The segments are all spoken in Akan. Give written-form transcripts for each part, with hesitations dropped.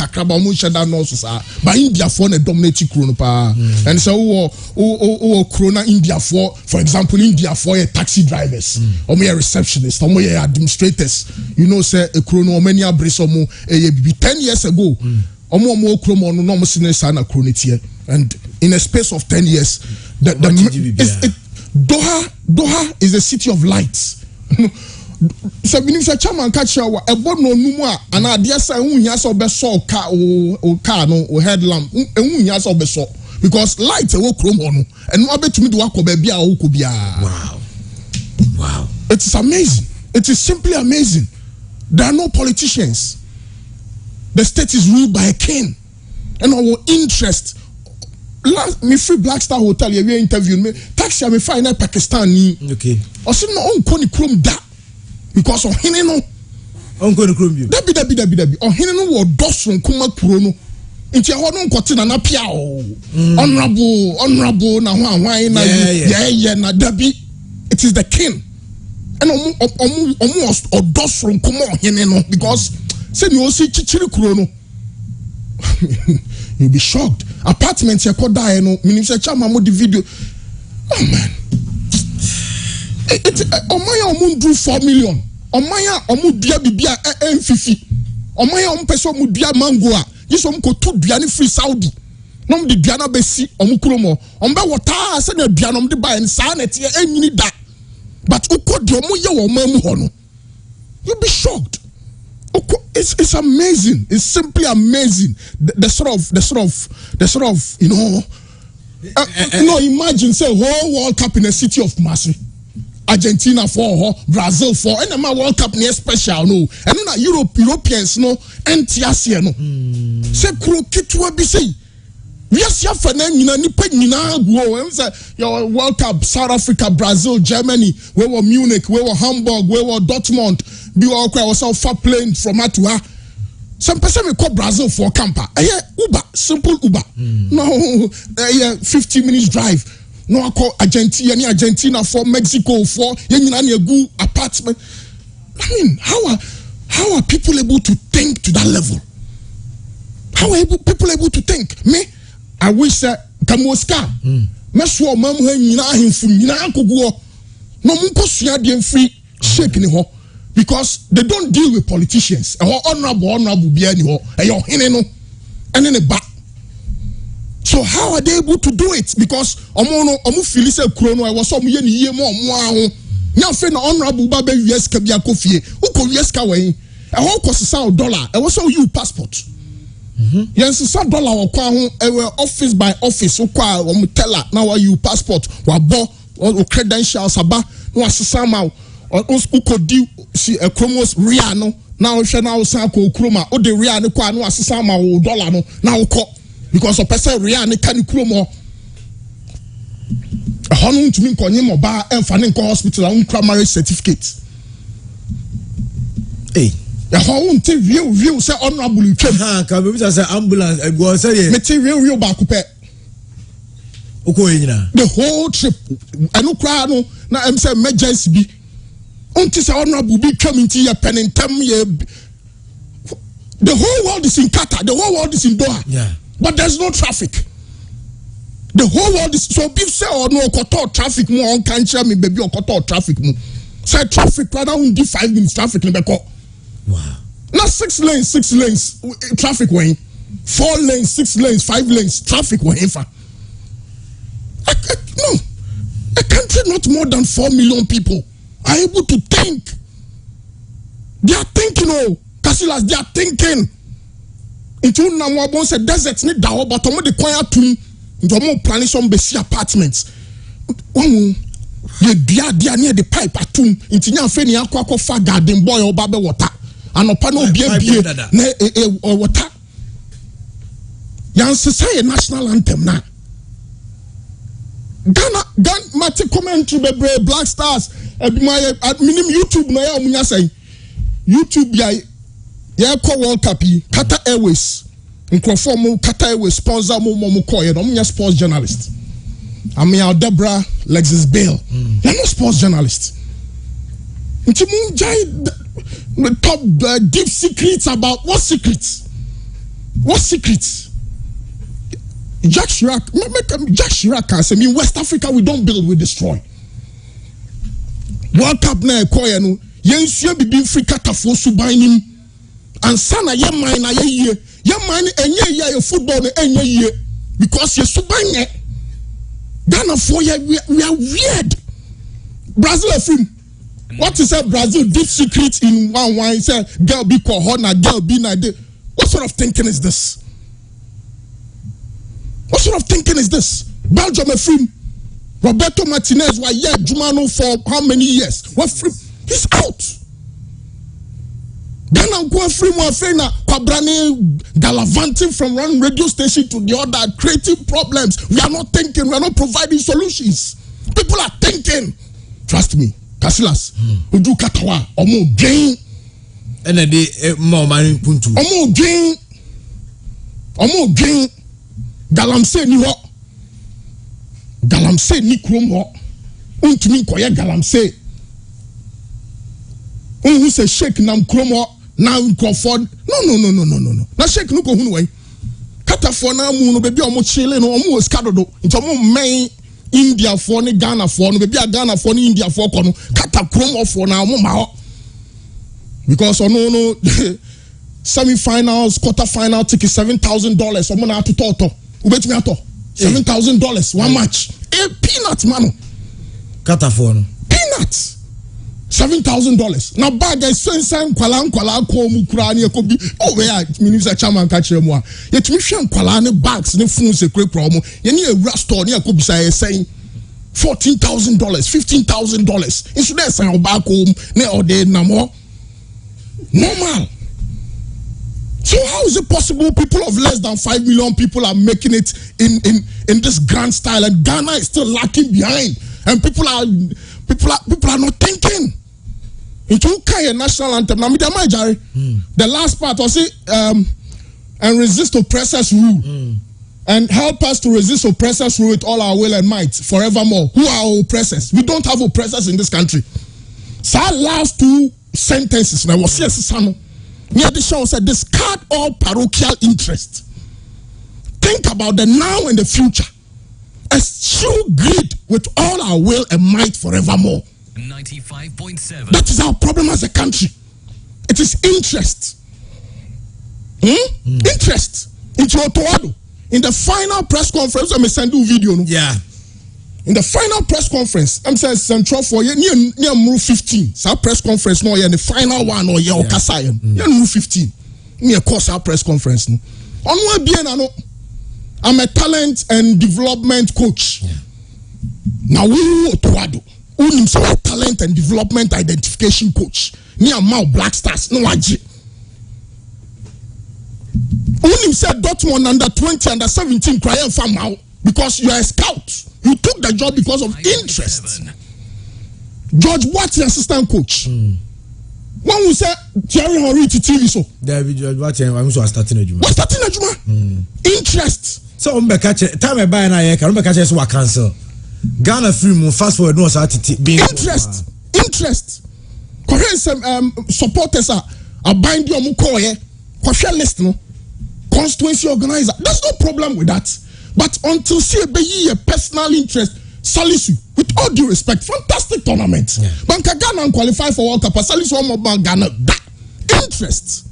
kakra ba mo sheda no so sa but India for na dominate kuro no pa and so kuro na India for example India for taxi drivers or me receptionists or me administrators you know say a kuro no many abriso mo 10 years ago omo kuro mo no mo sine sa na kuro netie and in a space of 10 years Doha is a city of lights. So minister chairman catch you ebo no numu a ana de say unhia so be so car no o headlamp unhia so be so because light e wo krom ho no eno abetumi de wakoba bia wo ko bia. Wow, it is amazing. It is simply amazing. There are no politicians. The state is ruled by a king and our interest. Me free Black Star Hotel we interviewed me taxi me find Pakistan ni okay o si no on ko ni krom da because ohene no on ko ni krom bi dabi ohene no wo doson kuma kuro no nti ho no nkote na pia o honorable na ho anwan na yeah na dabi it is the king and omo doson kuma ohene no because say ni o si chichiri kuro no you'll be shocked. Apartments you could die no minister chairman mo the video. Oh man. Omaya omu do 4 million. Omaya omu dia bibia M50. Omaya omu peso omu dia mango a. Yes omu ko tu duane free Saudi. No mu di duane besi omu kromo. Ombe water se na duane omu di buy and sa na tie enyini da. But uko di omu ye wo mamu ho no. You'll be shocked. It's amazing. It's simply amazing. The sort of you know. No, imagine say whole World Cup in a city of Marseille, Argentina for Brazil for, and my World Cup near special no, and na Europeans no, NTS no. Say kuro kitwa bi say. Yes, ya fana nyina nipa nyina go. Em say your World Cup South Africa, Brazil, Germany, we were Munich, we were Hamburg, we were Dortmund. Be all quite was far plane from Atua. Some person we call Brazil for camper. Uber, simple Uber. No, 15 minutes drive. No, I call Argentina for Mexico for any good apartment. I mean, how are people able to think to that level? How are people able to think? Me, I wish that Kamoska. Me swo mam ha nyina ahemfu nyina akoguo. No munko sua de free shake ni ho. Because they don't deal with politicians. Honorable be any ho. And then a back. So how are they able to do it? Because omu feel say krono I was some ye more now fe na honorable babe US ka bia kofie. Uko US ka we. E ho cost $1. E was so you passport. Yes, $1 kwa ho office by office ukwa omu teller now you passport wa bo or credentials aba no asesa ma uko di si a chromos ria no now hwe na usan ko kroma o de ria ne kwa no asesa ma o $1 no na uko because of person ria ne kan kromo a honu ntumi nkonye mo ba emfa ne nko hospital un marriage certificate a honu nti view say honorable twem ha ka be say ambulance go say me ti view ba ko pe the whole trip anu kra no na em say emergency bi unti say honorable bi twam nti ye penentem ye the whole world is in Qatar, the whole world is in Doha, but there's no traffic. The whole world is so big. Say or no koto traffic mo on can share me baby or koto traffic mo say traffic rather only 5 minutes traffic in Beko. Wow. Not 6 lanes traffic way 4 lanes 6 lanes 5 lanes traffic way no, a country not more than 4 million people are able to think. They are thinking, Casilas, they are thinking. Into Namwabon said deserts need daho, but omo de quiet to omo planning some basi apartments. Ye near the pipe atum into nya fe ni akwa fa garden boy or babe water. And opano bie water. Yan say national anthem na. Ghana mati commentary be Black Stars my minim YouTube na ya munya say YouTube ya call World Cup Qatar Airways nkrofo mo Qatar Airways sponsor mo call ye no munya sports journalist Deborah Lexis Bale you're not sports journalist nti mun jai top deep secrets about what secrets What secrets? Jack Chirac can say, in West Africa, we don't build, we destroy. World Cup na ekoya no yensuo bibi free Qatar for subanim ansa na ye man na ye man enye ye football no enye ye because ye subanye Ghana for ye we are weird. Brazil film what is that Brazil deep secret in one say girl be call na girl be na day. What sort of thinking is this? What sort of thinking is this? Belgium film Roberto Martinez was here Jumano for how many years? What free? He's out. Ghana go free more friend Kwabrane gallivanting from one radio station to the other, creating problems. We are not thinking, we are not providing solutions. People are thinking. Trust me, Casillas, Udu Katawa, Omo gain. And then the more money puntu. Omo gain. Galamse ni ho. Galamse ni kromo untumi koye galamse unhu se shake nam kromo na nkofod no na shake no ko hunu wai katafo na mu no bebi omo chile no omo skadodo nti omo men India for ni Ghana for no bebi a Ghana for ni India for ko no kata kromo for na omo ma ho because no semi-finals quarter-final ticket $7,000 omo na atoto ubetumi ato $7,000 one match. A peanut, man. Catafone. Peanuts. $7,000. Now bag is sense kwala ko mukrani ko bi. Oh where minister chairman catch them wa. Yet me hwe kwala ne bags ne phone se kre promo. Ye ne a store ne ko bisa ye saying $14,000, $15,000. Instead of saying back home ne ode na mo. Normal. So how is it possible people of less than 5 million people are making it in this grand style and Ghana is still lacking behind and people are not thinking? Into Kaya national anthem. Now the last part was it and resist oppressors rule and help us to resist oppressors rule with all our will and might forevermore. Who are our oppressors? We don't have oppressors in this country. So our last two sentences now was yes, near the show said discard all parochial interest. Think about the now and the future. Eschew greed with all our will and might forevermore. 95.7. That is our problem as a country. It is interest. Interest. Into Otoado. In the final press conference, I'm send you video. No? Yeah. In the final press conference, I'm saying central for you near move 15. So press conference no in the final one or your Kasayan. Near move 15. Near course our press conference. No. On one bien I'm a talent and development coach. Yeah. Now we Otoado. Who talent and development identification coach. Near Mao Black Stars. No waji. Who said Dortmund under 20 under 17 crying for Mao. Because you are a scout. You took the job because of interest. George Watt, the assistant coach. When we say Thierry Henry to TV so. David George Watt, I'm starting a juma. What's starting a juma? Interest. So time I buy an I can catch us what cancel. Ghana film fast forward no being interest. Interest. Current supporters are buying your mukoye. Question list no. Constituency organizer. There's no problem with that. But until see a personal interest, Salisu, with all due respect, fantastic tournament. Yeah. Banka Ghana qualify for World Cup. Salisu one more Ghana. That interest.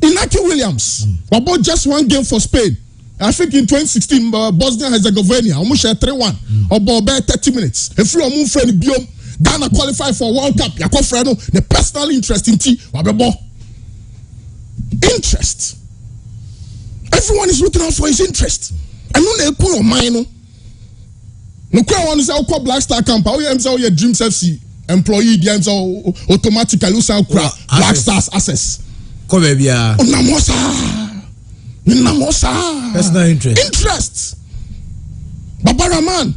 Inaki Williams, about just one game for Spain. I think in 2016, Bosnia Herzegovina, almost 3-1, about 30 minutes. If you are moving friend Biom, Ghana qualify for World Cup. The personal interest in T. Interest. Everyone is looking out for his interest. And no ne put on mine. No crowd one is our Black Star camp. How you say your Dreams FC employee the automatically lose our Black Stars access. Come here, Namosa. Personal interest. Interest. Babaraman.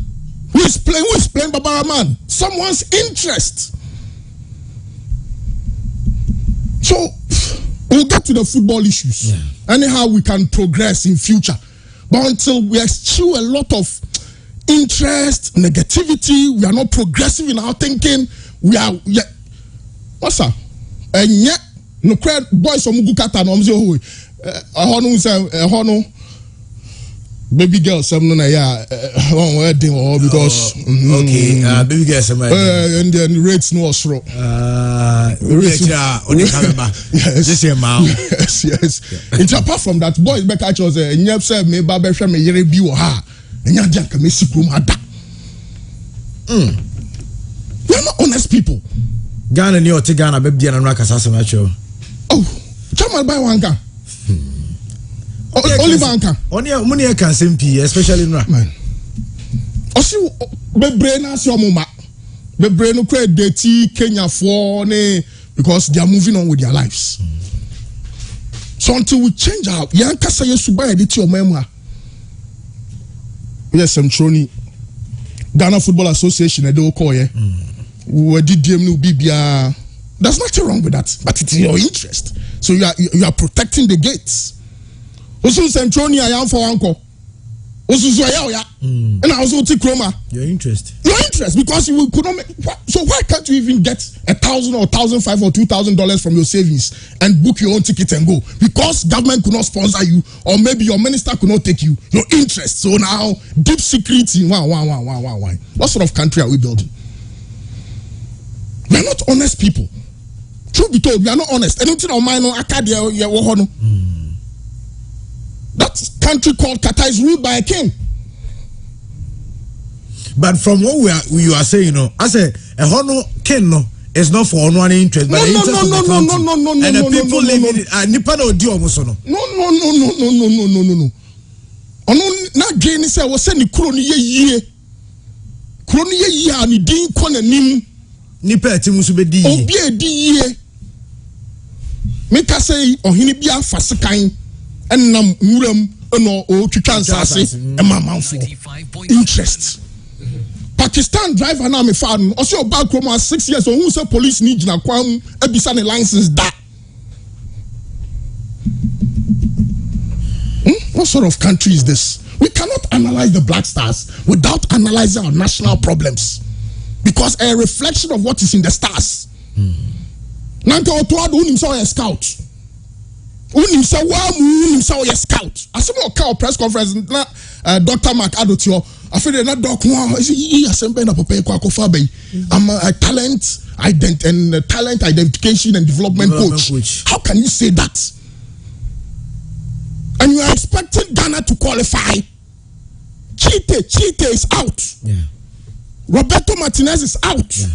Who is playing Babaraman? Someone's interest. So we'll get to the football issues. Yeah. Anyhow, we can progress in future. But until we eschew a lot of interest, negativity, we are not progressive in our thinking. We are what's that? And yet, no crowd boys from Qatar no Hono say hono baby girl some no na ya one wedding or because okay baby girl some and then rates no osro rates only camera this year ma yes it's apart from that boys back at us nyep say me ba be hwe me yere bi wo ha nya dia ka me sikrum ada we are not honest people. Ghana ni oti Ghana be bia na no akasa asem acho oh chairman buy one car only banker. Only money can simple, especially no man. Osi bebre na si omuma. Bebre no create dirty Kenya for ne because they are moving on with their lives. So until we change our yanka say suba editi omema. Yes, I'm Troni. Ghana Football Association edo call ye. We did DM no bibia. There's nothing wrong with that, but it's your interest. So you are protecting the gates. Osu Centroni I am for uncle. Osu ya. And I also take Chroma. Your interest because you could not make. So why can't you even get $1,000 or $1,500 or $2,000 from your savings and book your own ticket and go? Because government could not sponsor you, or maybe your minister could not take you. Your interest. So now deep security. Why? What sort of country are we building? We are not honest people. Truth be told, we are not honest. Anything on mine no akadia ye wo ho no. That country called Qatar is ruled by a king. But from what you are saying, I say a hono king no is not for one interest, but the interest of the country. And the people living nipa na odi omo so no. No. Ono na geni say wo say ni kuro ni ye yie. Kuro ni ye yie ani din ko na nim. Nipa atimu so be di yie. Obi edi yie. Me ka say ohini bia fasekan enam muram no o twitwa nsase emamanfo interest. Pakistan driver na me fa no oso oba kroma 6 years on who say police need na kwam ebisa ne license da. What sort of country is this? We cannot analyze the Black Stars without analyzing our national problems, because a reflection of what is in the stars. Nanka otoado unim say a scout. Unim say unim say a scout. Asemo ka press conference na Dr. Mark Adotio afede na doc no he assemble na papa kwa kofa bay. I'm a talent identification and development coach. How can you say that? And you are expecting Ghana to qualify? Chite is out. Yeah. Roberto Martinez is out. Yeah.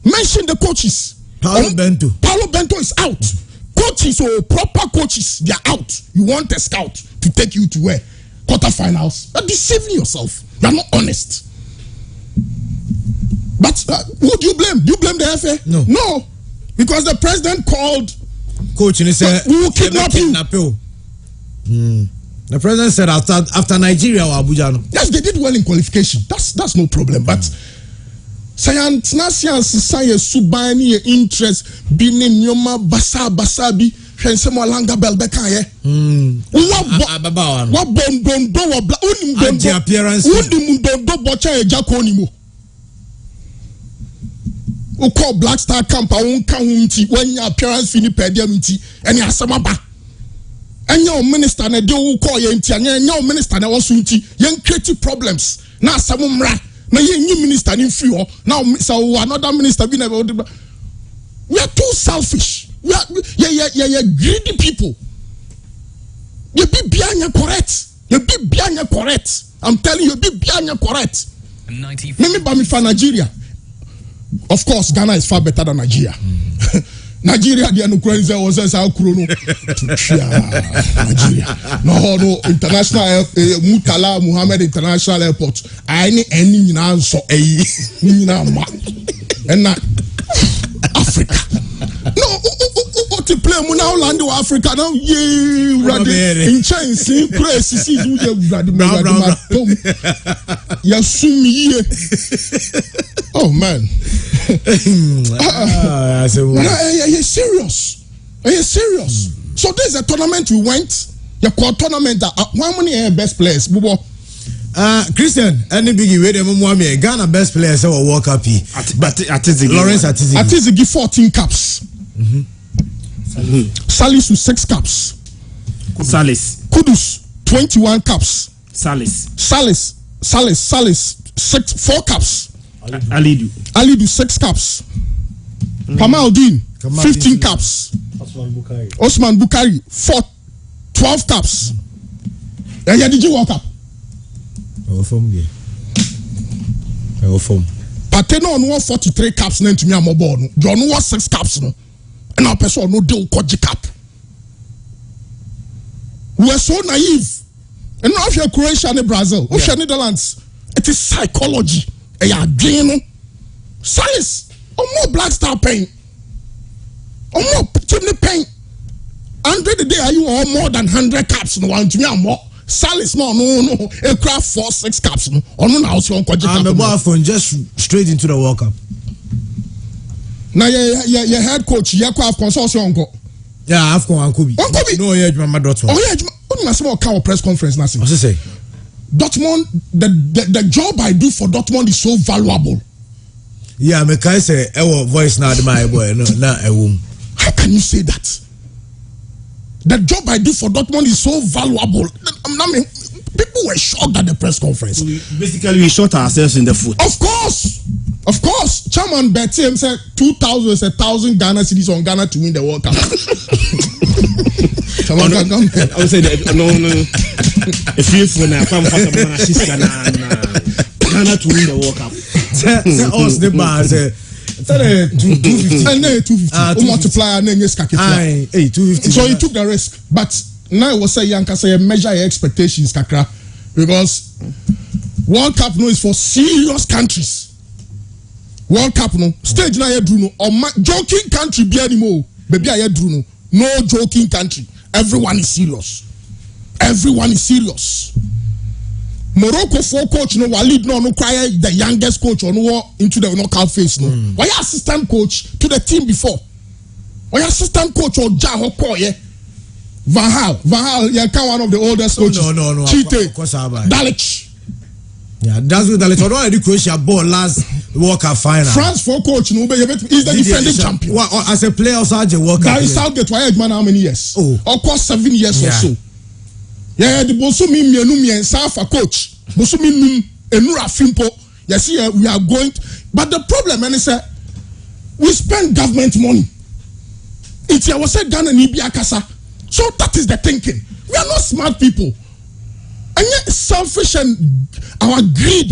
Mention the coaches. Paulo Bento is out. Coaches or proper coaches, they are out. You want a scout to take you to where? Quarterfinals. You're deceiving yourself. You're not honest. But who do you blame? Do you blame the FA? No. Because the president called coach and he said we will kidnap you. The president said after Nigeria or Abuja. No? Yes, they did well in qualification. That's no problem. But science subani interest bini nyoma basabi hwense mo langa belbeka ye. Wa bondo wa bla unim appearance bondo bocha eja ko ni mo. O call Black Star camp won kan hunti when your appearance fini pedia miti eni asema ba. Enya minister na de wo call ye ntia enya minister na wo so nti yen create problems na asem mra na yen nyi minister ni free ho now so another minister be na we are too selfish. We are greedy people. You be bianya correct. I'm telling you, be bianya correct. Maybe by me for Nigeria. Of course, Ghana is far better than Nigeria. Nigeria, the Ukrainians was as our Kurono. Nigeria. No, international Murtala Muhammad International Airport. I need any answer. And not Africa. No, to play now land of Africa now. In China, see oh man. Are you serious? So there's a tournament we went. Your call tournament. How many best players? Christian, any biggie way the Ghana best players will walk up here. Lawrence Atizigi 14 caps. Salisu 6 caps. Salis. Kudus 21 caps. Salis 4 caps. Alidu 6 caps. Kamaldeen 15 caps. Osman Bukari 12 caps. Did you World Cup? Pateno no 43 caps na ntumi amobo no. John no 6 caps no. And our person no dey koji cap. We are so naive. And now if you're Croatia and Brazil, if you're Netherlands, it is psychology. And you're doing Salis, or more Black Star pain, or more chimney pain. 100 a day, are you all more than 100 caps? No one to me more. Salis, no, a craft 4-6 caps. No, or no, now so on. And the ball from just straight into the World Cup. Now, your head coach, your craft consortium. Yeah, I've gone Uncle. No, yeah, my daughter. Oh, yeah, only my small cow press conference. Nothing. What's it say? Dortmund, the job I do for Dortmund is so valuable. Yeah, me can say, voice now, my boy, no, not a womb. How can you say that? The job I do for Dortmund is so valuable. I mean, people were shocked at the press conference. Basically, we shot ourselves in the foot. Of course. Chairman Betty said 2,000 is 1,000 Ghana cedis on Ghana to win the World Cup. I would say that no. If you for now, come for Ghana to win the World Cup. Us the bar say 250 and then 250. Multiply and then 250. So he took the risk, but now it was say Yanka say measure your expectations, kakra, because World Cup no is for serious countries. World Cup no stage na ye drew no or joking country be anymore. Baby I drew no joking country. Everyone is serious. Morocco for coach no Walid no cry the youngest coach on into the knockout phase no. Why assistant coach to the team before? Why assistant coach or Jaho Koye? Van Gaal, you can one of the oldest coaches. No. Chite, Dalic. Yeah, that's what Dalic. Although the Croatia ball last World Cup final. France for coach no, he's the defending champion. Well, as a player, also had a World Cup. Gary Southgate, why man how many years? Of course 7 years or so. Yeah, the Bosumi Mianumi and Safa coach. Bosumi Num Enura Fimpo. Yes, we are going. But the problem, and is we spend government money. It's was said Ghana Nibia Kasa. So that is the thinking. We are not smart people. And yet selfish and our greed.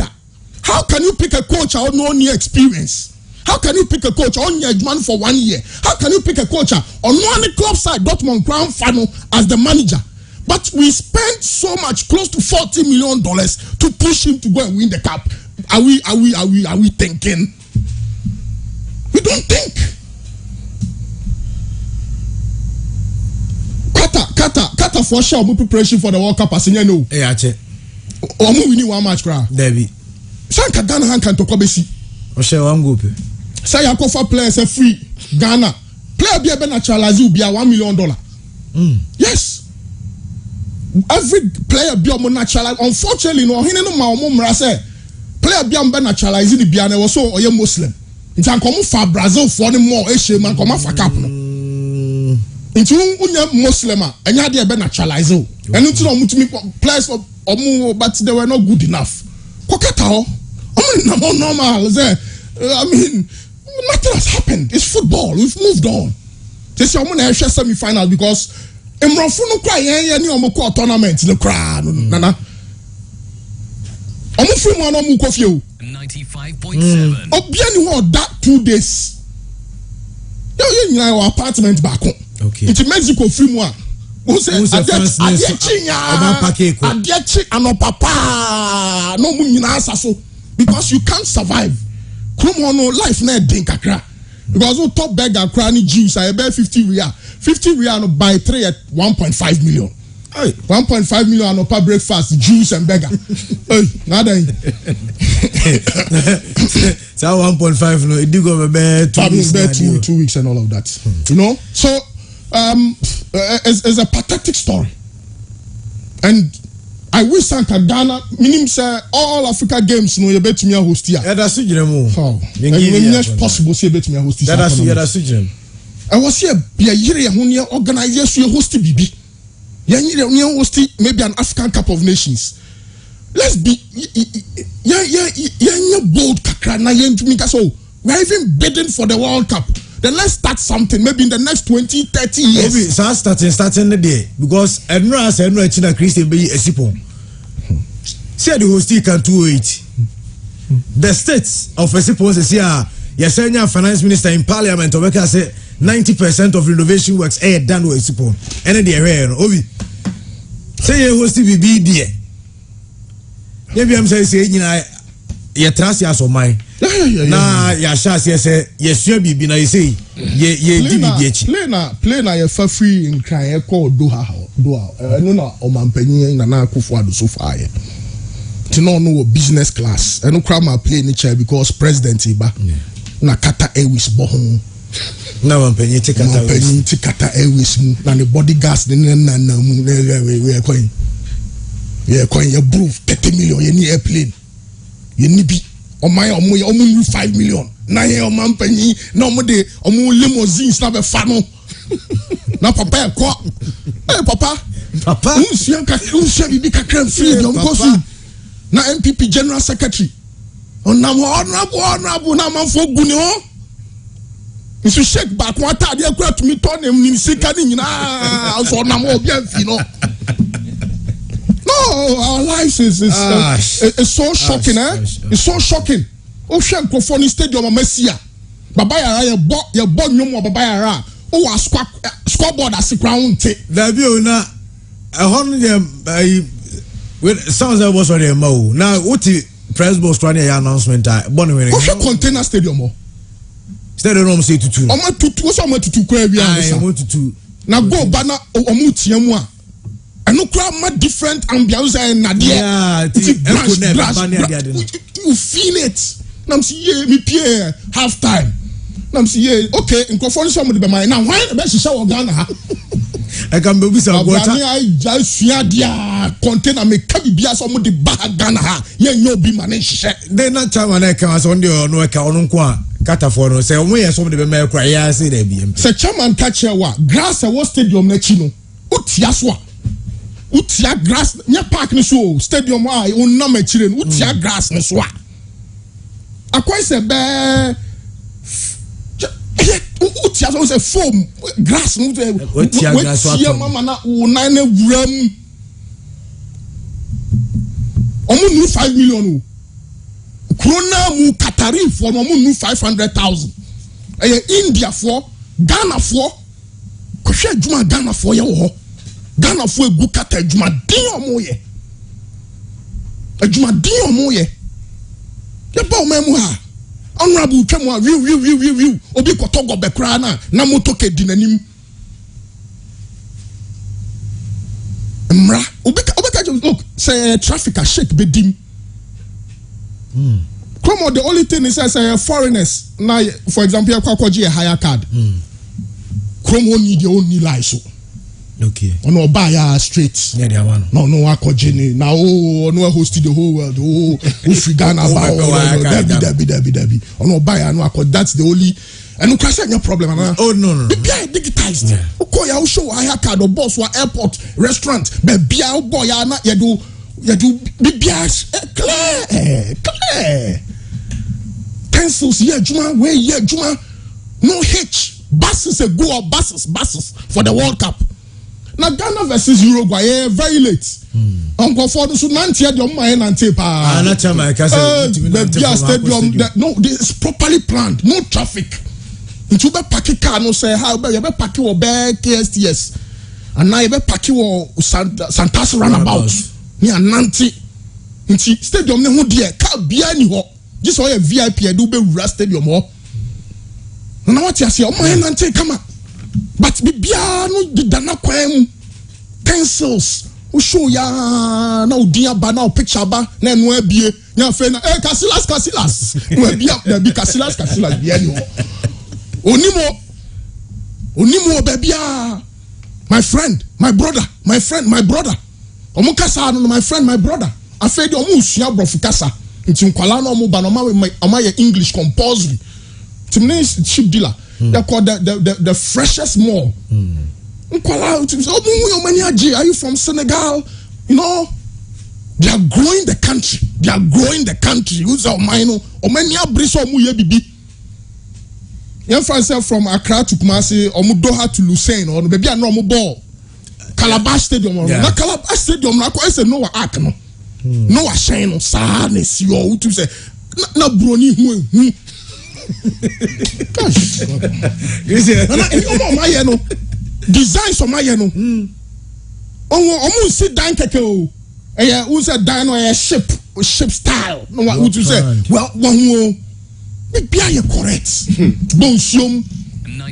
How can you pick a coach out no near experience? How can you pick a coach on your man for 1 year? How can you pick a coach on one club side, Dortmund Crown Final as the manager? But we spent so much, close to $40 million to push him to go and win the cup. Are we thinking? We don't think. Qatar for sure. We preparation for the World Cup. As you know. Yeah, che. We need one match, crowd. Debbie. Sanka Ghana hankan to Kobesi. Oshe one group. Say you offer players a free Ghana. Player be a naturalize you be a $1 million. Yes. Every player be a naturalize. Unfortunately, no. He no ma say player be a naturalize the be a so or Muslim. It's an come for Brazil for the more Asia man come for cap. Into unya Muslim and you had a naturalize. And into players but they were not good enough. Kokata, normal. I mean, nothing has happened. It's football. We've moved on. This is a semi-final because Imrafuno cry any omoko tournament the crowd. Nana. Omufu mo no mu kofio. 95.7. Obiani wo that 2 days. You in our apartment back home. Okay. Into Mexico free mo. Who say Adiechi ano papa no mu nyina asaso because you can't survive. Krumo life na den kakra. Because who top beggar cranny Jews I bear 50 real. 50 real no buy 3 at 1.5 million. Hey, 1.5 million no per breakfast Jews and beggar. Hey, nada. So 1.5 no it do go be 2 weeks. 2 weeks and all of that. You know? So it's a pathetic story. And I wish Sanka Ghana meaning say all Africa games no you bet me host here. Yeah, that's mo. How? It's possible say bet me host here. That's I was here be a year organization host bibi. maybe an African Cup of Nations. Let's be bold kakra na so we're even bidding for the World Cup. Then let's start something maybe in the next 20-30 years. Maybe starting the day because China Christian be a sipon. Say the host can 280. The states of a sipon say your senior finance minister in parliament of say 90% of renovation works are done with sipon. And the area obi say you host be there. Maybe I'm saying you trust your so my na ya chance say yes you be na you say ye play na you for free in kan call Doha no na omampanyin na akufo ado so far ye ti no business class no cram my play ni chair because president iba na Qatar Airways bohon na omampanyin ti Qatar Airways mu na the bodyguards na mu we coin you prove 30 million you need airplane you need be on my 5 million na ye o man panyi na o de o limousines na be fa no na papa papa unsia bibi kakra free dem kosu na MPP general secretary honorable na man fo guni ho nso shake back one atade akura to me turn em ni sika ni nyina so na mo obi amfi no. No, our lives is so shocking, It's so shocking. Ocean Crofoni Stadium of Messia. Babaya, your born no more Babaya. Oh, a scoreboard as a crown. There be na a hundred sounds like was already a mo. Now, what the press boss trying to announcement? Ocean Container Stadium. Stadium say to 2. I'm to 2 2. Now go banner Omutiamwa. And no crowd different ambiance and nadia. You feel it. Nam see me Pierre half time. Nam see okay. In conformity somebody be my now. Why the best show Ghana? I can be some water. I just fear dia container me kabi bia somebody bag Ghana. Ye no be manage. They not time when I can on the no account on kwa. Qatar for no say when somebody be my cry. I say they be. Say chairman catch wa grass a stadium na chino. Utiaswa. Utia grass nya park ni so stadium a onna ma chire no utia grass ni so a akwai se be utia so say foam grass no utia grass utia mama na una na wuram omu nu 5 million o krona mu Qatari for omu nu 500,000 India for Ghana for kohwe adwuma Ghana for ye wo ho Ghana for a good cat, a Juma Dio Moye. A Juma Dio Moye. The Bow Memoir. Honorable Kemwa, review, Obi Kotogo Bekrana, Namotoke Dinanim. Mra, Obeka, look, say traffic a shake bedim. Come on, the only thing is say foreigners. Now, for example, you a higher card. Come on, need your only license. Okay. No buy straight. Yeah, they one. No, Akojini. Now, no hosted the whole world. Free Ghana Debbie. No buy no Akoj. That's the only. And no crash your problem. Oh no. Be digitized. Okay, I'll show higher card or boss or airport restaurant. Be beer boy you do be clear. Pencils here, Juma. Where here, Juma? No hitch. Buses a go or buses for the World Cup. Now Ghana versus Uruguay very late. Uncle Ford so 90 your mind and tape. The stadium no, this is properly planned. No traffic. It will be parking car no say how you be parking or be KSTS. And now you be parking or Santas roundabout. Near Nanti. Nti stadium ne ho de car bia ni ho. Just all VIP e do be rest stadium ho. Na what you say o man Nanti come on. But bibia no didana kwam pencils o show ya na odiya ba na picture ba na eno abie nya fe na Casillas no abia na bi Casillas bia ni ho onimo bibia my friend my brother omo kasa no my friend my brother afedi omo usua brofu kasa nti nkwala na omo ba no ma ye English compulsory timne ship dealer they call the freshest mall Are you from Senegal? You know, they are growing the country. They are growing the country. Who's our minor? Omania Briso Muye Bibi. Young France from Accra to Kumasi, or Mudoha to Lucerne, or maybe a normal ball. Calabash Stadium, na Calabash Stadium, na I say no akno. No ashine, sadness, you to say, na brony who. Gosh. Designs of my yeno. Oh, sit down, Keko. Who's a dino a ship style? No, what would you say? Well, one more. Maybe I correct. Bonsium,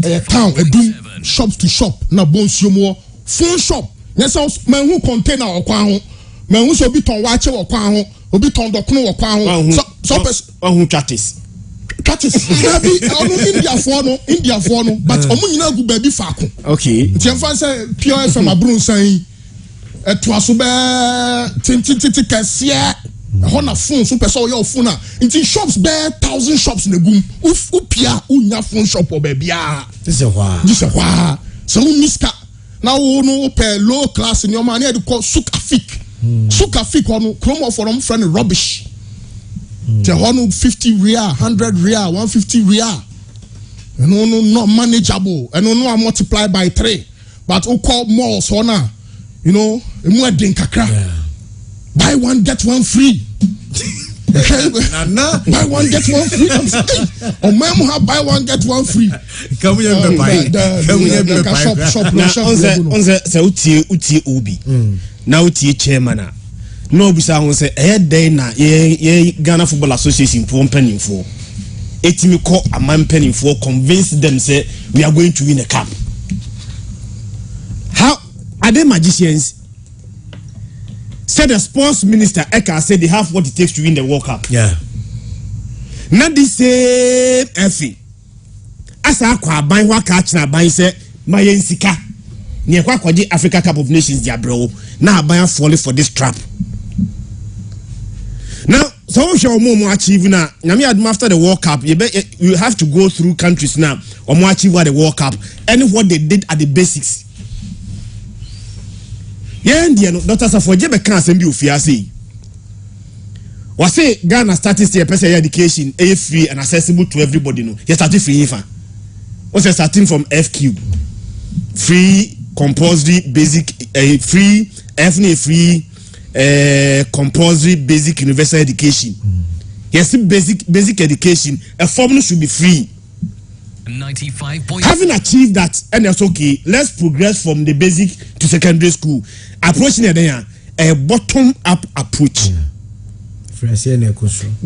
a town, a doom, shop to shop. Na bonsium, phone shop. Yes, man who container or quang. Man who's a bit on watcher or quang, or bit on the canoe or quang. So, who Trice. Trice. India for no, but Omuna go baby faku. Okay. Tienfa pure from a broom saying. Twasube tinti kasia hona phone super so your phone into shops bear 1,000 shops in the boom upia unya phone shop or baby this is why so miska now no pay low class in your money to call sukafik on chromo for them friend rubbish the 150 real 100 real 150 real no not manageable and no multiply by 3 but who call malls hona. You know, buy one get one free. Buy one get one free. Or mama buy one get one free. Come here, shop. On the uti ubi. Now uti chairman. No, besides, say a day na ye Ghana Football Association for penny for. Etimi call a man penny for convince them say we are going to win a cup. How? Are they magicians? Said the sports minister Eka said they have what it takes to win the World Cup. Yeah. Not the same Effie. As I qua buy what catch na buy say my ensika. Near Kwaji Africa Cup of Nations, dear bro. Now buy falling for this trap. Now, so show more achieve now. After the World Cup, you have to go through countries now or more achieve the World Cup and what they did at the basics. Yeah, no, Dr. Safojebe can't send you fiasi. Was say Ghana started to person education free and accessible to everybody. No, you started free FIFA. What's starting from FQ? Free, compulsory, basic, free, free, compulsory, basic, universal education. Yes, basic education. A formula should be free. 95. Having achieved that, and that's okay. Let's progress from the basic to secondary school. Approaching it there, a bottom-up approach.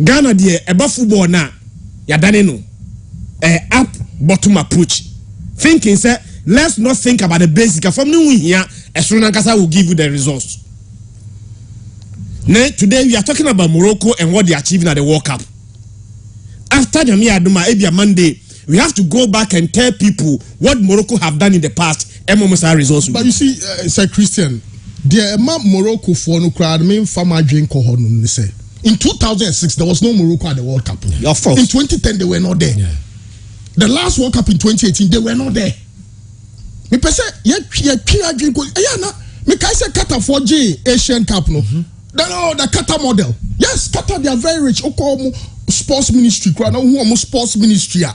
Ghana, dear, above football now, ya done no. Up bottom approach. Thinking, sir, let's not think about the basic. From new here, as soon as I will give you the results. Now, today we are talking about Morocco and what they are achieving at the World Cup. After the Miaduma, Ebia Monday. We have to go back and tell people what Morocco have done in the past and MMSR results. But you see, Sir Christian, the Morocco for no crowd main farmer drink kohon say. In 2006, there was no Morocco at the World Cup. In 2010, they were not there. Yeah. The last World Cup in 2018, they were not there. Me pese ye drink ko na me kai say Qatar 4G Asian Cup no. The Qatar model. Yes, Qatar, they are very rich. Oko sports ministry crowd who sports ministry.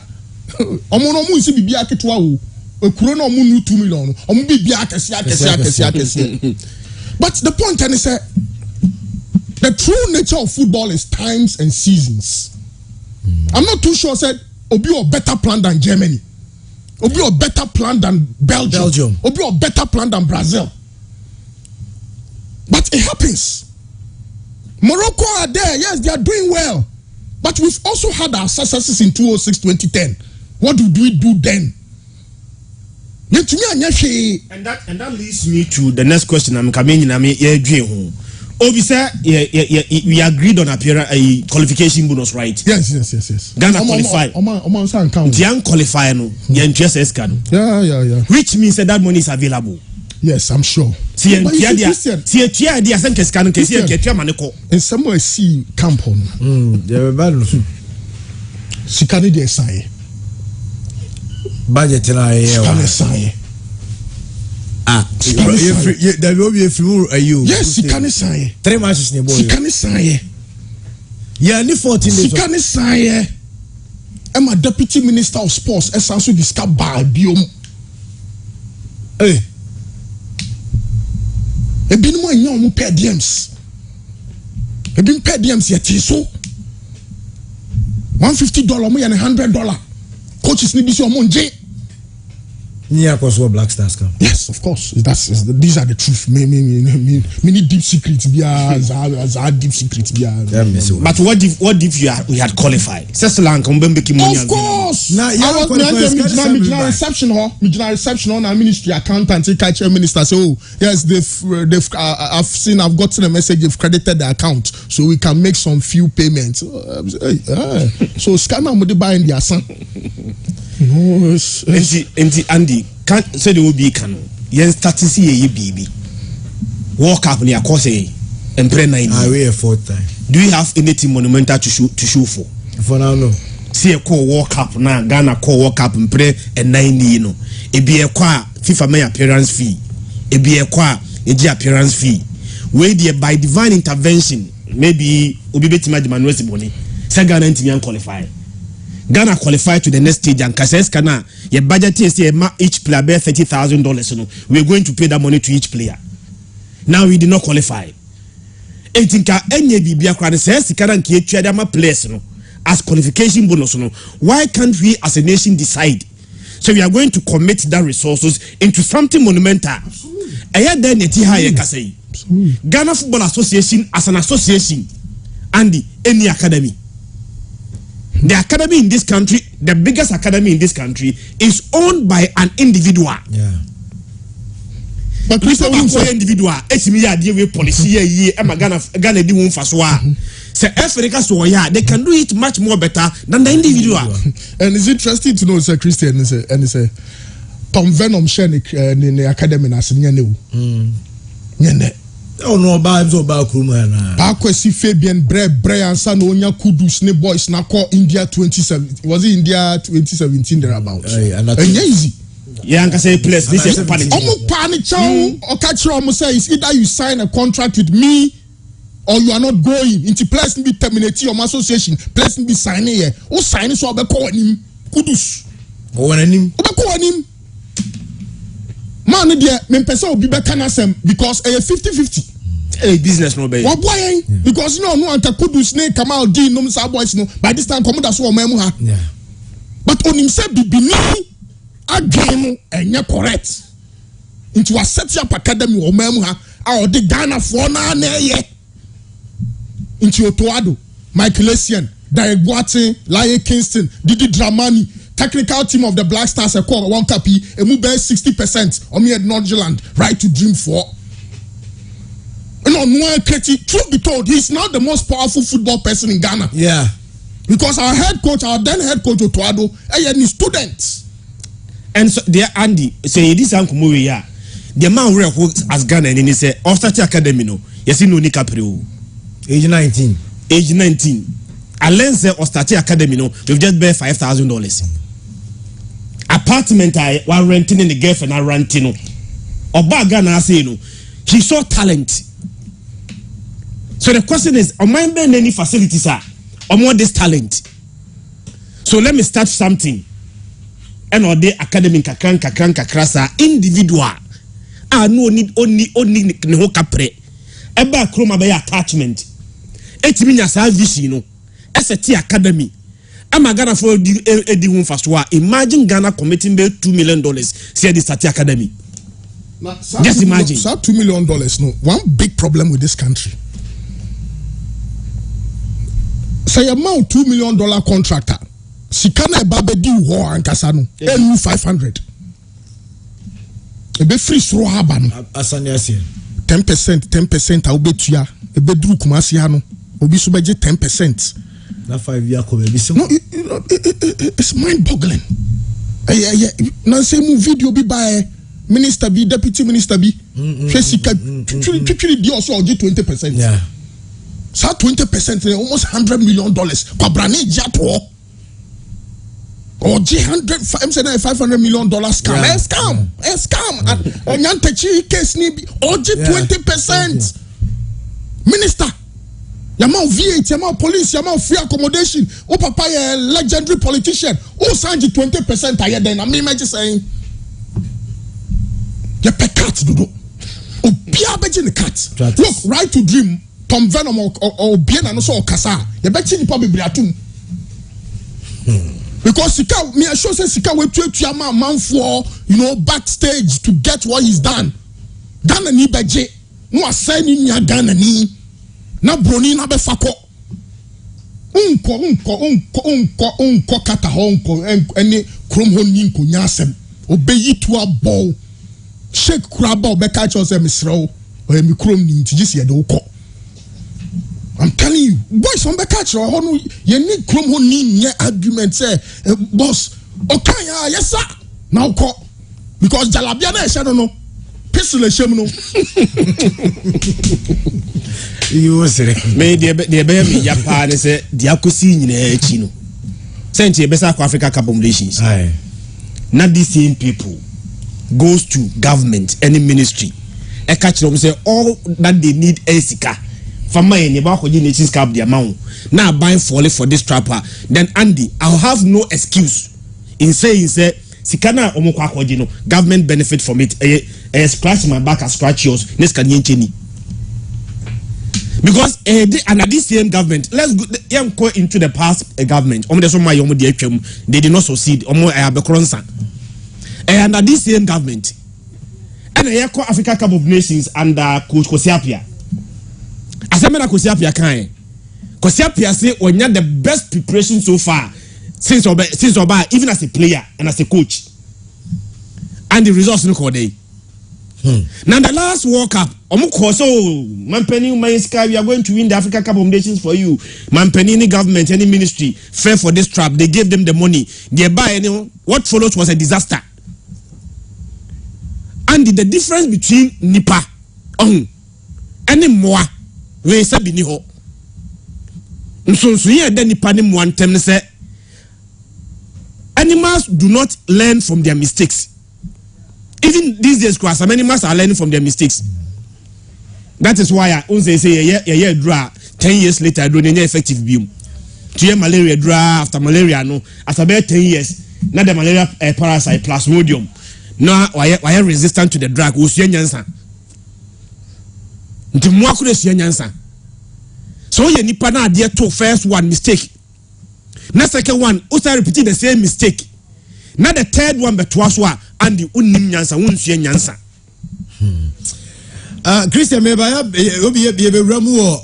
Omo isi bibia ketewa wo ekuro na omo nu 2 million omo bibia akese. But the point is say the true nature of football is times and seasons. I'm not too sure said obi or better plan than Germany, obi or better plan than Belgium, obi or better plan than Brazil. But it happens. Morocco are there, yes, they are doing well. But we've also had our successes in 2006, 2010. What did we do then? And that leads me to the next question. I'm coming in. Obviously, we agreed on a qualification bonus, right? Yes. Ghana qualify. Young qualify no. Yeah. Which means that money is available. Yes, I'm sure. In somewhere see camp on. Sikani de say. Budget na ye. There will be a few. Yes, he can't say 3 matches in the boy. He can't say. Yeah, only 14 days. He can't say. I'm a deputy minister of sports. Esanso discuss by biom. Hey. Ebi no anya omo per diems. Ebi per diems yet so. $150 more than $100. Coaches need this omo nje. Yeah, cause what Black Stars come. Yes, of course. These are the truth. Many deep secrets. Deep secrets. But what if we had qualified? Of course. Now, I was reception on our ministry accountant. Chair minister say, oh yes, I've gotten a message. They've credited the account, so we can make some few payments. So scanner would buy in their son. No, Andy can't say they will be can. Yes, start to see a baby. Walk up near course and pray 9. I weigh a 4th time. Do you have anything monumental to show for? For now, no. See a call walk up now, Ghana call walk up and pray and 9 no. It be a qua FIFA may appearance fee. It be a qua a appearance fee. Where there by divine intervention, maybe Obi Betima de Manuel Siboni, Sagana and qualify. Ghana qualify to the next stage and Kasses Kana, your budget is each player bear $30,000. We're going to pay that money to each player. Now we did not qualify. Any Bibia Kran says the current Kiadama players as qualification bonus. Why can't we as a nation decide? So we are going to commit that resources into something monumental. Ghana Football Association as an association and any academy. The academy in this country, the biggest academy in this country, is owned by an individual. Yeah. But Christian individual, it's me idea with policy Ghana do one for so. Say Africa so yeah, they can do it much more better than the individual. And it's interesting to know, Sir Christian, and say Tom Venom share in the academy as Nyene. Oh no, about Krumana. Bakwesi Fabian Bre and San Onya Kudus ne boys na call India 2017. Was it India 2017 thereabouts? And easy. Yeah, I say place this is panic. Omo panic chow or catch you say is either you sign a contract with me or you are not going into place be terminate your association. Place be signing here. Who sign so be call him Kudus. Oh when him. Be call him. Man there me person obi be can asem because 50-50. A business no be. What boy? Because no ante Kudus ne Kamal D no sa boys no by this time come that so memu ha. Yeah. But on himself bibini again enye correct. Into a set up academy o memu ha a the Ghana for na ye. Into Otoado, Michael Essien, Derek Boateng, Laie Kingston, Didi Dramani, technical team of the Black Stars call one copy, and move 60% on me at Nordjylland, right to dream for. Truth be told, he's not the most powerful football person in Ghana. Yeah. Because our then head coach Otoado, and his students. And so there Andy say this uncle movie yeah. The man who as Ghana and he say Ostati Academy no. Yes, no ni Caprio. Age 19. Age 19. Alense Ostati Academy no, we've just paid $5,000. Apartment I was renting in the girlfriend I renting no. Oba Ghana say no. He saw talent. So the question is, am I being any facilities are or more this talent? So let me start something. And or the academic kakrasa individual. Ah no need only no capre. Eba kroma be attachment. Etiminya sa vision no. ST Academy. Am Ghana for edi one first wa. Imagine Ghana committing $2 million. See the ST Academy. Just imagine. So $2 million. No, one big problem with this country. Say amount $2 million contractor. Sikana eba di wo ankasa no. Enu 500. Ebe free sro haba no. Asani asie. 10% a obetua. Ebe duru kumasi ha no. Obi so beje 10%. Na 5 year ko be no, it's mind-boggling. Na say mu video bi by minister bi deputy minister bi. Sika twitwiri di also oje 20%. Yeah. So 20% almost $100 million. Kwabrane jato. or $500 million scam. Yeah. Scam. And Yantechi case ni or 20%. Minister. Yama VAT, yama police, yama free accommodation. Oh papa a legendary politician. Oh sanji 20% higher than I mean just saying. You pay cat do. Oh be a cat. Look, right to dream. Tom Venom or Bien and also Kasa. You bet you probably Briatum. Because Sika, me I sure say Sika will tweet your man for backstage to get what he's done. Ghana ni beje. No assigning ya Ghana ni. Na broni na be fako. Unko kata honko any krom ho ni nko nyasem. Obeyi to a ball. Shake kraba obeka cho say misro. O mi krom ni ntiji ye de uko. I'm telling you, boys on the catch or you need chrome honey argument say boss. Okay, yes sir. Now call because Jalabiana I don't know. Pistol shame no. You say me the be me yapa they say the akosi nyina echi no. Sent you best Africa Cup of Nations. Aye. Not these same people goes to government any ministry. I catch them say all that they need is sika. Fama ye neba ko Nations Cup the amount. Now buying for this trapper. Then Andy, I'll have no excuse in saying say sikana omokwa kwaji no government benefit from it. Scratch my back and scratch yours. Next can yencheni. Because under this same government, let's go into the past government. They did not succeed. Under this same government, and Africa Cup of Nations under Coach Kosiapia. Asemena Kosiapia kan. Kosiapia say when you the best preparation so far since Oba, even as a player and as a coach. And the results no day. Now the last World Cup, Mampeni we are going to win the Africa Cup of Nations for you. Mampeni any government, any ministry, fair for this trap. They gave them the money. They buy what followed was a disaster. And the difference between Nipa any more we say biniho. So here then Nipa ni one term say animals do not learn from their mistakes. Even these days, some animals are learning from their mistakes. That is why I say draw 10 years later, I don't effective beam. To malaria draw after malaria, no, after about 10 years, not the malaria parasite plasmodium. Now, why resistant to the drug? Who's your answer? The more could see answer. So, you need to dear to first one mistake. Not second one, also repeating the same mistake. Not the third one, but twice one. And the unnim nyansa wonsuye nyansa. Christian meba obi be ramu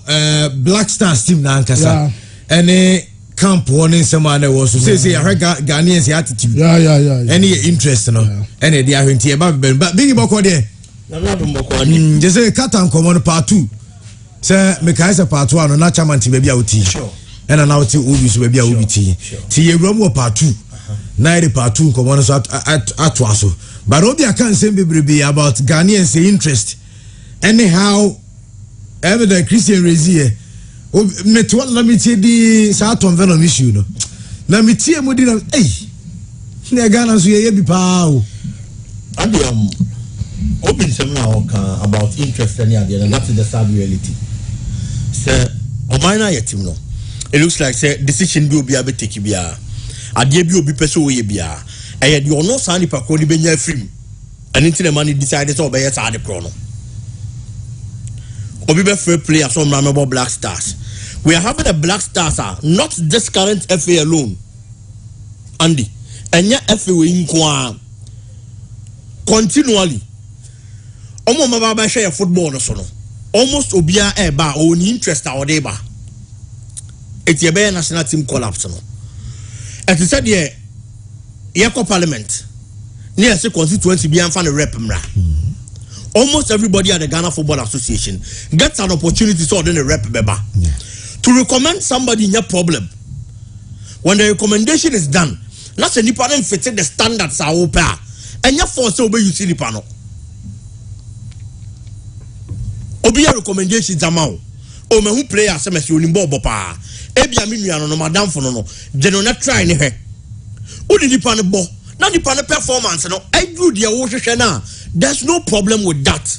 Black Stars team na ankasa. Any camp one nsema na wo so say Ghanaians attitude. Yeah. Any interest no. Any dey ahwenti e ba big boko there. Na boko just say Qatar common part 2. Say me kai say part 1 no na chairman ti ba bia oti. Sure. And na oti obi so ba bia obi ti. Ti ye ramu part 2. Na the part 2 come on so at but obi can say be about Ghanaians interest anyhow ever the Christian Rezie me to let me tell the Tom Venom issue no na me tie mo di na na Ghana so ye bi pa o and open seminar about interest and that is the sad reality say omina yetim no it looks like say decision bi obi abi take bia adie bi obi pese wo ye bia e de ono san nipa ko ni benya film and into the money decided to obey sa de pro no obi be fair player so member Black Stars. We are having a Black Stars not this current FA alone Andy enya FA we nko continually omo maba ba share football no so no almost obia e ba o ni interest a ode ba etie be national team collapse no. It said yeah, Yako Parliament near the constituency be and rep mra. Almost everybody at the Ghana Football Association gets an opportunity to order a rep beba to recommend somebody in your problem. When the recommendation is done, not any parent fitting the standards are open and your force obey you see the panel. Obey recommendations amount. O me who player SMS you limbo bopa. Ebi aminu ya no madam for no. They no not try ni he. Udi nipa ne bo. Na nipa ne performance no. Edu dia wo hwehwe na. There's no problem with that.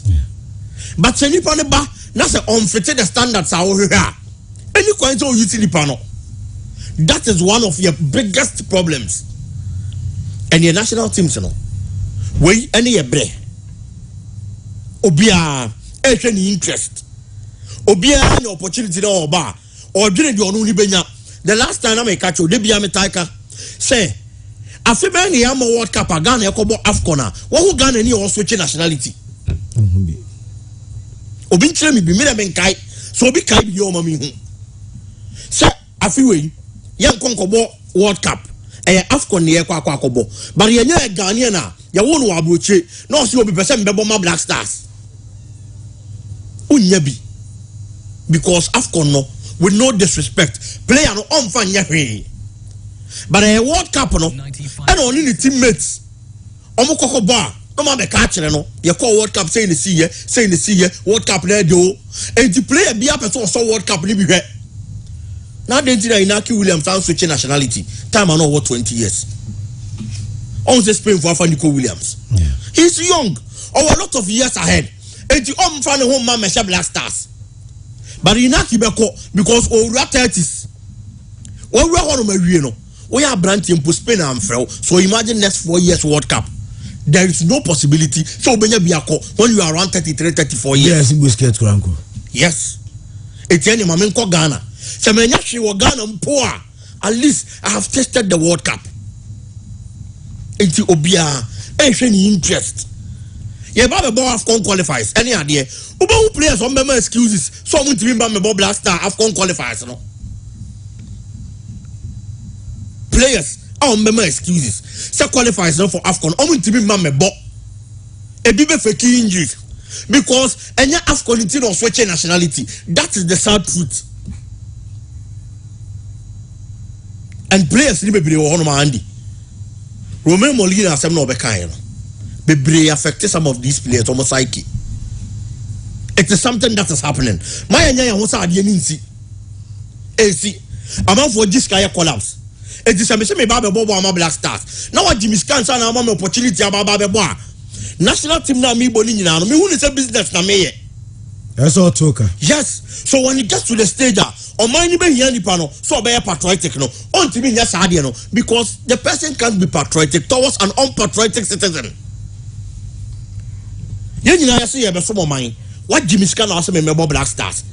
But se nipa ne ba na se unfit the standards a wo hwehwe. Any point o use nipa no. That is one of your biggest problems. And your national teams no. We any ebre. Obia any interest. Obia any opportunity na oba. Or didn't you only benya. The last time I make catch you, they be a taika. Say, after many am World Cup, a Ghana, a Kobo Afcona. What who Ghana any or switch nationality? Obin me be made a ben kai, so be kai your mammy. Say, a few way, young Concobo World Cup, a Afcon near Quacobo. But you're a Ghanaian, you won't wabuche, no, she will be percent Beboma Black Stars. Unyabi. Because Afcon no. With no disrespect, player no on fan yahe. But a World Cup no, and only the teammates. Omo koko bar, no man be catch no. You call World Cup saying the see World Cup there do. And the player be up so World Cup ni be here. Now they did Inaki Williams and switch nationality. Time I know what 20 years. On the Spain for Nico Williams. Yeah. He's young, or a lot of years ahead. And the fan home man Mesha Black Stars. But in Akibeko, because all 30s, all we are on no, we are branching to Spain and Fro. So imagine next 4 years World Cup. There is no possibility. So when you are around 33, 34 years. Yes. It's any moment called Ghana. So when you Ghana poor, at least I have tested the World Cup. It's Obia, any interest. Yeah, Baba Bo Afcon qualifies. Any idea? Who players on member excuses? So I'm going to remember Bob Black Star Afcon qualifies. No players on member excuses. So qualifies no for Afcon. I'm going to remember Bob. A bit of key injuries because any Afcon in or switching nationality. That is the sad truth. And players need to be on my handy. Romain Molina has no kind. Be affected some of these players almost psyche. It is something that is happening. My anya wants to see. See, I'm out for this guy collapse. It is a me Baba Bobo and Black Stars. Now what Jimmy Scans and I'm opportunity about Baba Boa. National team now me bowling now. Me who is a business na me. That's all talker. Yes. So when it gets to the stage, on my neighbor here pano, so be patriotic no. On to me yes no, because the person can't be patriotic towards an unpatriotic citizen. You know, I see a some mine. What Jimmy Scan also me Black Stars.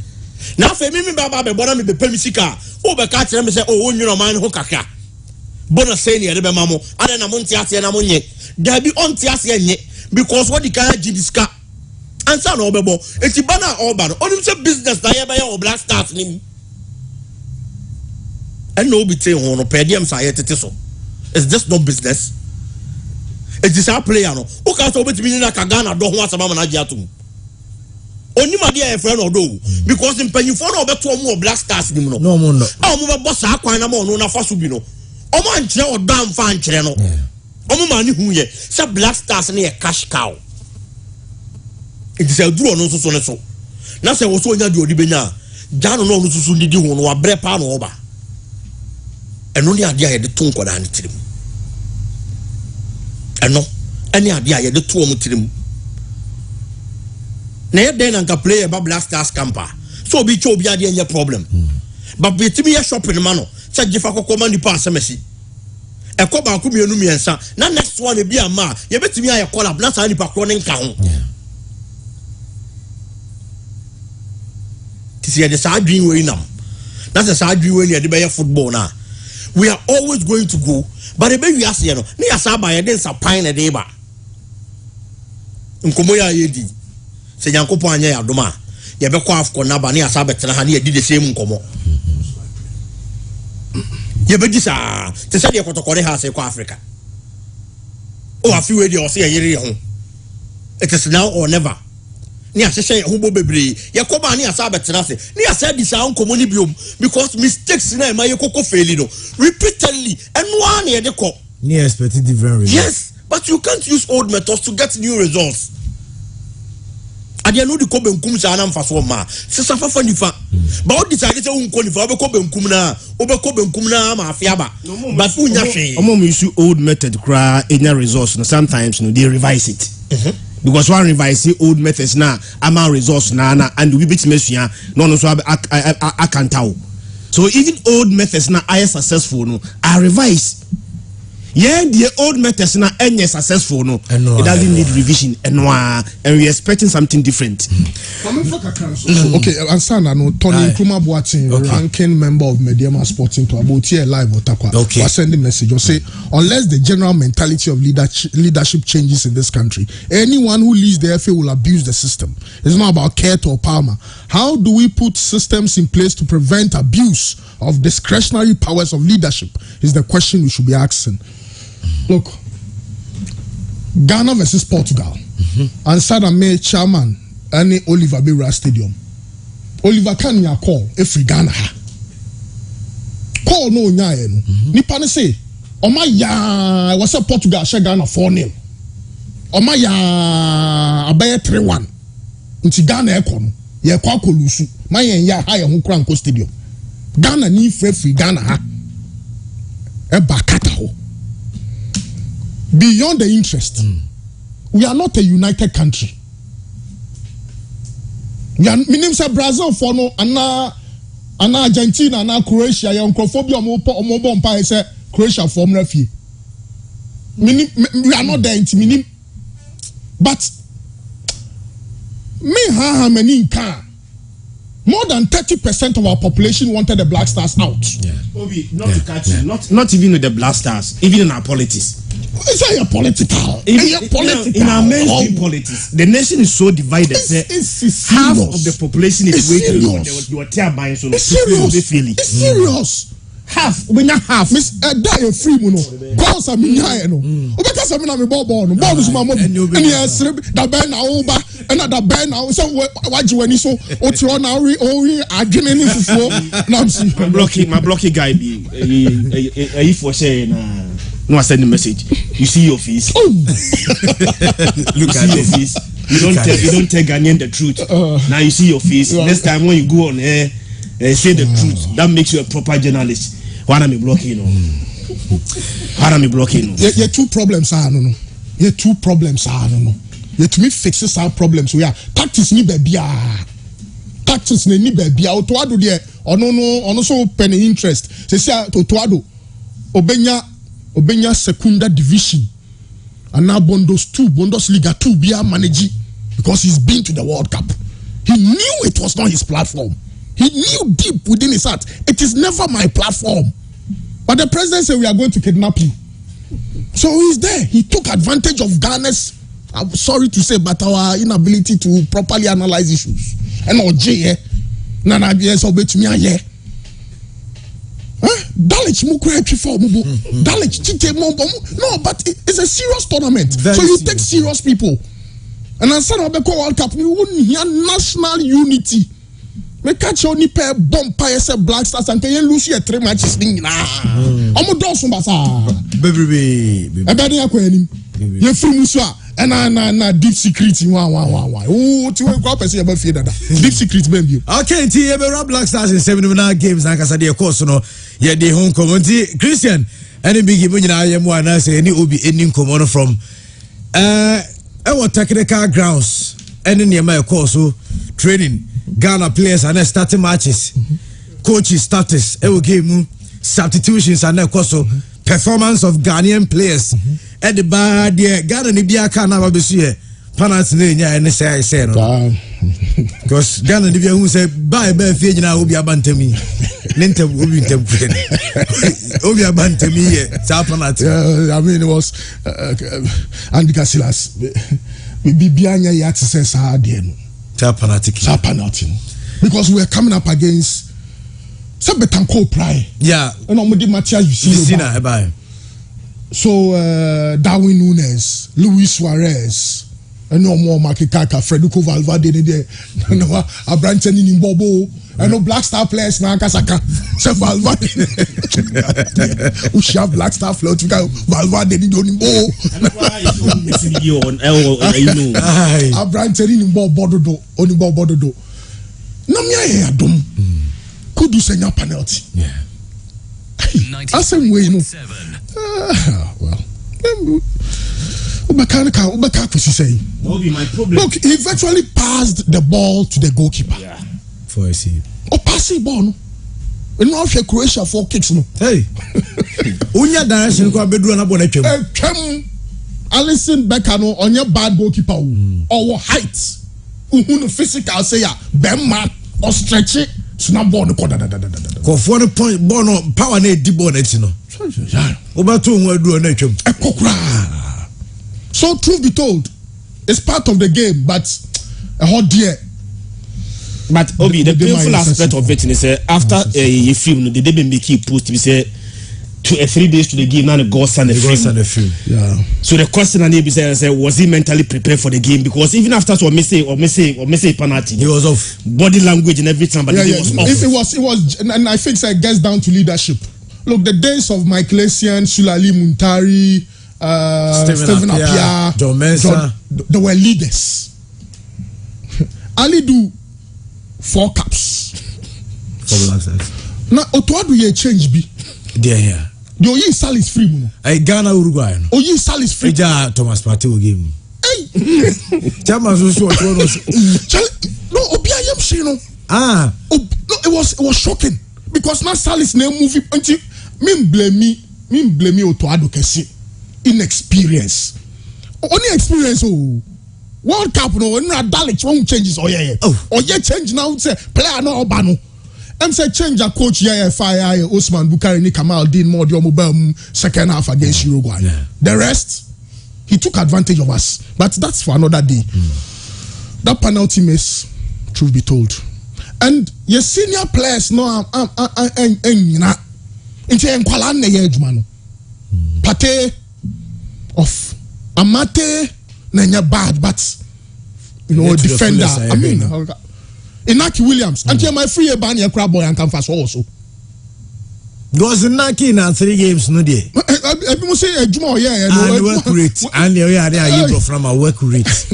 Now, for me, Baba, be born me be pemisika. Oh, be catch them say, oh, you know, mine who kaka. Bona say near the mamo, and then a montias and a monye. There be on tias because what the kind of Jimmy Scan answer no bebo. It's a banner or ban. Only say business that you or Black Stars name. And no be saying on pedium say it so. It's just no business. It is our player no. Who can't over to me na Ghana don't want some manager to. Only my dear friend or do because in penny for no better more Black Stars no. No more no. Oh, move boss akwa na mo no na fasubino. Omo anche o dan fa anche no. Omo mani hu ye. Say Black Stars na a cash cow. It is a draw no so so. Na say wo so nya di odi benya. Jano no no so ndidi hu no wa bre pa no oba. Eno ni ade aye de ton koda ni tirim. Eno any ade aye de to omo tirim. Na ye den anka play about Black Stars camper. So be cho be ade any problem. But be timi ye shopping man no. Say gifa kokoma ni pa asemesi. E ko ba ku mienu miensa. Na next one e bi ama, ye betimi aye collab na sa ni pa kro ne nka ho. Tisi ye de sa adwin we nam. Na say sa adwin we ni de be football na. We are always going to go, but ebe we ase no. Ni asa ba ye den sa pan na de ba. Nkomo ya ye di. Se Yankopon anya ya doma. Ye be kwa Afcon na ba ni asa betena ha ni ye di the same nkomo. Ye be di sa. Te say ye kotokore ha se kwa Africa. Oh afi we di o se ye yire ho. It is now or never. Ni asese ho bo bebre. Ye ko ba ni asa betena se. Ni asa di sa nkomo ni biom because mistakes na ma ye koko fail no. Repeatedly and one ye de ko. Ni expect different results. Yes, but you can't use old methods to get new results. ade no de ko benkum sa na mfa so ma sisa fafa nifa ba o decide say unko nifa o be ko benkum na o be ko benkum na ma afia ba but unya hwe omo use old method cry enya resource no sometimes no they revise it because one revise old methods na ama resource na and we bit mesua no so akantao so even old methods na are successful no are revised. Yeah, the old methods na any successful no. It doesn't need revision and we're expecting something different. Okay, Ansana no Tony Nkrumah Boateng, ranking member of Mediama Sporting to about here live Otakwa. Okay. Was sending message or say unless the general mentality of leadership changes in this country, anyone who leads the FA will abuse the system. It's not about Kurt or Palmer. How do we put systems in place to prevent abuse of discretionary powers of leadership? Is the question we should be asking. Look, Ghana versus Portugal. And Sada May chairman and Oliver Beira Stadium. Oliver can ya call every Ghana. Call no nyaye no. Nipa ne say, "Oma ya was a Portugal she Ghana 4-0. Oma ya abaye 3-1. Nti Ghana e ko no. Ye kwa kolusu. Ma yen ya ha ye ho kura nko stadium. Ghana ni free Ghana ha. E ba kata ho. Beyond the interest, we are not a united country. We are meaning say Brazil for no, ana Argentina, ana Croatia, ya unkophobia omo bompa say Croatia for mrefie. Meaning we are not there meaning, but me ha many can. More than 30% of our population wanted the Black Stars out. Yeah. Obi, not to catch you, not even with the Black Stars, even in our politics. It's not political. In our mainstream politics, the nation is so divided. It's half of the population is waiting for the turbine. So it's serious. It's serious. Half, when you half, Miss die free mono. Cause I mean, no. Because I mean, I'm a ball no. Ball is my mom. And yes, the band now over, and the band now. So what you when you so what's your now? I didn't even for. My blocky guy be if we say no, I send the message. You see your face. Look at your face. You don't tell Ghanaian the truth. Now you see your face. Next time when you go on air, say the truth. That makes you a proper journalist. Why am I blocking? Why am I blocking? Yeah, two problems are no. Yeah, two problems are no. Yeah, to me fixes our problems. We are tactics ni baby. Tactics ni baby. O to ado there. Ono so penny interest. Say to ado. Obenya secunda division. And now Bondos Liga 2 be a manager because he's been to the World Cup. He knew it was not his platform. He knew deep within his heart, it is never my platform. But the president said we are going to kidnap you. So he's there. He took advantage of Ghana's, I'm sorry to say, but our inability to properly analyze issues. And OJ, Nana BS obey me here. Dulwich Dulwich no, but it's a serious tournament. Very so you serious. Take serious people. And then son of the World Cup, you wouldn't hear national unity. Me catch only pair bomb say Black Stars and can you lose your 3 matches thing na. Omo don so basa. Baby. Ebade akweni. Ye free muswa. Na deep secret wa. Oh, ti we kwa person be fie dada. Deep secret baby. Okay, ti e be Black Stars in 7 games na kasa de course no. Ye dey home community Christian. Any big game nyina ye mo ana say any obi any common from our technical grounds. Any near my course so training Ghana players and starting matches, coaches status, game substitutions and also performance of Ghanaian players. At the bar, the Ghana Nibia can have a see penalty and say no. Because Ghana Nibia who say bye bye Fijina will be abandoned me. Ninta will be tempted. Obi abandoned me. I mean, it was Andy Casillas. We be behind your access hard. Penalty. Because we are coming up against Betancourt Pride. Yeah. And on the Matthias you see. So Darwin Nunes, Luis Suarez, ɛne ɔmo makeka Frederico Valverde ne de no abrante ni Bobo ɛno Black Star players na akasaka se Valverde ushia Black Star players tuka Valverde ni oni bo abrante ni Bobo dodo oni Bobo dodo na me aye adom kudu senya penalty asem we no well Ubaka pussy say. That would be my problem. Look, he virtually passed the ball to the goalkeeper. Yeah. For a save. Or passing ball, no. And now Croatia 4 kicks, no. Hey. Unya direction ko abedu na ball etwem. Etwem. Alisson Becker no on your bad goalkeeper or height. Uhunu physical say ya bemma or stretch it. Snap ball no ko da. Ko for the point ball no power na di ball net no. Obato nwa adu na etwem. Ekokra. So truth be told, it's part of the game, but a hot dear. But Obi, the painful aspect of it is after a film, the day make it post, we say 3 days to the game, now the goals and the film. Yeah. So the question and he say, was he mentally prepared for the game? Because even after what missing penalty, he was off. Body language and everything, but he was off. It was, and I think it gets down to leadership. Look, the days of Michael Essien, Sulali Muntari. Stephen Appiah, John Mensah, they were leaders. Ali do 4 caps. Now, Otoado ye change be. There. The Oyi Sal is free, no. Ghana Uruguay. Oyi Sal is free. Thomas Partey will give me. Hey. Chairman so no, Obi I am saying no. No, it was shocking because now Sal is now moving until me blame me Otoado kesi. Inexperience. Only experience World Cup no Dalek won't changes or change now say player no obano. Say change a coach fire Osman Bukari ni Kamal Dean more mobile second half against Uruguay. Yeah. The rest he took advantage of us. But that's for another day. That penalty miss, truth be told. And your senior players no Pate of Amate Nanya bad, but defender. I mean, Inaki Williams. Until my free ban your crab boy and can fast also. Goes Inaki in 3 games, no day. Everyone say a Jumo, and work rate. And you from a work rate.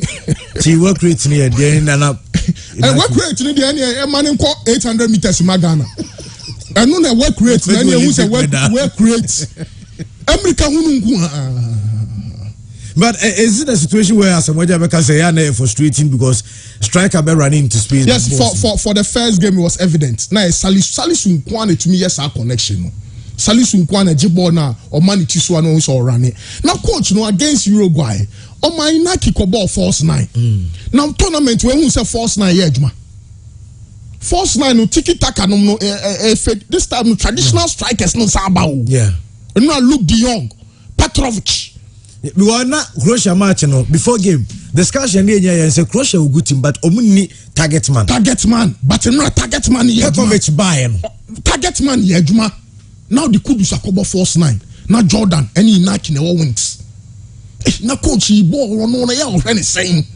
She work rate near the end and up. And work rate near the end, a man in 800 meters in Magana. And no work rate, many who's a work rate. America but is it a situation where Asamoah Becca say frustrating because striker be running into space? Yes, for the first game it was evident. Now Salisu Nkwane to me yes our connection. Salisu Nkwane Jibona or Mani Tiswano so running. Now coach against Uruguay. On my Naki ball force 9. Now tournament when who say force 9 yejma. Force 9 no tiki taka no this time no traditional strikers no sabao. Yeah. And now look the young Petrovic. We were not Croatia match before game. Discussion here say Croatia will good team, but omuni target man. Target man, but not target man. Petrovic Bayern. Target man yejuma. Now the Kudus Akobo force 9. Now Jordan any Nike never wins. Now coach he ball no na saying.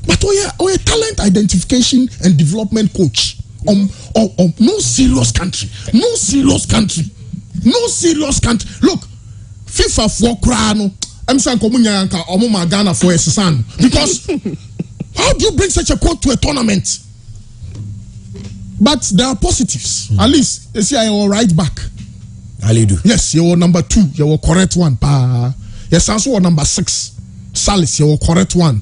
But we talent identification and development coach. No serious country. No serious country. Look, FIFA for Krano. I'm saying Komunyanka or Mama Ghana for a son. Because how do you bring such a coach to a tournament? But there are positives. At least you see I will right back. Alidu. Yes, you were number 2. You were correct one. Yes, also number 6. Salis, you were correct one.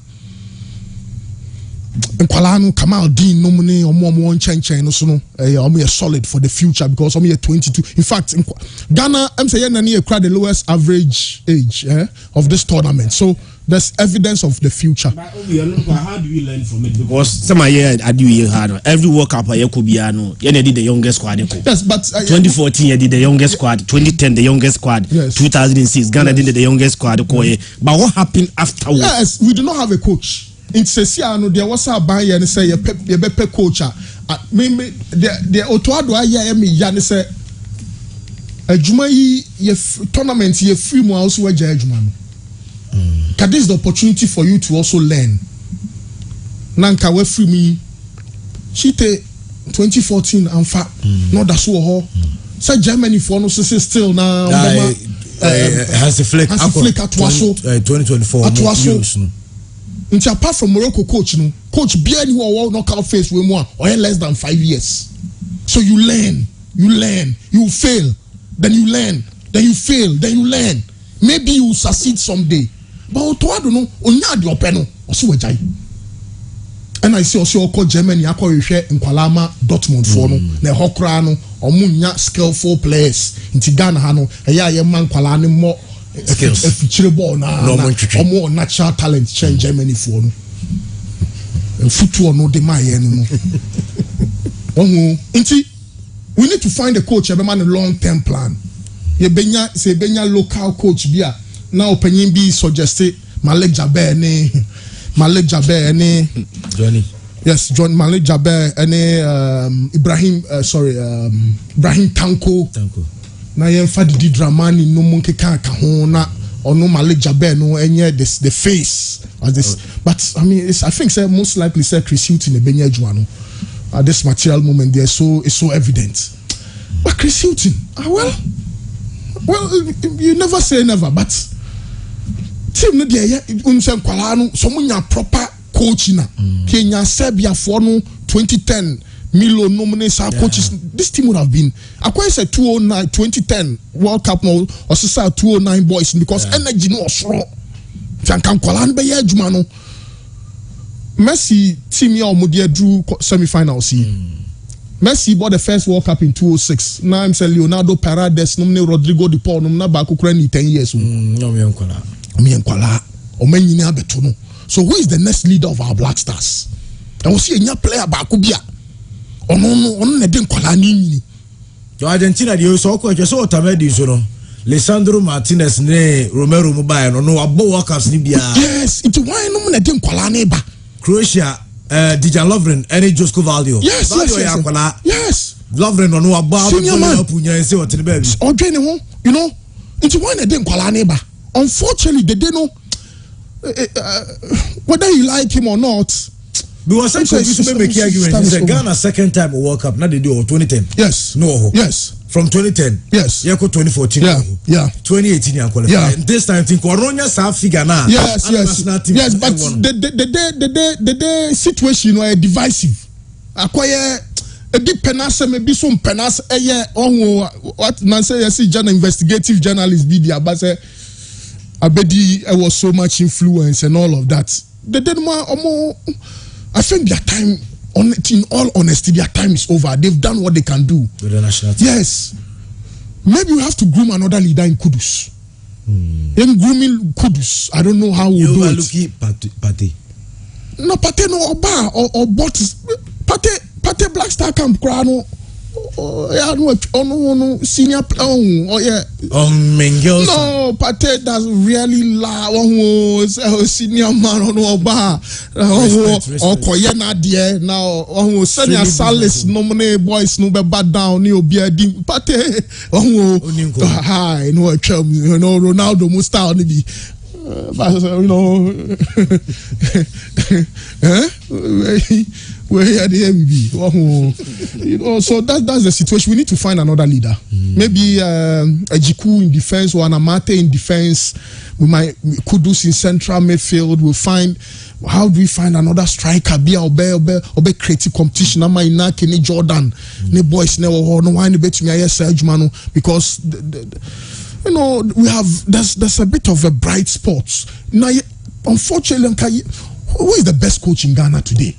Nkwalano Kamal Dean nomine omo chen no so no omo solid for the future because omo 22. In fact, Ghana I'm saying na near the lowest average age of this tournament. So there's evidence of the future. But how do we learn from it? Because some year I do year hard. Every World Cup I could be did the youngest squad. Yes, but 2014 did the youngest squad. 2010 the youngest squad. Yes. 2006 Ghana did the youngest squad. But what happened afterwards? Yes, we do not have a coach. In Sesia, there was a buy and say a pepe coach. Maybe the Otoado Ayami Yan say a Jumai tournament ye free more also a judgment. Because this is the opportunity for you to also learn. Nanka we free me. She 2014 and fact not that so ho. Say Germany for no still now. Has a flick at 2024 apart from Morocco coach Bien who are knockout phase with more or less than 5 years. So you learn, you fail, then you learn, then you fail, then you learn. Maybe you succeed someday. But I don't know, onya di openo oso wajai. And I see also call Germany akọ Nkwalama Dortmund for no na hokra no omunya skillful players inti Ghana ha no eya man Nkwala ne mo feature ball na omo natural talent change Germany for no football no de my no inti we need to find a coach a man a long-term plan. Ye benya local coach bia na opanyin bi suggested Malik Jaber ne Johnny. Yes, John Malik Jaber and Ibrahim Tanko. Na yen fa Didi Dramani no monke kan ka ho na ono Malik Jaber no enye the face as this. But I mean I think say most likely say Chris Hilton e benya adwuma no at this material moment there, so it's so evident. But Chris Hilton, well, you never say never, but team no there Nkwala no someone proper coach na Kenya Serbia for no 2010 Milo nominates our coaches. This team would have been acquired 2009 2010 World Cup no or 2009 boys because energy no strong. Nkwala no be adwuma no Messi team ya omudia drew semi-finals. Messi bought the first World Cup in 2006. Now I'm saying Leonardo Paredes, nomine Rodrigo De Paul, nomina baku kureni 10 years. No me Nkwala. So who is the next leader of our Black Stars? And we see a new player baku bia. Ono ne den Nkwala ni. Yo Argentina di so ko je so tamedi so no. Lisandro Martinez ne Romero Mobile no abo World Cups ni bia. Yes, it why no ne den Nkwala ne ba. Croatia, Dijan Lovren, and Josko Valdio. Yes. Lovren on what Bob and say what the baby. Or you know, it's one a day Nkwala. Unfortunately, they didn't know whether you like him or not. Because some people make argument. Ghana second time World Cup, not they do 2010. Yes. No. Yes. From 2010. Yes. Yako 2014. Yeah. 2018 you qualified. Yeah. This time think Coronia South figure now. Yes. But the situation was divisive. Acquire a big penas, maybe some penas a year on what Nancy investigative journalist media, but Abedi was so much influence and all of that. They did more. I think their time, in all honesty, their time is over. They've done what they can do. With the national team. Yes. Maybe we have to groom another leader in Kudus. In grooming Kudus, I don't know how we'll do it. Pate. No, Pate no Oba or Botis. Pate Black Star Camp Crano. No senior Mengels. No, Pate does really la senior man on Oba or Koyena dear now senior Salis nominate boys no be bad down near Beardi Pate hi no Ronaldo Musta be where the MB, so that's the situation. We need to find another leader. Maybe a Jiku in defense or an Amate in defense. We might Kudus in central midfield. We'll find how do we find another striker? Be obe creative competition. Ama ina Kenny Jordan, ne boys ne no wine bet me Serge Manu because you know we have there's a bit of a bright spot. Now, unfortunately, who is the best coach in Ghana today?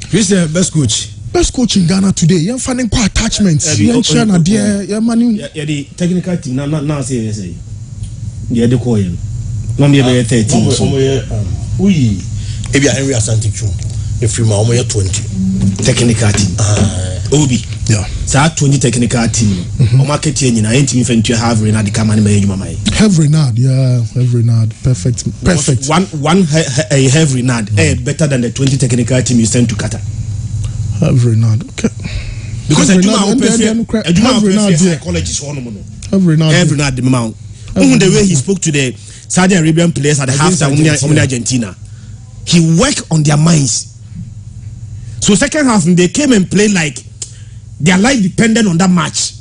Christian, best coach in Ghana today. You're finding quite attachments. You're the technical team. Now say. Yeah, the coin. No, me be 13. We. Ebi Henry Asante Chum. If you ma 20 technical team. Obi. Yeah. So 20 technical team. O market here nyina enti me fentu have Renard come and me adwuma mai. Have Renard, perfect. One have Renard better than the 20 technical team you sent to Qatar. Have Renard. Okay. Because adwuma psychology so no. Have Renard the amount. The way he spoke to the Saudi Arabian players at the halftime on Argentina. He worked on their minds. So second half they came and played like their life depended on that match.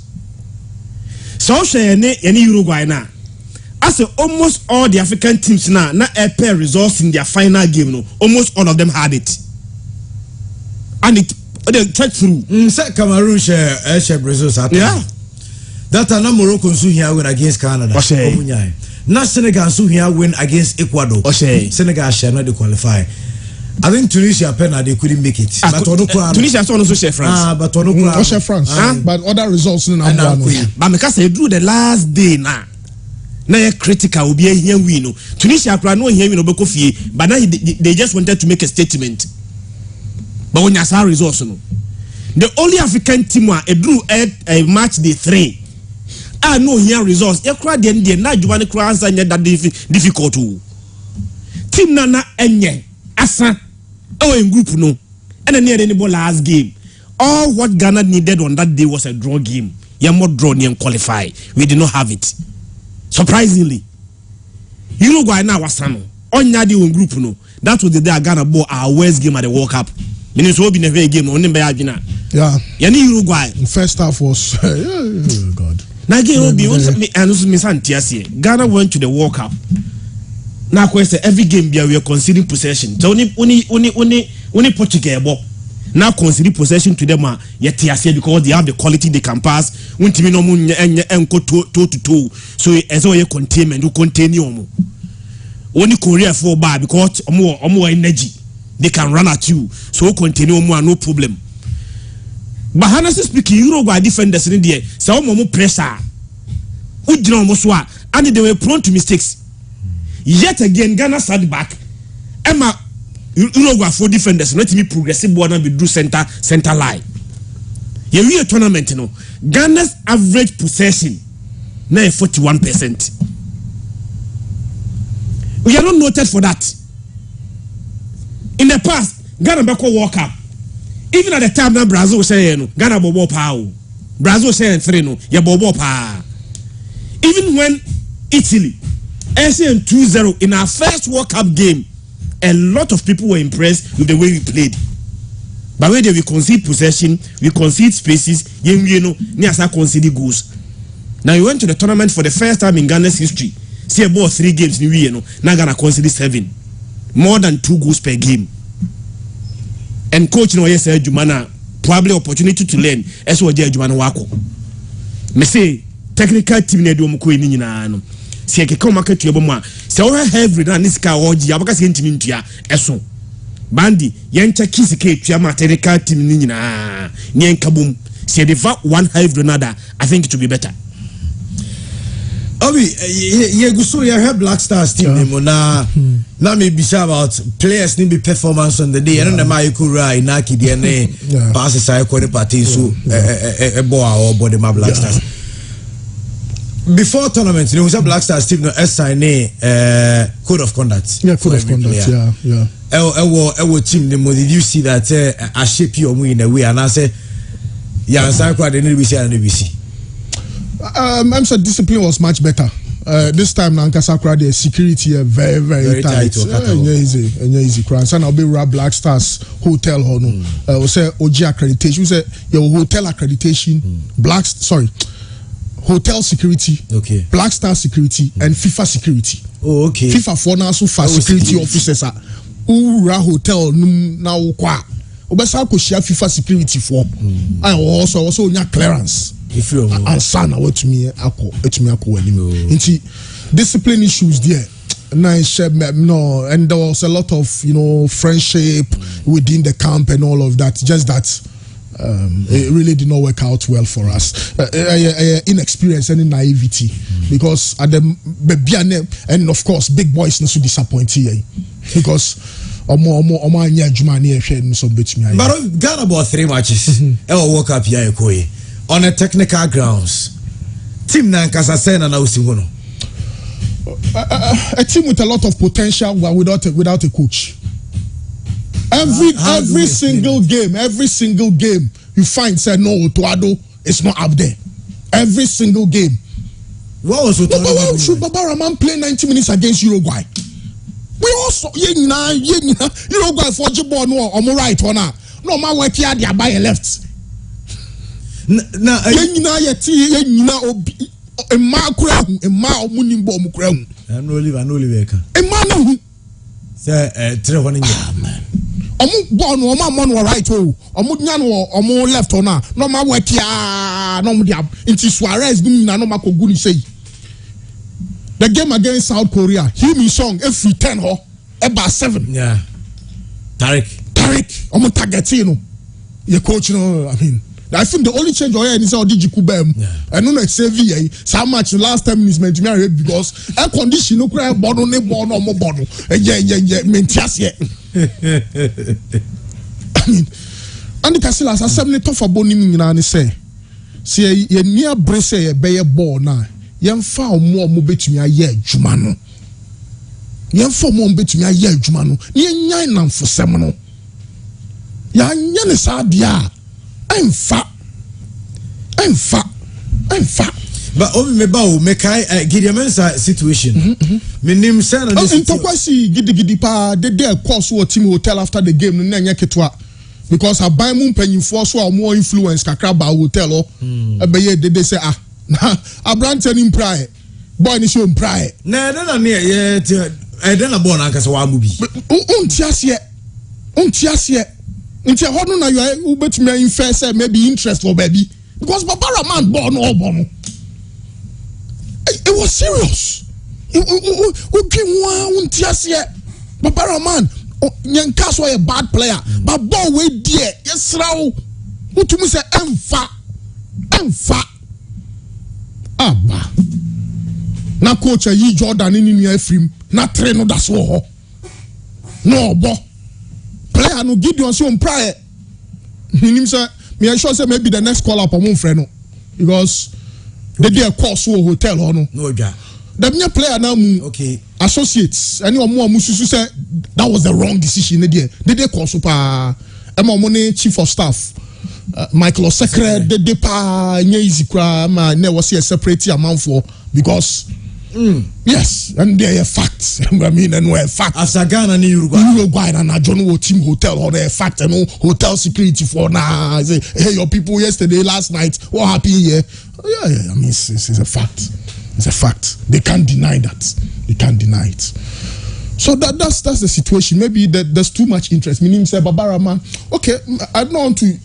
So any Uruguay now. As almost all the African teams now a pair results in their final game. No, almost all of them had it, and they tried through. Cameroon share Brazil. Yeah, that na Morocco so here win against Canada. Na Senegal so here win against Ecuador. Senegal share not qualify. I think Tunisia they couldn't make it. But Tunisia also share France. But share France. But other results in but because they drew the last day now. Now critical will be a here win. Tunisia no here win but now they just wanted to make a statement. But when you saw results, the only African team drew a match day 3. No here results. You cry the end now you want to cry answer that difficult. Team Nana enye asa in group no and then any last game. All what Ghana needed on that day was a draw game. You more draw and qualify. We did not have it. Surprisingly, Uruguay now was on the group no. That was the day Ghana bought our worst game at the World Cup. Meaning so be never game on by Argentina. Yeah. Yani Uruguay. First half was oh God. Now again will be and Ghana went to the World Cup. Now question every game we are considering possession. So only Portugal now consider possession to them yet because they have the quality they can pass. When team no toe to toe, so as all your containment to continue. Only Korea for bar because more energy they can run at you, so continue more no problem. But honestly speaking, Uruguay defenders in there, so more pressure. And they were prone to mistakes. Yet again, Ghana sat back. Emma Uruguay for defenders, let me progressive one and be do center line. You a tournament, you know. Ghana's average possession now 41%. We are not noted for that. In the past, Ghana back World Cup. Even at the time that Brazil say no, Ghana bobo power. Brazil say 3 no, ya bobo power. Even when Italy SN 2-0 in our first World Cup game, a lot of people were impressed with the way we played. But when we concede possession, we concede spaces, you know, Niasa concede goals. Now we went to the tournament for the first time in Ghana's history. See about 3 games in you know, now Ghana concede 7. More than 2 goals per game. And coach no yes Jumana probably opportunity to learn as well Jumana wako. Me say technical team na do mko ni nyina no. Se ke ka market to yeboma. Se wo every na niska oji abaka se ntimi ntua eso. Bandi yencha kisika etua ma technical team ni nyina. Ni enkabum. Se dey va one half another, I think it will be better. Obi, you go so you have Black Stars team na maybe about players need be performance on the day. I don't know my kura inaki DNA passes I call the party so a boy or body my Black Stars. Before tournament, there was a Black Stars team no sign code of conduct. Yeah, code of conduct. Yeah. Our team. Did you see that I shape you in a way and I say yeah, I quite the NBC and NBC. I'm sure discipline was much better. This time Nankasakra the security very tight. Easy. And I'll be Black Stars hotel we say OG accreditation. We say your hotel accreditation, hotel security, okay, Black Star security, and FIFA security. Oh, okay. FIFA for now so far security officers are Ura hotel now kwa. Obesa ko share FIFA security for. I also clearance. If you and son what to me into discipline issues there. Nice no, and there was a lot of friendship within the camp and all of that. Just that it really did not work out well for us. Inexperience and naivety because at the and of course big boys not so disappointed because but Ghana about 3 matches. World Cup here on a technical grounds. Team Nankasa Sena na Usingono. A team with a lot of potential without a coach. Every single game you find say no Tuado is not up there. Every single game What was it? Why should Babaraman play 90 minutes against Uruguay? We also Uruguay for Jibon on the right one. No man work here, they are by left. Now, a mark crown, a mile winning bomb crown. I no live. A man, sir, Trevor, man. Born or my man were right, oh, or Mudnian or more left or now. No man work here, no diab. Into Suarez, no Mako Guni say. The game against South Korea, hear me song every 10 or about 7. Yeah. Tariq, I'm a targetino. Your coach, I mean. I think the only change or is how did you kubem? I don't know VA. So much last time is meant to marry because air condition no cry bottle no born or more bottle. Yeah. Mentias yet. I mean, and the castle as a 70 tough for boning in say. See, ye near brace a bay ball now. Yan found more mobit me a year, Jumano. Yan for more bit me a year, Jumano. Yan yan for seminal. Yan is hard, yeah. I'm fat. But only make I Gideon's situation. My name is Sana. In Tokwasi, Giddy pa, they course what team hotel after the game, Nanya because I buy moon penny force or more influence, Kakraba hotel or a bay, they say, I brand in pride. Boy, is your pride. No, yet. I don't know born Uncle movie. Untias yet. Until how do you bet me in fair say maybe interest for baby because Babaraman born or born. It was serious. Untias yet. Babaraman, Yankas was a bad player, but boy, wait dear. Yes, now, who to me say, Emfa. Abba. Na coach a Jordan in your film, not train no that's all. No, bo. Player no Gideon so prior. Him say me I sure say maybe the next call up on friend because they dey course hotel or no. No ja. The new player now okay. Associates anyone more mususu say that was the wrong decision there. They dey call super money chief of staff Michael Secretary they dey pa nye easy kra ma ne was a separate amount for because yes, and they are facts. I mean, and we're facts. After Ghana, Uruguay, and I don't know team hotel or the fact and hotel security for now. Say, hey, your people yesterday, last night, what happened here? Yeah. I mean, it's a fact. It's a fact. They can't deny that. They can't deny it. So that's the situation. Maybe there's too much interest. Meaning, say, Babaraman, okay, I don't want to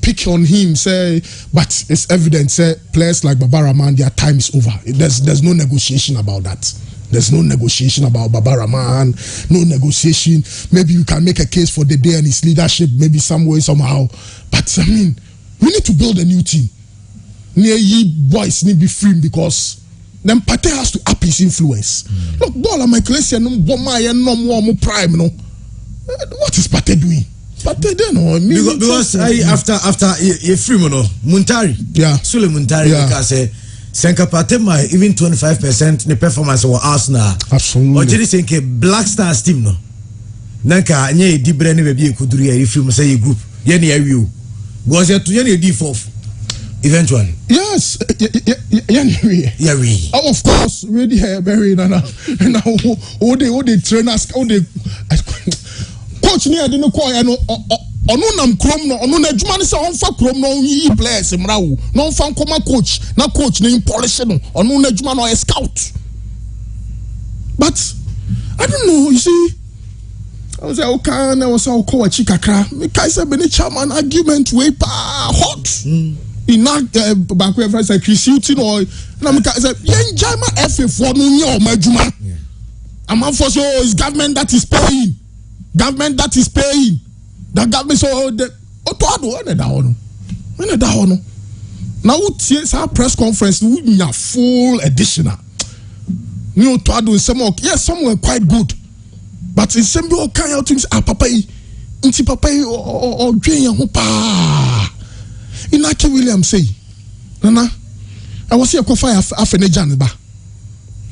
pick on him, say, but it's evident, say, players like Babaraman, their time is over. There's no negotiation about that. There's no negotiation about Babaraman, no negotiation. Maybe you can make a case for the day and his leadership, maybe some way, somehow. But, I mean, we need to build a new team. Near ye boys need to be free because then Pate has to up his influence. Look, ball my class and no more prime, no. What is Pate doing? But they don't know. Because after a free mono, Muntari, Sule Muntari, because Senka Patema, even 25% the performance of Arsenal. Absolutely. Or just think a Black Stars team, no. Nanka, nye di brand baby kuduri if you say group. Yeni you. Was it to Yeni D4 eventually? Yes. Yeah. Oh, of course, really very now all the trainers, all the coach near the no ono nam krom no ono na adwuma ne se on fa krom no yi players mra wo no fa nkoma coach na coach na polish no ono na adwuma no scout. But I don't know, you see, I was like, okay, I was like, okay, chikakra. Me kai say be chairman argument way pa hot. In that back where friends like Chris Hilton or na me kai say yen jama FA for no nye o madwuma. I'm for so it's government that is paying. Government that is paying. The government so the now our press conference we a full edition. New to do some yes, some were quite good. But in some people kind of things papa inti papa or dream pa. Inaki Williams say, Nana, I was here kofa afene janba.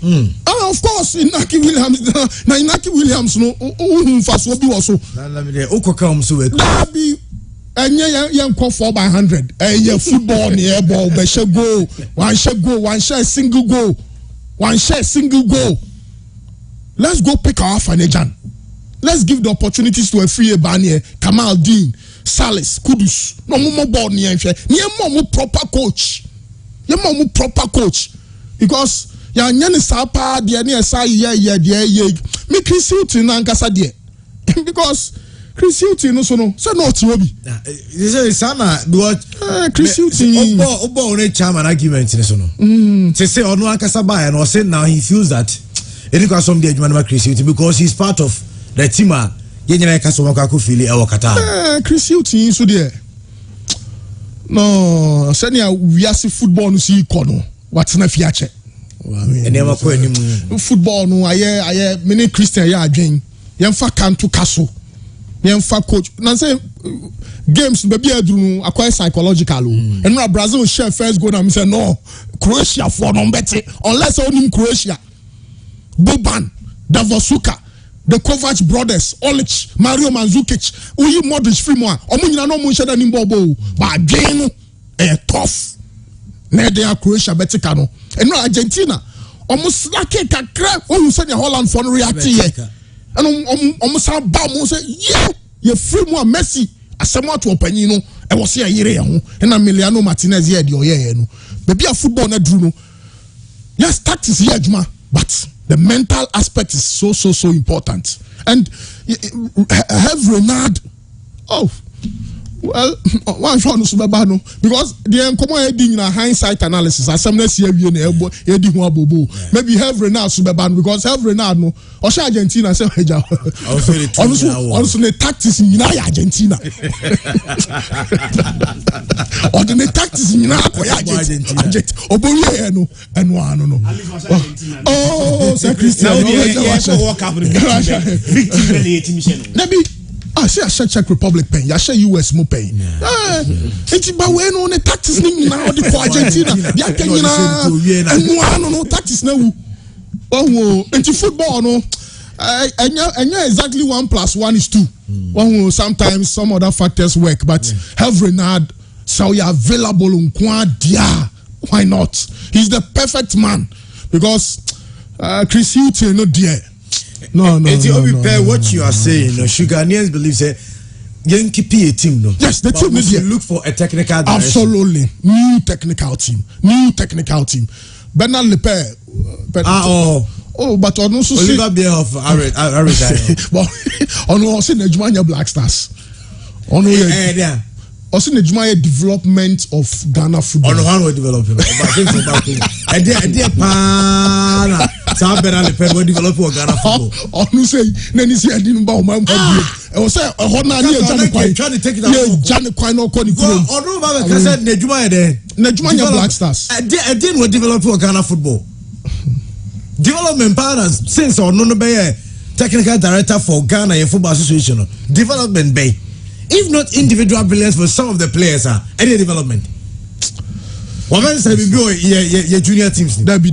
Of course, Inaki Williams, na Inaki Williams no fast will be also. Oko come so Dabi yen call 4x100. Yeah, football near ball, but shall go. One share single goal. Let's go pick our Fanejan. Let's give the opportunities to a free Banier, Kamal Dean, Salis, Kudus. No more ball near more proper coach. Proper coach. Because yan sapa the near say yeah me Chris Hilton and Casadie. Because Chris Hilton no so no Obi. This is Sana because Chris Hilton Obo on chairman argument so no. Say Onu Ankasaba and was saying now he feels that it was some day Chris Hilton because he's part of the team Yenya Kasomaka Kufili or Qatar. Chris Hilton so there. No, senior we are football no see kono. What's na fiache? And never ko anymore. Football no aye many Christian ya adwen. Yemfa kanto kaso. Yemfa coach. Na say games baby adru acquire psychological. And now Brazil share first goal na me say no. Croatia for no better unless only Croatia. Boban, Davosuka, the Kovac brothers, Olic, Mario Mandzukic, Uyi Modric free more. Omunyina no mun sheda nimbo bo. Ba adwen tough. Na dey Croatia betika no. And no Argentina. Almost like kakra. When you say the Holland for react here. And almost how bad say yeah, you free more Messi. Asema to opanyi no. E was here yere ho. And Emiliano Martinez here the oye no. Baby a football na dru no. Yes, tactics here juma, but the mental aspect is so important. And have Renard. Oh. Well, one shot no subabano because the come heading in a hindsight analysis. As some next year we na heading one bobo. Maybe have Renard subabano because have Renard no. Or Argentina say also the tactics in Argentina. Or the tactics in Argentina. Oboye no and one no. Oh, Sir Christian. Maybe I say I share Czech Republic pay. I share US mo pay. It's ba we no tactics ni now the Argentina. Dia Kenya na no tactics na wu. Oh, into football no. Enya exactly 1 + 1 is 2. Sometimes some other factors work, but have Renard so you available on dia. Why not? He's the perfect man because Chris Hilton no there. No. What you are saying, Sugarnians believe say Yankee a team, no. Yes, the team is look for a technical direction. Absolutely, new technical team. Bernard Lepere. But on also Oliver Beer of but on also Nejumanya Black Stars. On also Nejumanya development of Ghana football. On one way development. But I think Bernard Lepere will develop Ghana football. On say Nani say I didn't bow my I was say a hona near trying to take it out. Janet Quine or Connie. On Robert said Nejumanya Black Stars. I didn't will develop Ghana football. Development partners since or no be technical director for Ghana Football Association. Development bay. If not individual brilliance for some of the players any development. What say we go your junior teams. Dabi.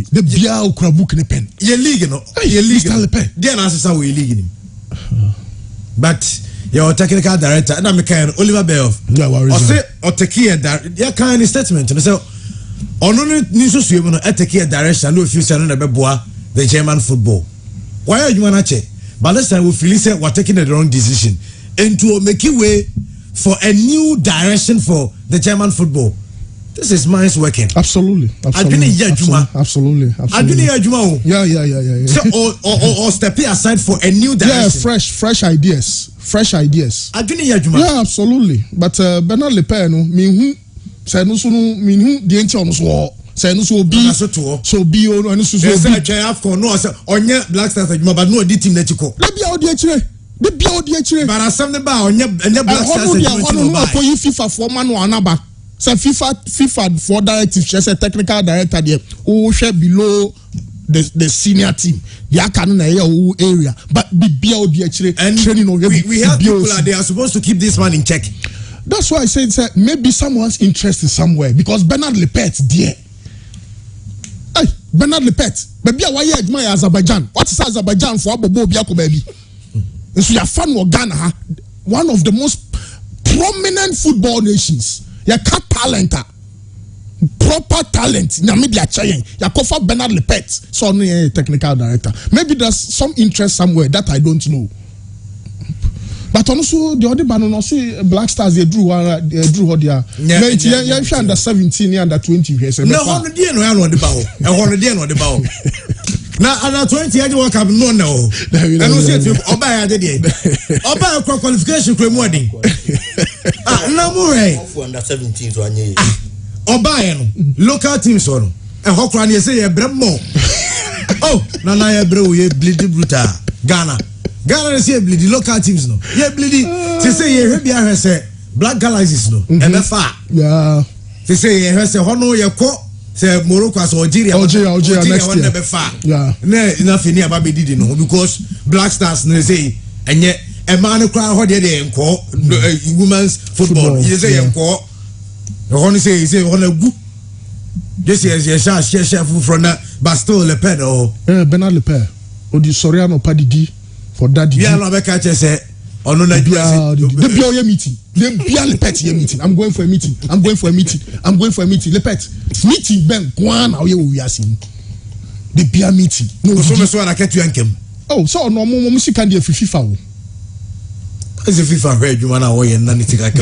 The Bia Okra book in a pen. Your league no. Your league no. Then answer we league him. But your technical director and I'm kind Oliver Beoff. Or say or take care that your kind of statement and so ono ni so suye no take direction no future no be boa the German football. Why are you wanna check? But this time we feel say we're taking the wrong decision and to make way for a new direction for the German football. This is minds working. Absolutely. Absolutely. Yeah. So or stepping aside for a new direction. Yeah, fresh ideas. Yeah, absolutely. But Bernard Lepere no me say no so no mean the enti on so say no so be so be no so say AFCON no say onye Black Stars adwuma but no di team na chiko na bia odi akire but asem ne ba onye Black Stars adwuma no for FIFA for man no anaba say FIFA for directive say technical director there who share below the senior team they are can na area but bia odi akire training no we have people they are supposed to keep this man in check. That's why I said maybe someone's interested somewhere because Bernard Lepere there. Hey, Bernard Lepere, baby, why you admire Azerbaijan? What is Azerbaijan for Abobo Biako baby? And so you are fan of Ghana, one of the most prominent football nations. You got talent. Proper talent. Namibia Chayen. Yakofa Bernard Lepet. So no technical director. Maybe there's some interest somewhere that I don't know. But also the other man also Black Stars they drew what they are. Yeah, under 17, under 20 years. No, 100 years no on the bow. 100 years on the bow. Now under 20 I work up no. And we say to Oba did. Oba qualification for wedding. No more under 17 to anye. Oba local teams on. And Hokran you say Bremo. Oh, Nana ya bro ye bleed brutal. Ghana is here bleed the local teams no. Yeah bleed. They say ye hebi a say Black Galaxies no. MFA. Yeah. They say ye say hono ye ko say Morocco as Algeria next year. Yeah. Enough in here baby did no because Black Stars they say and yet a man who cry what they enko women's football. You say enko. The one say on a good. This is a share from Baston Le Pen or Bernard Le Pen or the Soriano Padidi for that. Yeah, no, I can't say on the meeting. The meeting. I'm going for a meeting. Le Pet meeting. Ben Guan, how we are seeing the beer meeting. No, so I can't yank him. Oh, so no more music can be a FIFA. As a FIFA red, you want to weigh and none is like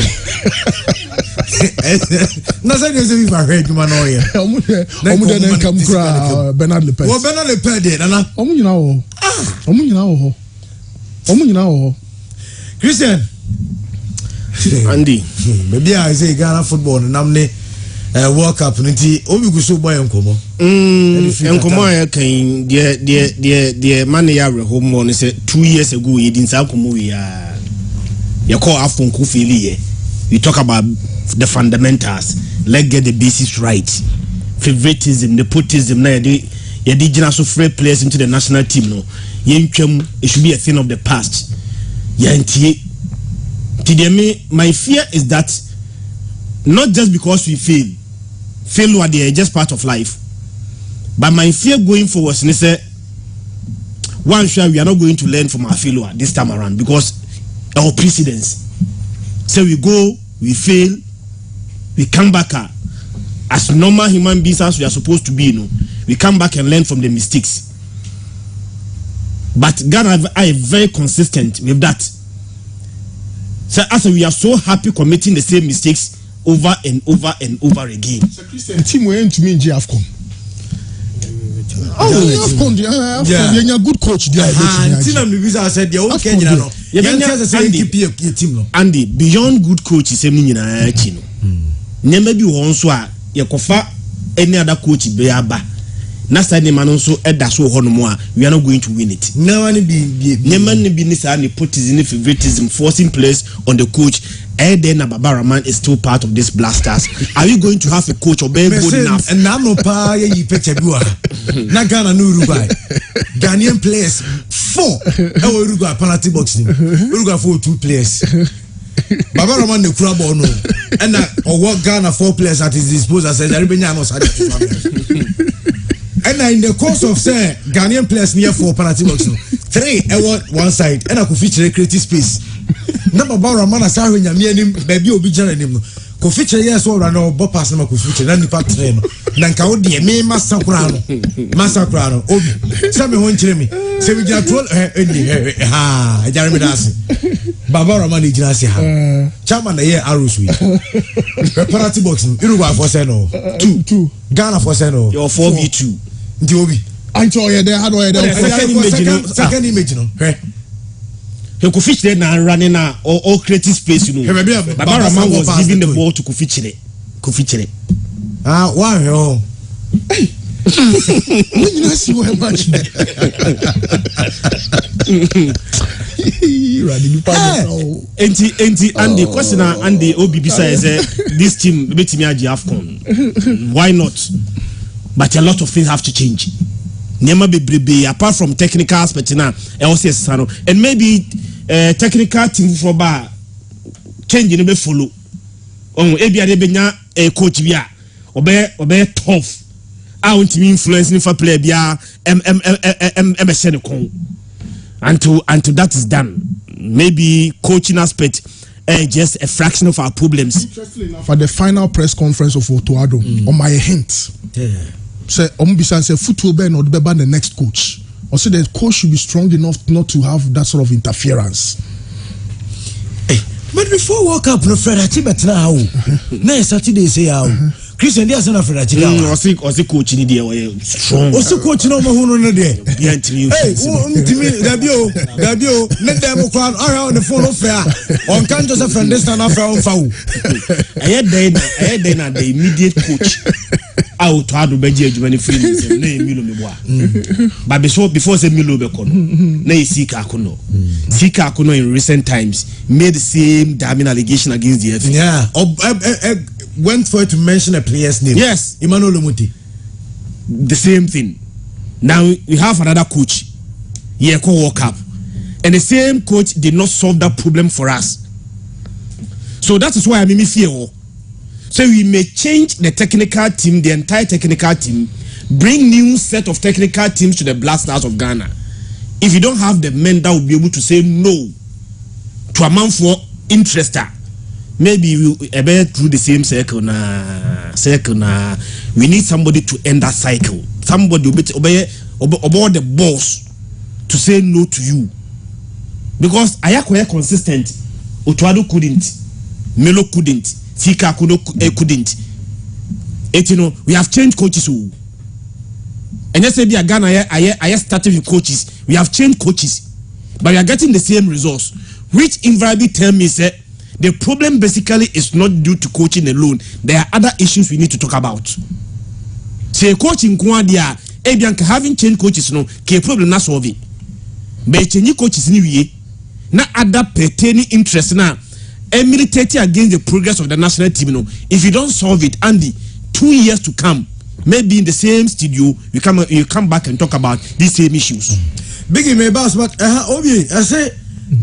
Nothing is if I heard you man or yeah. Come cry Bernard Le Pen. Well, Bernard Le Pen did, and Christian Andy. Maybe I say Ghana football and I'm World Cup. Nti obi go so boy enkomo. Enkomo ya kan the man ya home on say 2 years ago he didn't say komo ya call afon ku feel we talk about the fundamentals. Let's get the basics right. Favoritism, nepotism, na yadi jina so free players into the national team no. It should be a thing of the past. My fear is that not just because we failure they are just part of life. But my fear going forward is say one sure we are not going to learn from our failure this time around because our precedents. So we go, we fail, we come back as normal human beings as we are supposed to be, you know. We come back and learn from the mistakes. But Ghana are very consistent with that. So as we are so happy committing the same mistakes over and over and over again. So Christian team went to me in AFCON. AFCON, you're a good coach. Andy, beyond good coaches, never be one so yakofa any other coach be aba. Nasa ne man so eda so ho no mo a we are not going to win it. Never be nepotism, favoritism, forcing players on the coach. Then Babaraman is still part of this blasters. Are we going to have a coach or be good enough? And now no pa ye pechebua. Na Ghana no Uruguay. Ghanaian players 4. Uruguay penalty boxing. Uruguay 4 players. Babaraman the crab or no. And or Ghana 4 players at his disposal says everybody knows how to. And in the course of say Ghanaian players near 4 penalty boxing. 3 one side and I could feature a creative space. Number Baraman as I when baby obi jara nim ko feature yes or no bo pass na ko feature na nipa train na nka odi me masakura no obi say me ho nkire me say we just troll ha ejare me dance Baraman e jira se ha chairman na here arrows we penalty box Uruguay for say no 2 Ghana for say no your 4v2 ndi obi ancho ye there how do you second image no he could feature na running or creative space, you know. Babaraman was giving the ball to Kufichire. Wow, yo. When you see what much. Andy, question Andy Obibisa is this team beat me at AFCON. Why not? But a lot of things have to change. Never be apart from technical aspect now, and maybe technical team for bar change in be follow. Ebi ade benya coach bia obe tough. I want to influence for player bia MSN kon. Until that is done, maybe coaching aspect just a fraction of our problems. Interestingly enough, at the final press conference of Otuado, on my hint, say Ombisan say football ben or the the next coach. Or say the coach should be strong enough not to have that sort of interference. But before World Cup, no Fred Achibet now. Next Saturday say how. Christian Diaz na Fred Achibet. Or say coach in the strong. Also coach no mo no there. Hey, Dabio, let them crowd around the phone fair. On can Joseph understand after on foul. I had then the immediate coach. Out to have the budget many friends. But before say Milo Bekono, nay Sika Kuno. Sika Kuno in recent times made the same damning allegation against the FA. Yeah. Went for it to mention a player's name. Yes. Emmanuel Lomuti. The same thing. Now we have another coach. Yeko World Cup. And the same coach did not solve that problem for us. So that is why I made me fear. So we may change the technical team, the entire technical team, bring new set of technical teams to the Black Stars of Ghana. If you don't have the men that will be able to say no to a man for interest, maybe we will through the same circle. We need somebody to end that cycle. Somebody will obey about the boss to say no to you. Because Ayako consistent, Otuado couldn't, Melo couldn't. Sika couldn't. We have changed coaches. And just say be a Ghana, I started with coaches. We have changed coaches, but we are getting the same results, which invariably tell me that the problem basically is not due to coaching alone. There are other issues we need to talk about. Say coaching Kwandia, Ebianka having changed coaches no, ke problem na solve. But changing coaches ni na other pertaining interest na. Militating against the progress of the national team. If you don't solve it, Andy, 2 years to come, maybe in the same studio, you come back and talk about these same issues. Biggie may boss, but Obi, I say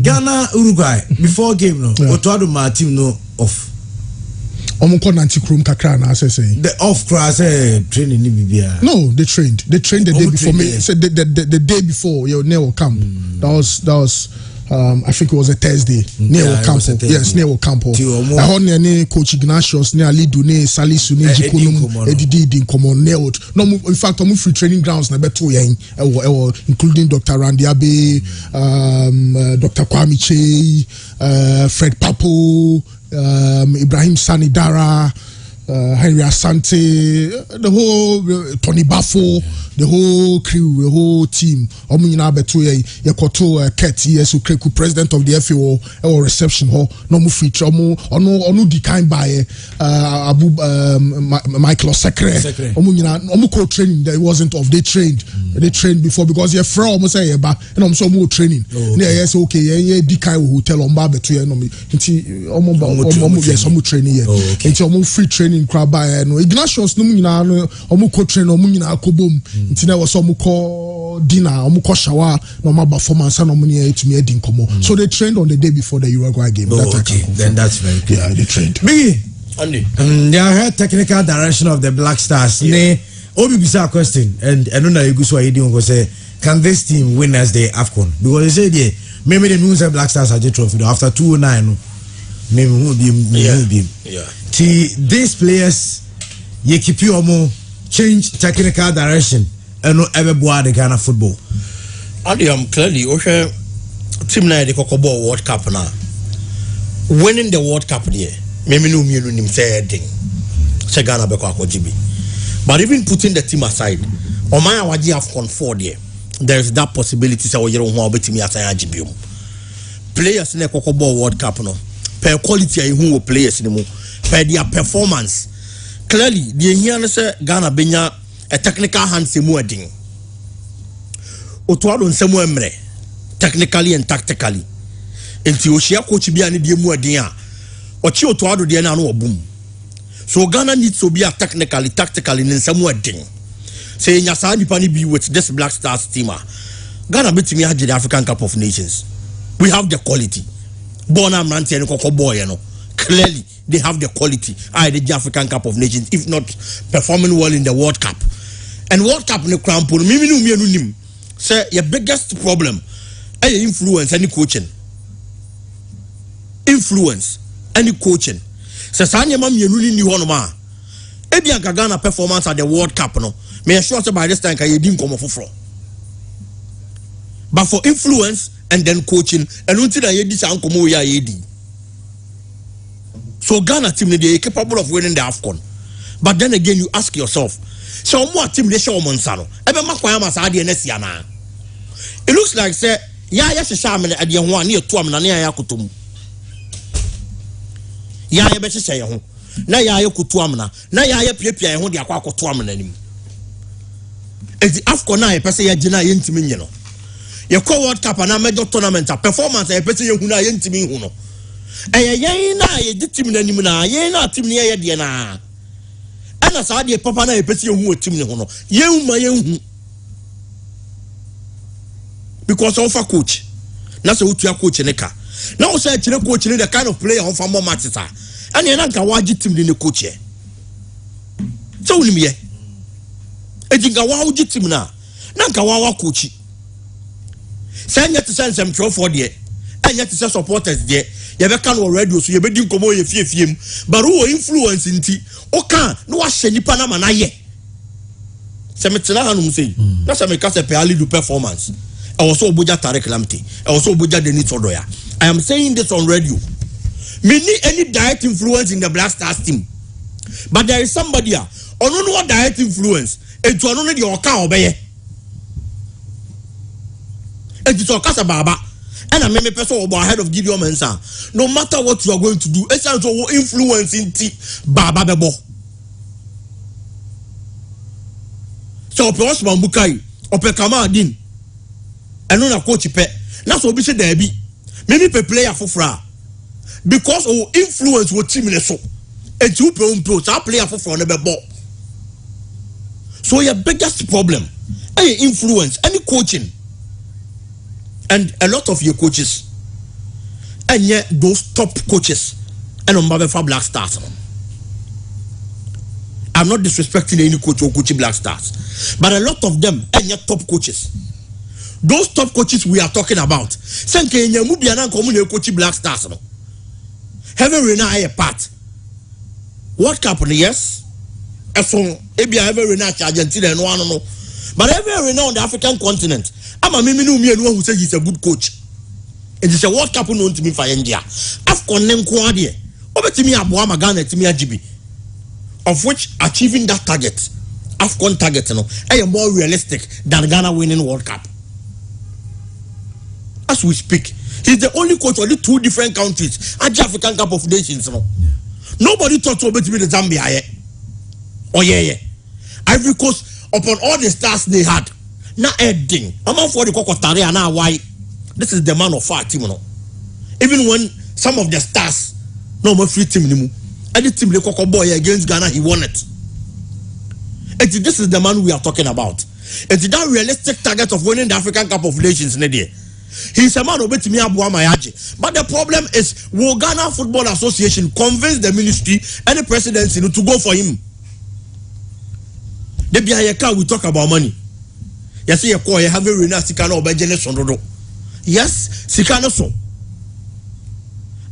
Ghana Uruguay before game no. Otuado my team no off. Omuko nanti krum kakra na say. The off class training ni bibia. No, they trained. They trained the day before me. Said the day before your Neo camp. That was. I think it was a Thursday. Near Campo. Yes, near Campo. I heard near Coach Ignatius, near Lidu, near Salisu, near Jikunum, Edidi, Common, near. No, in fact, I'm free training grounds, na beto yang, including Dr. Randy Abe, Dr. Kwame Che, Fred Papo, Ibrahim Sanidara, Henry Asante, the whole Tony Baffo. The whole crew, the whole team. Omina beto ye koto Ket yes ukreku president of the FAO or reception hall. No mu feature onu di kind by Abu Michael Secre. Omu co training that wasn't of they trained. They trained before because ye fra almost say ba and I'm so more training. Yes okay ye di kind hotel on ba beto ye no me. Nti omu yes omu training ye. Nti omu free training crowd by no Ignatius no mu nyina omu co train omu nyina akobom. Ntina was omuko dinner, omuko shower, normal performance, and omuni to me edin komo. So they trained on the day before the Uruguay game. Okay, then that's very good. Yeah, they trained. Biggie, Andy, they heard technical direction of the Black Stars. Ne, Obi bisa question, and I don't know you go say, can this team win as the AFCON? Because they said yeah, maybe the news Black Stars are trophy after 209. Maybe who be. Yeah. These players, you keep your more change technical direction. And no ever boy the Ghana football. Andy, clearly, team na the Kokobo World Cup now. Winning the World Cup there, maybe no me no say anything. Say Ghana be kwa jibi. But even putting the team aside, Omaya waji AFCON 4 there is that possibility say oyero ho obetimi asaya jibi. Players in the Kokobo World Cup no, per quality I who players in per their performance. Clearly, the here say Ghana benya a technical hand semu edin. Otuado nsemu emre technically and tactically. Enti oshia coach bia ne die mu edin a ochi Otuado de na no obum. So Ghana needs to be a technically tactically nsemu edin. Say nya sa nipa ni be with this Black Stars team. Ghana betimi age the African Cup of Nations. We have the quality. Bona Mranti and Kokobo no. Clearly they have the quality. The African Cup of Nations, if not performing well in the World Cup. And World Cup no crampo, nim. Say your biggest problem, influence any coaching. influence any coaching se saa nyema mienu ni ho no ma ebi anka Ghana performance at the World Cup no me sure say by this time can yedi nkomo foforo but for influence and then coaching and until na yedi sa nkomo ya yedi so Ghana team they are capable of winning the AFCON but then again you ask yourself so omo team they show omo nsa no ebe makwan ma sa de na sia na it looks like say ya hyehyɛ me ade ho an eto am na ne ya kotom ya be hyehyɛ ye ho na ya koto am na ya piapia ye ho de akwa akoto am na nim ezi AFCON na ye pese ye gina ye ntimi nye no ye call World Cup na major tournament performance ye pese ye hu na ye ntimi hu no ye na ye di team na nim na ye na team ne ye de na ana sa de papa na ye pese ye hu o team ne ho no ye hu ma ye hu because of a coach na so utua coach ne ka na o say kire coach ne the kind of player on for more matches and ye na nka waji team ne coach e so unim ye ejinga wa uji team na nka wa coach say nyet sense am throw for there anya to say supporters there ye be kan radio so ye be di nkomo ye fiefiem but who influence nti o kan no wa hye nipa na ma na ye se metena hanum sei na se me ka se pe ali do performance I was so Buja Tarek Lamte. I was so Buja Denis Odoya. I am saying this on radio. Me need any direct influence in the Black Stars team. But there is somebody here. On no direct influence. And to only the Oka obey. And to Okasa Baba. And I may person ahead of Gideon Mensa. No matter what you are going to do, it's also influence in Baba Bebo. So Ope Osman Bukai, Ope Kamadin. And no na coach pe na so obi se da bi maybe pe player fofora because of influence what team ne so and you pro so player fofora no be ball so your biggest problem any influence any coaching and a lot of your coaches and yet those top coaches and on Baba Black Stars I'm not disrespecting any coach or coaching Black Stars but a lot of them and yet top coaches. Those top coaches we are talking about. Senke nyamu bia na nkomu na coach Black Stars no. Heaven Rena a part. World Cup yes. Efon ebia Heaven Rena Argentina no ano no. But Heaven Rena on the African continent. Ama me no me who say he's a good coach. It is a World Cup no ntimi fa India. AFCON ne nko ade. Obetimi aboa magana timi agibi. Of which achieving that target, AFCON target no, more realistic than Ghana winning World Cup. As we speak, he's the only coach of the two different countries at the African Cup of Nations. No? Nobody thought to be the Zambia yet. Oh yeah. Ivory Coast upon all the stars they had. Now adding. I'm out for the Qatar and now why? This is the man of far team. No? Even when some of the stars no more free team anymore. Any team the Coco boy against Ghana, he won it. And this is the man we are talking about. And that realistic target of winning the African Cup of Nations Nadia. He's a man who bet me Abuwa Mayaji. But the problem is, will Ghana Football Association convince the ministry and the presidency to go for him? The Biayaka we talk about money. Yes, you call you have a rena Sikano Bejene Sondodo. Yes, Sikano so.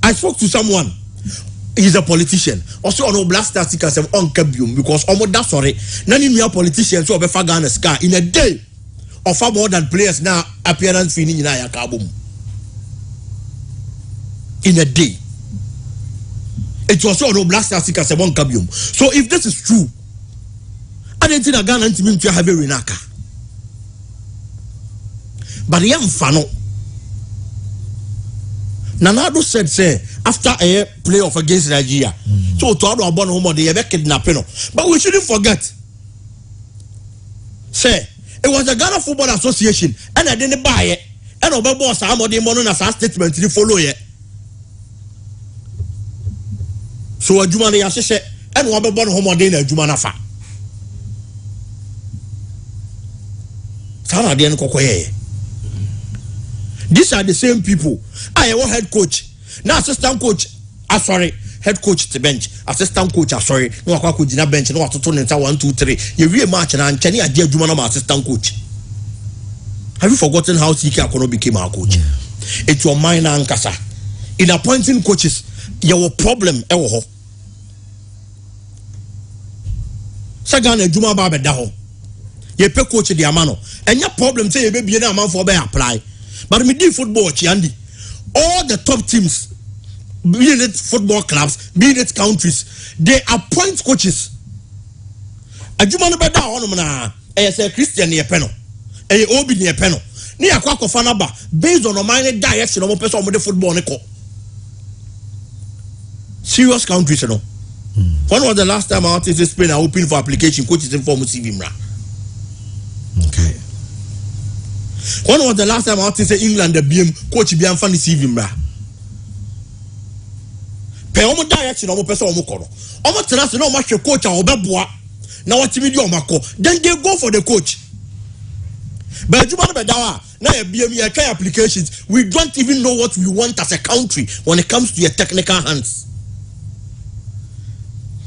I spoke to someone. He's a politician. Also on Black Stars Sika on Kebium because almost that's sorry. None of your politicians who have a Ghana scar in a day. Of far more than players now appearance finish in a kabum in a day. It was also no Black Stars Sika one kabium. So if this is true, I didn't think Ghana team to have a renaka. But the young fano Nanado said say after a playoff against Nigeria, so to our born home they have kidnapping. But we shouldn't forget. Say it was the Ghana Football Association, and I didn't buy it. And over boss, I'm on the money as a statement to follow it. So a Jumani Ashe and one born home on dinner, Jumanafa. Sana didn't cocoye. These are the same people. I am head coach, now assistant coach. Sorry. Head coach to bench, assistant coach, sorry, no coach in a bench, no to turn into 1, 2, 3. You real match and Kenny Adia Jumana assistant coach. Have you forgotten how CK Akono became our coach? It's your mind and Kasa. in appointing coaches your problem ewo ho sagana adwuma ba beda ho ye pe coach di amano enya problem say ye be bie na amanfo be apply but me di football chiandi all the top teams be it football clubs be it countries they appoint coaches adwuma no beda ho no na say Christian ye pe no obi ne pe no ni akwa na ba based on my direction no person of the football ne ko serious countries no when was the last time I went to Spain I opened for application coaches in form CV mra okay when was the last time I went to England the BM coach bi amfa ni CV mra pe omo direction omo person omo ko no omo tena se na omo hwe coach a obeboa na watimi di omo akọ then they go for the coach but you want to now BM try applications. We don't even know what we want as a country when it comes to your technical hands.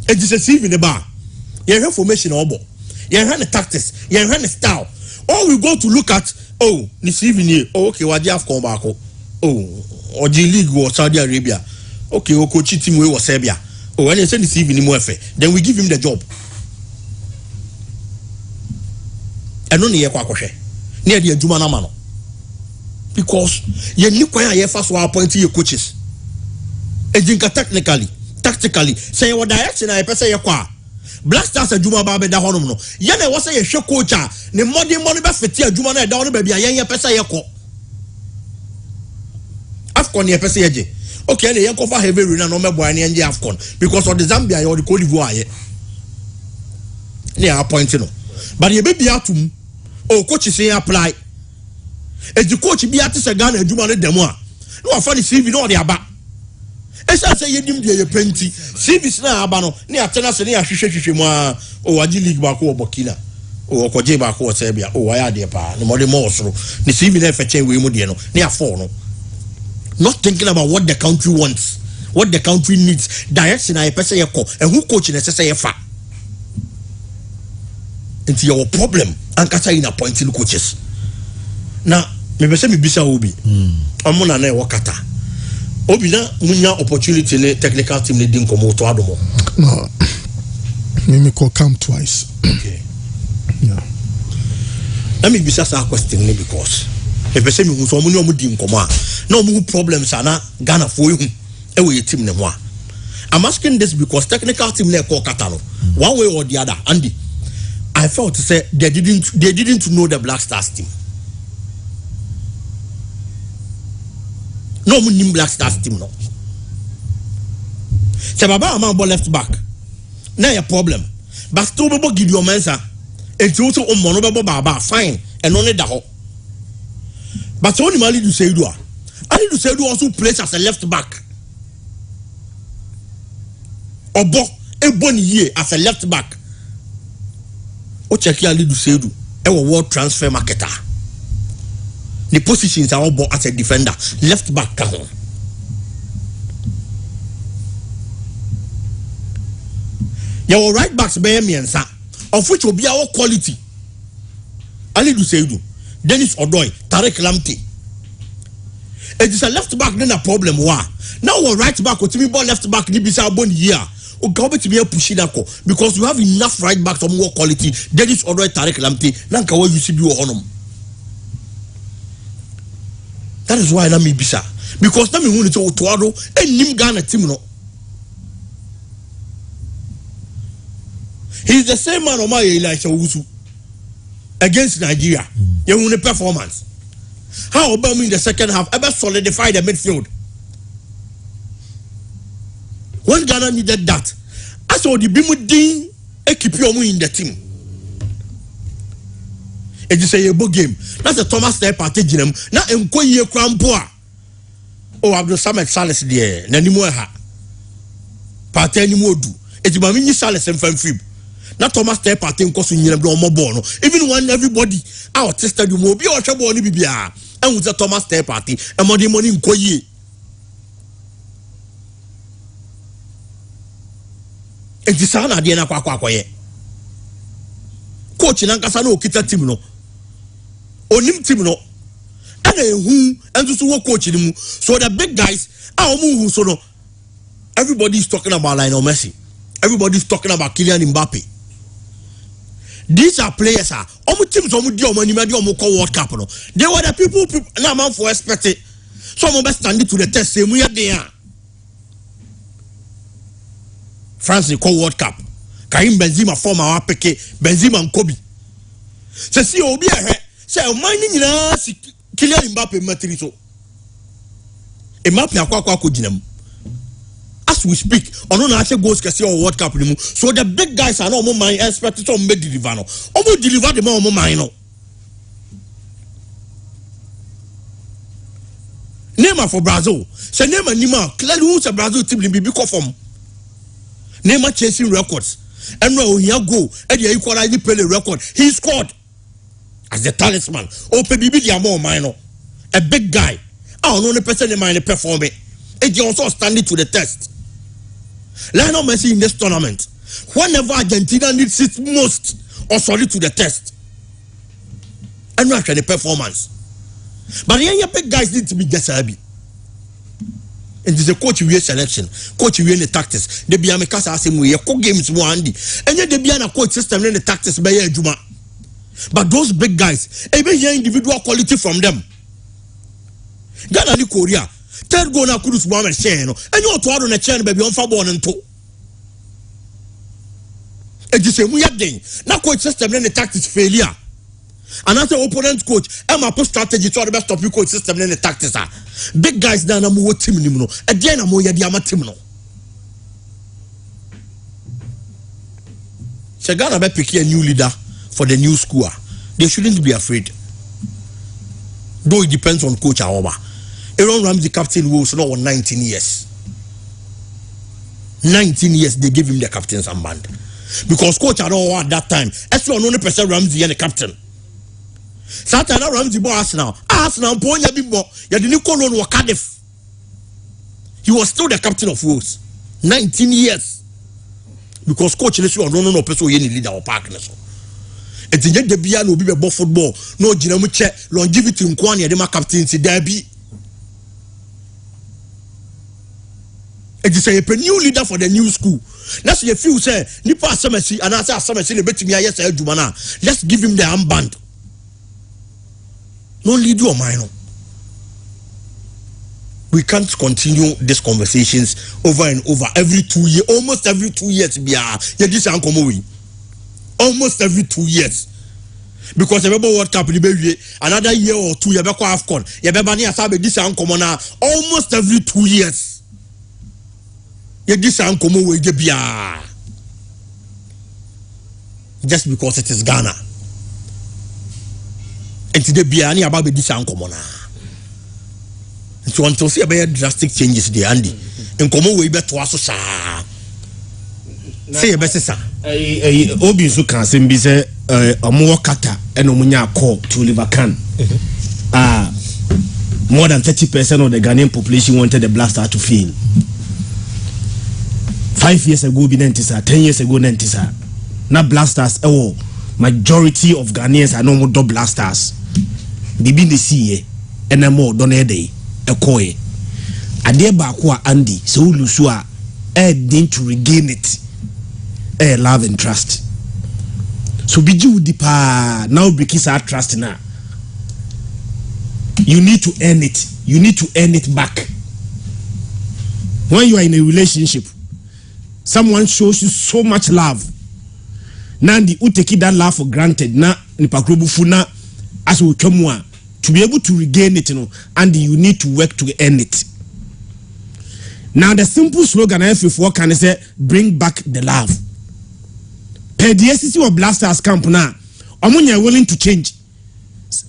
It is a sieve in the bar. You have formation obo. You have the tactics. You have the style. All we go to look at, oh, this evening, oh, okay, what do you have come back? Oh, or G League or Saudi Arabia. Okay, or coach team was Serbia. Oh, when you send this evening more then we give him the job. And only a quack. Near the Jumana Mano. Because you need quite first one appointing your coaches. Ejinka technically, tactically, say what direction I say your qua. Black Stars a Juma Babe da Honomo. Yana was a show coach, the modern money Baffetia Jumana down baby, a young Pesa Yako. Afcon ye Pesa. Okay, the Yanko for heavy run no member and the Afcon because of the Zambia or the Cote d'Ivoire. They are appointing. But ye baby atum. Oh, coach say apply. As the coach be at the Ghana Jumane Demoa. No, I find the CV no the aba. As I say, you didn't do your plenty. CV is now abano. Near Tenas and near Shishima, or Aji League Bako Bokina, or Koje Bako Serbia, or I had pa, no more more so. The CV never change we Mudiano, near four. Not thinking about what the country wants, what the country needs. Direction I pesa yako, and who coaching SSA. It's your problem. And Qatar in appointing coaches. Now, maybe say me bisa obi. Amuna na e Qatar. Obi na munya opportunity le technical team le din komo to adomo. No. Me call come twice. Okay. Yeah. Let me bisa sa question ne because maybe say me hu so munya mu din komo a. Na mu problems ana Ghana for you. E we team ne ho a. I'm asking this because technical team le call Qatar no. One way or the other, Andy. I felt to say they didn't know the Black Stars team. No money Black Stars team no. Sababa among left back. Now your problem. But still be give your mensa. It's also on monobo baba fine and only that. But only Mali do say do. Ali do say do also plays as a left back. Obo a boni year as a left back. O check ya lead say do e world transfer marketer. The positions are all as a defender, left back ka ho. Your right backs be miensa, of which will be our quality. Ali do say do. Dennis Odoy, Tarek Lamptey. It is a left back then a problem wa. Now our right back will be left back ni bisa boni year. O government to be pushing that because you have enough right backs of more quality. That is already Tarek Lamptey. Nanka what you see do honum. That is why I me bisa because na me hu ni to ado enim Ghana team no. He is the same man Omar Elisha Owusu against Nigeria. You hu the performance. How about me in the second half ever solidify the midfield? When Ghana needed that, I saw the Bimudin keep you in the team. It is a book game. That's a Thomas Step party. Now, Enquire Crampoa. Oh, Abdul Samad Salas there. Nanimoha. Party anymore do. It's Mamini Salas and Fanfib. Now, Thomas Step party and Cosin Bono. Even when everybody out tested you will be or Chaboni Bibia. And with the Thomas Step party and money in Koye. It is an idea na kwa ye. Coach in Ankasano kita team no. Onim team no. And who and to work coach him. So the big guys are who so no. Everybody is talking about Lionel Messi. Everybody is talking about Kylian Mbappe. These are players teams World Cup. They were the people now man for expected. Some of us standing to the test same way they are. France call World Cup. Karim Benzema former APK Benzema and Kobe. Se si obi ahe say mining nyina Kylian Mbappe matiri so. Mbappe akwa ginam. As we speak, on na actually goals kese or World Cup ni mu. So the big guys are no more mind expect to make deliver no. Omo deliver the more mind no. Neymar for Brazil. Say Neymar clearly who's a Brazil team be because from Neymar chasing records. And now he go and he equalize the Pele record. He scored as the talisman. Open BB the more minor. A big guy. I don't know the person in mind performing. And he also standing to the test. Lionel Messi in this tournament. Whenever Argentina needs it most, or solid to the test. And not the performance. But the big guys need to be Gasabi. And there's a coach we selection, coach we the tactics. They be a Mikasa same way, coach games one day. And yet they be a coach system in the tactics by Juma. But those big guys, even hear individual quality from them. Ghana and Korea, third goal now Kudus Mohamed Shane, and you to on a chain baby on Fabon and two. And the same way again. Now coach system in the tactics failure. Another opponent coach, Emma put strategy to the best of you coach system in the tactics. Big guys down a more team no. Again a more yama team no. Ghana be pick a new leader for the new school. They shouldn't be afraid. Though it depends on coach Aoba. Aaron Ramsey captain was now on 19 years. 19 years they give him the captain's armband. Because coach Aoba at that time, as well 100% Ramsey and the captain. Satana Ramsey bo Arsenal ponya bimbo ya de Nicolo no Cardiff. He was still the captain of Wolves. 19 years. Because coach Lesu no person ye leader or partner so. Etinje de bia no bi be football no gina mu che longevity nkwan ya de ma captaincy derby. It is a new leader for the new school. Let's say few say nipa asamasi and answer asamasi le betimi ayesa adwuma na. Let's give him the armband. No lead your mind. We can't continue these conversations over and over every 2 years, almost every 2 years. Almost every 2 years. Because remember World Cup another year or two, you have AFCON. Almost every 2 years. Just because it is Ghana. And today be any about the common. So until see about drastic changes there, Andy. In common way better to us. Say a best sir. Obi so can say be say more Qatar and Omunya call to Liverpool. More than 30% of the Ghanaian population wanted the blaster to fail. 5 years ago, be 90, 10 years ago, 90. Now blasters, majority of Ghanaians are no more double blasters. Bibi the see and a more don't day a coy. A dear Bakwa Andy, so Lusua, adding to regain it. Love and trust. So be you depa now because our trust now. You need to earn it. You need to earn it back. When you are in a relationship, someone shows you so much love. Nandi uteki that love for granted na nipakrobu funa as we come to be able to regain it, and you need to work to earn it. Now the simple slogan F4 can say bring back the love. Per the SCC of Blasters camp now, Omunya willing to change.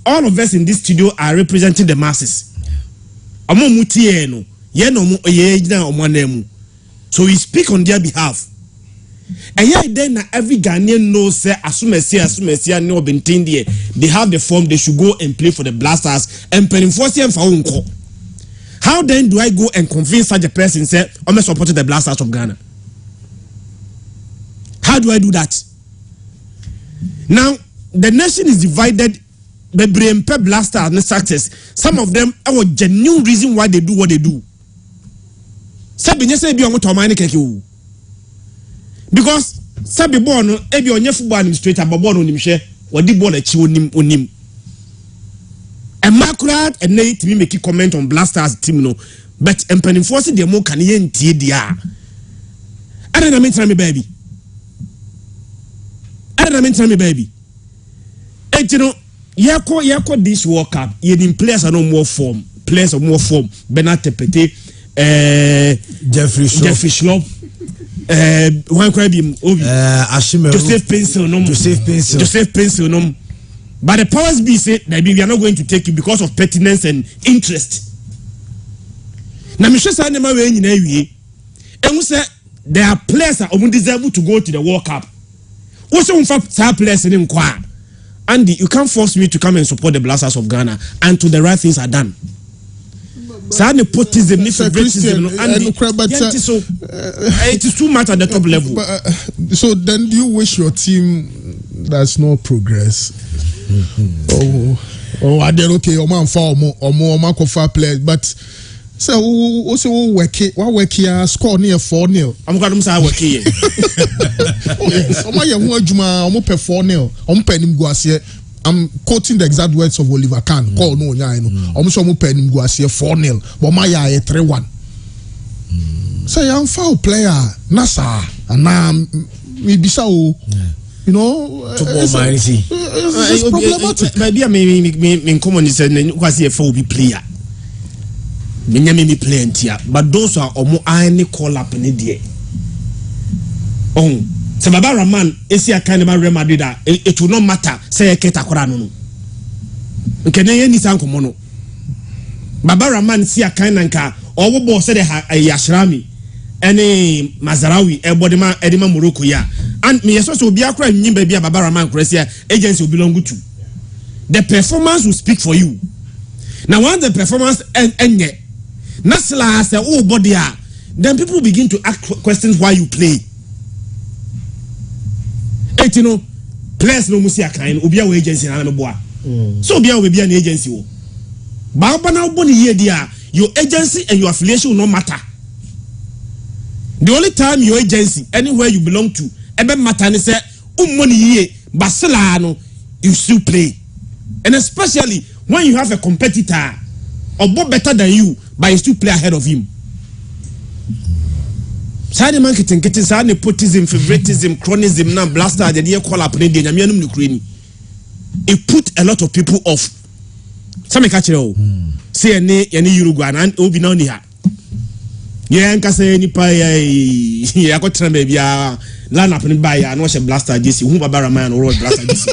All of us in this studio are representing the masses. So we speak on their behalf. And yeah, then every Ghanaian knows say Asumesi no Bentindi, they have the form, they should go and play for the Blasters and Penenforce for unko. How then do I go and convince such a person say I'm supporting the Blasters of Ghana? How do I do that? Now the nation is divided brain pe blaster and success. Some of them are genuine reason why they do what they do. Sabi nyese bi omo to man keke o. Because sabi ball no e bi onye football administrator ball no nimhwe wodi ball achi onim. And Macrat and Nate me make a comment on Blasters team no, but empening force the more can yen dia. I don't mean me baby. I don't mean me baby. And you know, yako this World Cup, yen players are no more form, players are more form. Bernard Tepete, Jeffrey Schlop, one crabby, Joseph Pencil. But the powers be said that we are not going to take you because of pertinence and interest. Now, Michelle Sanema, and say there are players that are deserve to go to the World Cup. Also, in fact, players in Inquire. Andy, you can't force me to come and support the Blasters of Ghana until the right things are done. So, nepotism, favoritism, it is too much at the top level. So, then do you wish your team does not progress? I did okay. Oman for more for players, but so also work here score near 4-0. I'm going to say work here. I'm quoting the exact words of Oliver Kahn. Call no, I know. I'm so open him go 4-0, but my 3-1. Say I'm foul player, Nasa, and now maybe so. You know, it's problematic. Maybe I mean, common is a foul player. Me plenty, but those are more iron call up in the oh, so Baba Raman is a kind of Real Madrid. It will not matter. Say a Ketakorano. Canadian is Uncle Mono. Baba Raman see a kind of car. All boss said a Yashrami. Any Mazarawi, Ebodima, Edima Morocco, ya. And me also be a crime, baby, Babaraman Cresia, agency will belong to. The performance will speak for you. Now, once the performance end yet, Nasla has the whole body, then people begin to ask questions why you play. And you know, players no musia kind, Ubia agency and Boa. So be an agency. Barbana Boni here, dear, your agency and your affiliation will not matter. The only time your agency, anywhere you belong to, ebe matani say money ye, Barcelona, you still play. And especially when you have a competitor or better than you, but you still play ahead of him. Side marketing, getting side nepotism, favoritism, chronism, now blaster, the year call up in India, it put a lot of people off. Some catch it all. Say any Uruguayan and Obi no here. Yeah, and say any pie. I got trying baby. Land up in buy and watch a blaster. JC, who Barbara man or blaster JC.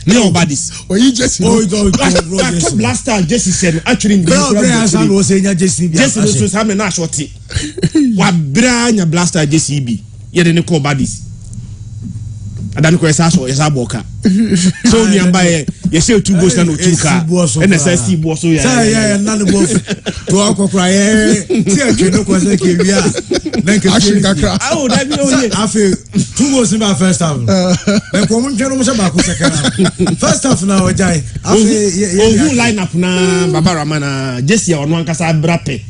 Nobody's. Or you just blaster JC said actually. Was saying JC was having a short tea. What brand blaster JCB? You didn't call bodies. I don't know so is a boka. So nearby, you say 2 goes and 2 car. And SSC boss, yeah, none of both. To Uncle Cry, you know, was like yeah. Then oh, I feel 2 goals in my first half. Then common general second. First half now, Jai. Who line up now, Barbara Mana, Jesse on one Casa Brape,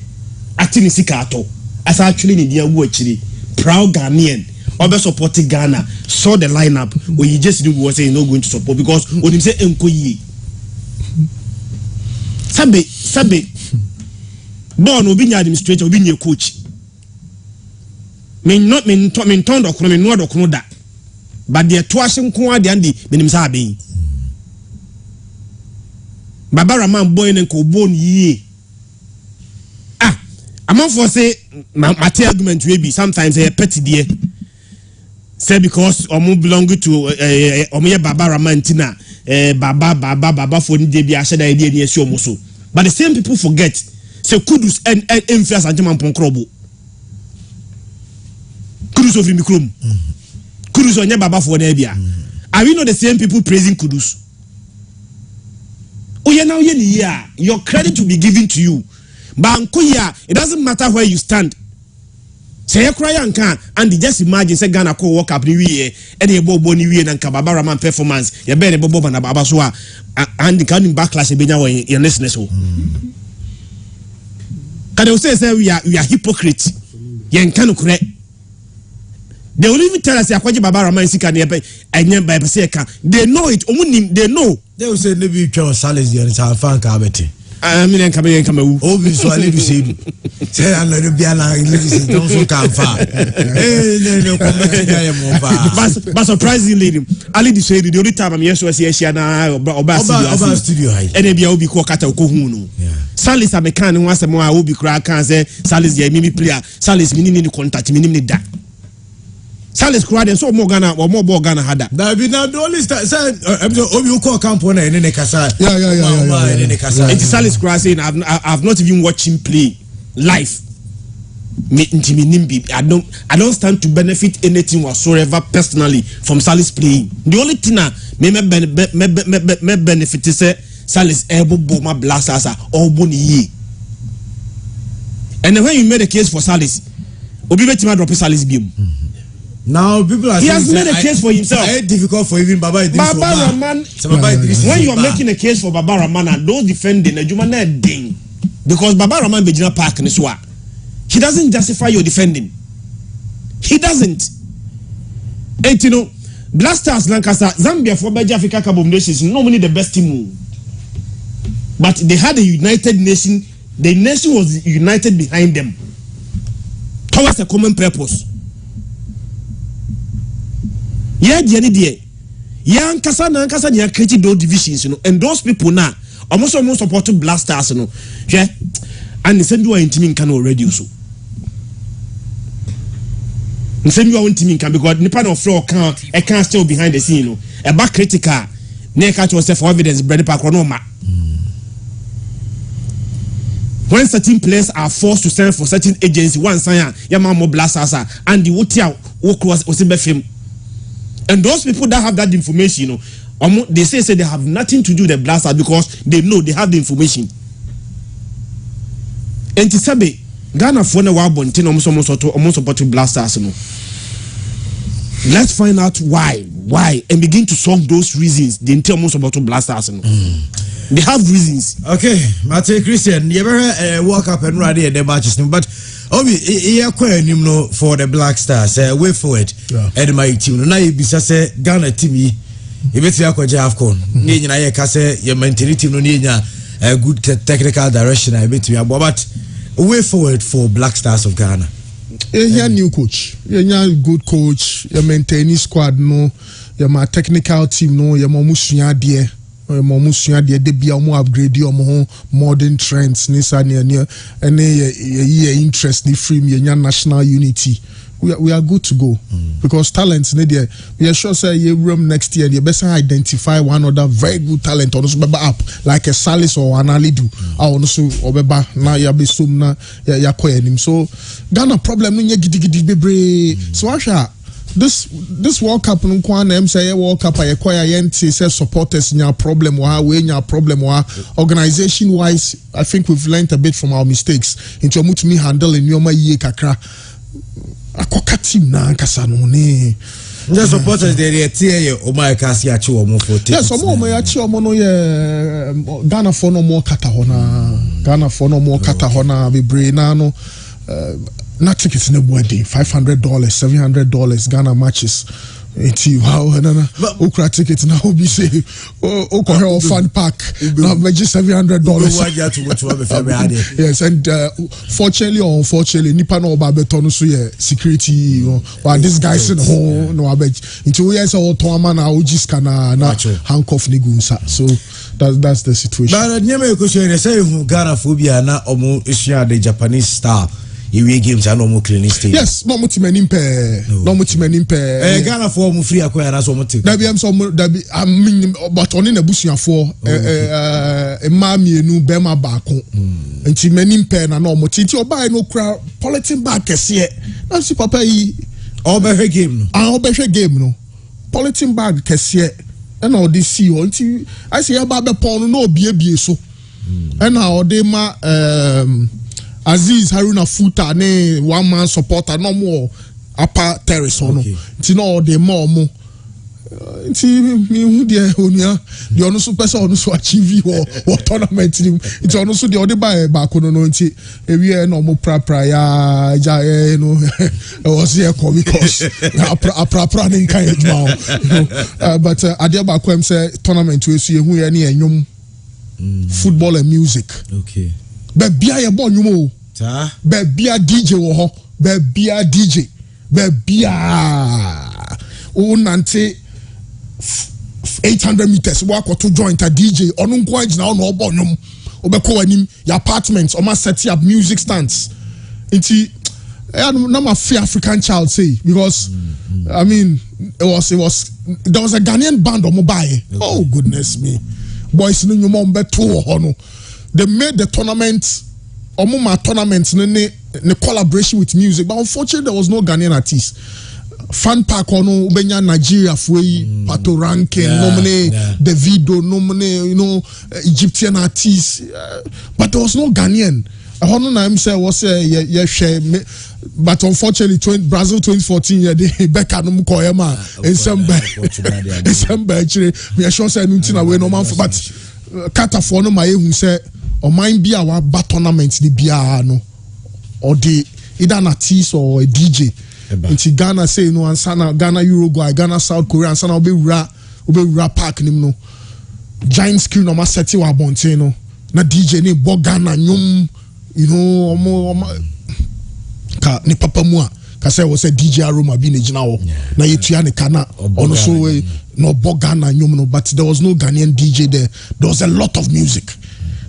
acting in Sikato, as actually in the watchery, proud Ghanaian. Obe supporting Ghana saw the lineup where you just knew was saying no going to support because when him say enkoyi sabe born obi nya administrator obi nya coach men ton do kono men no do kono da but the toashe nko ade ande menim sa aben babara man boy nko bon yie amanfo say mate argument we be sometimes a petty there. Say because omu belong to omu Baba Ramantina Baba for the be ashada idea ni esi omuso. But the same people forget say Kudus and influence antiman ponkrobo. Kudus of Mikrom. Kudus onye Baba for Nebia. Are we not the same people praising Kudus? Oh yeah, now your credit will be given to you. But it doesn't matter where you stand. say cry anka and just imagine say Ghana ko work up ni wie e dey bobo ni wie na nka Baba Rahman performance ye be dey bobo na baba so a and can backlash e benya wo your listeners o can they say we are hypocrite ye nka no correct. They will even tell us Akwaji Baba Rahman sika na enye by say ka they know it omunim they know they will say maybe twa Salis there sa fan ka beti I mean en kama wu obi so ale bi say say an le bia na le say don so kan fa no but surprisingly Ali di say the only time I'm here so say na oba studio high ene bia obi ko kata ko hu no Salis amekan no asemo a obi kura kan say Salis ye mimi player Salis minimi ni contact minimi ni da Salis Crowden so more Ghana or more Ghana had that. That be now the only say Obi call camp on in the Kasa. Yeah. It's Salis Crowden saying I've not even watched him play live. I don't stand to benefit anything whatsoever personally from Salis playing. The only thing me benefit is Salis able boma blasters or boni. And when you made a case for Salis, Obi betima drop Salis beam. Now people are he has made a case for himself. It's difficult for even Baba Rahman. When you are making a case for Baba Rahman and those defending a Jumana ding because Baba Rahman Bejina Park Niswa, he doesn't justify your defending. He doesn't. And you know, Blasters Lancaster, Zambia for Beja Africa Cup of Nations, normally the best team. But they had a united nation. The nation was united behind them towards a common purpose. Yeah, Nkasa they are creating those divisions, you know, and those people now almost supporting Blasters, you know. Yeah, and they send you a team can already so. They send you a team can because Nipan of floor can't still behind the scene, you know. A back critical, near catch yourself for evidence, Brady Pakronoma. When certain players are forced to send for certain agency, one sign, Yamamo Blasters, and the Wotia walk was Osibefim. And those people that have that information, you know, they say they have nothing to do with the Blasters because they know they have the information. And to say, Ghana for the world bontin almost supporting Blasters, you know. Let's find out why, and begin to solve those reasons. They tell almost about Blasters, you know. They have reasons. Okay, Mate Christian, you ever walk up and ride at the matches, but Obi, you know for the Black Stars, way forward, and my team. Now you be say Ghana team, you bet you are going to have con. You say your mentality, no need a good technical direction. I bet you are, but way forward for Black Stars of Ghana. Yeah, new coach. Yeah, good coach. You maintain squad, no. You my technical team, no. You more dear. Momusua de bia mo upgrade your modern trends nisa near any interest ni free me national unity we are good to go because talents need there we are sure say you room next year you best identify one other very good talent on us up like a Salis or an Alidu also obeba na ya be sum na ya koyenim so Ghana problem no gidi bebre so asha this World Cup no kwan am say World Cup I acquire yenti say supporters nya problem we nya problem organization wise I think we've learned a bit from our mistakes into mutumi handle in yoma ye kakra akoka team na nkasa no ne the supporters they tie o my kasi achi o mo for tickets yes o mo achi o mo no ye Ghana for no more kata hona bebre na no not tickets in the wedding, $500, $700 Ghana matches. Wow, Okra tickets now be say Okra fan pack now just $700. Yes, and fortunately or unfortunately, Nipa no babeton so yeah security. But this guy said home no abeg. Into years or Toama na ojis kana na handcuff ni gunsa. So that's the situation. But nyame question say Ghana phobia na omo issue the Japanese star. You games are no more cleaning stage. Yes, no mutimeni mpe. Ghana for mu free akwaya na so muti. Dabi am so dabi but on in abusuan for mami enu bema baako. Nti meni mpe na no muti nti oba no kra politin bag kese. Na si papa yi obehwe game no. Obehwe game no. Politin bag kese. And all this see nti I say aba be pon no obiebie so. And how they ma Aziz Haruna Futa ne one man supporter no more upper terrace ono. Nti no de more nti me hu de onia de ono so pesa ono so achieve wo tournament ni nti ono so de ode ba kono no nti ewie no mo pra ya ja no e was here because pra nin kan edwa but ade ba ko em say tournament we so ehu ye ne enwom football and music be bia ye bo nwom o be bia DJ wo ho be bia DJ be bia o nante 800 meters walk or to join a DJ or no coins now no bonum obeko anim your apartments or set up music stands inti I'm a free African child say because I mean it was there was a Ghanaian band on mobile. Oh goodness me, boys no mom beto no they made the tournament tournaments ne collaboration with music, but unfortunately there was no Ghanaian artist. Fan park ono ubenya Nigeria fwe Pato Rankin nomine Davido nomine Egyptian artists but there was no Ghanaian. Hono na say was share but unfortunately Brazil 2014 they Becca no koyema in December actually me sure say nti na we no man but Qatar for no my hu say o mind be our tournament ni bia no or the either an artist or a DJ. Inti Ghana say no ansana Ghana Uruguay Ghana South Korea ansana obe park nim no giant screen no ma set wa bonten no na DJ ni bo Ghana nyum omo ka ni papa mu a ka say wo say DJ Aroma bi na gina wo na yetua ne kana ono so no bo Ghana nyum no but there was no Ghanaian DJ there was a lot of music.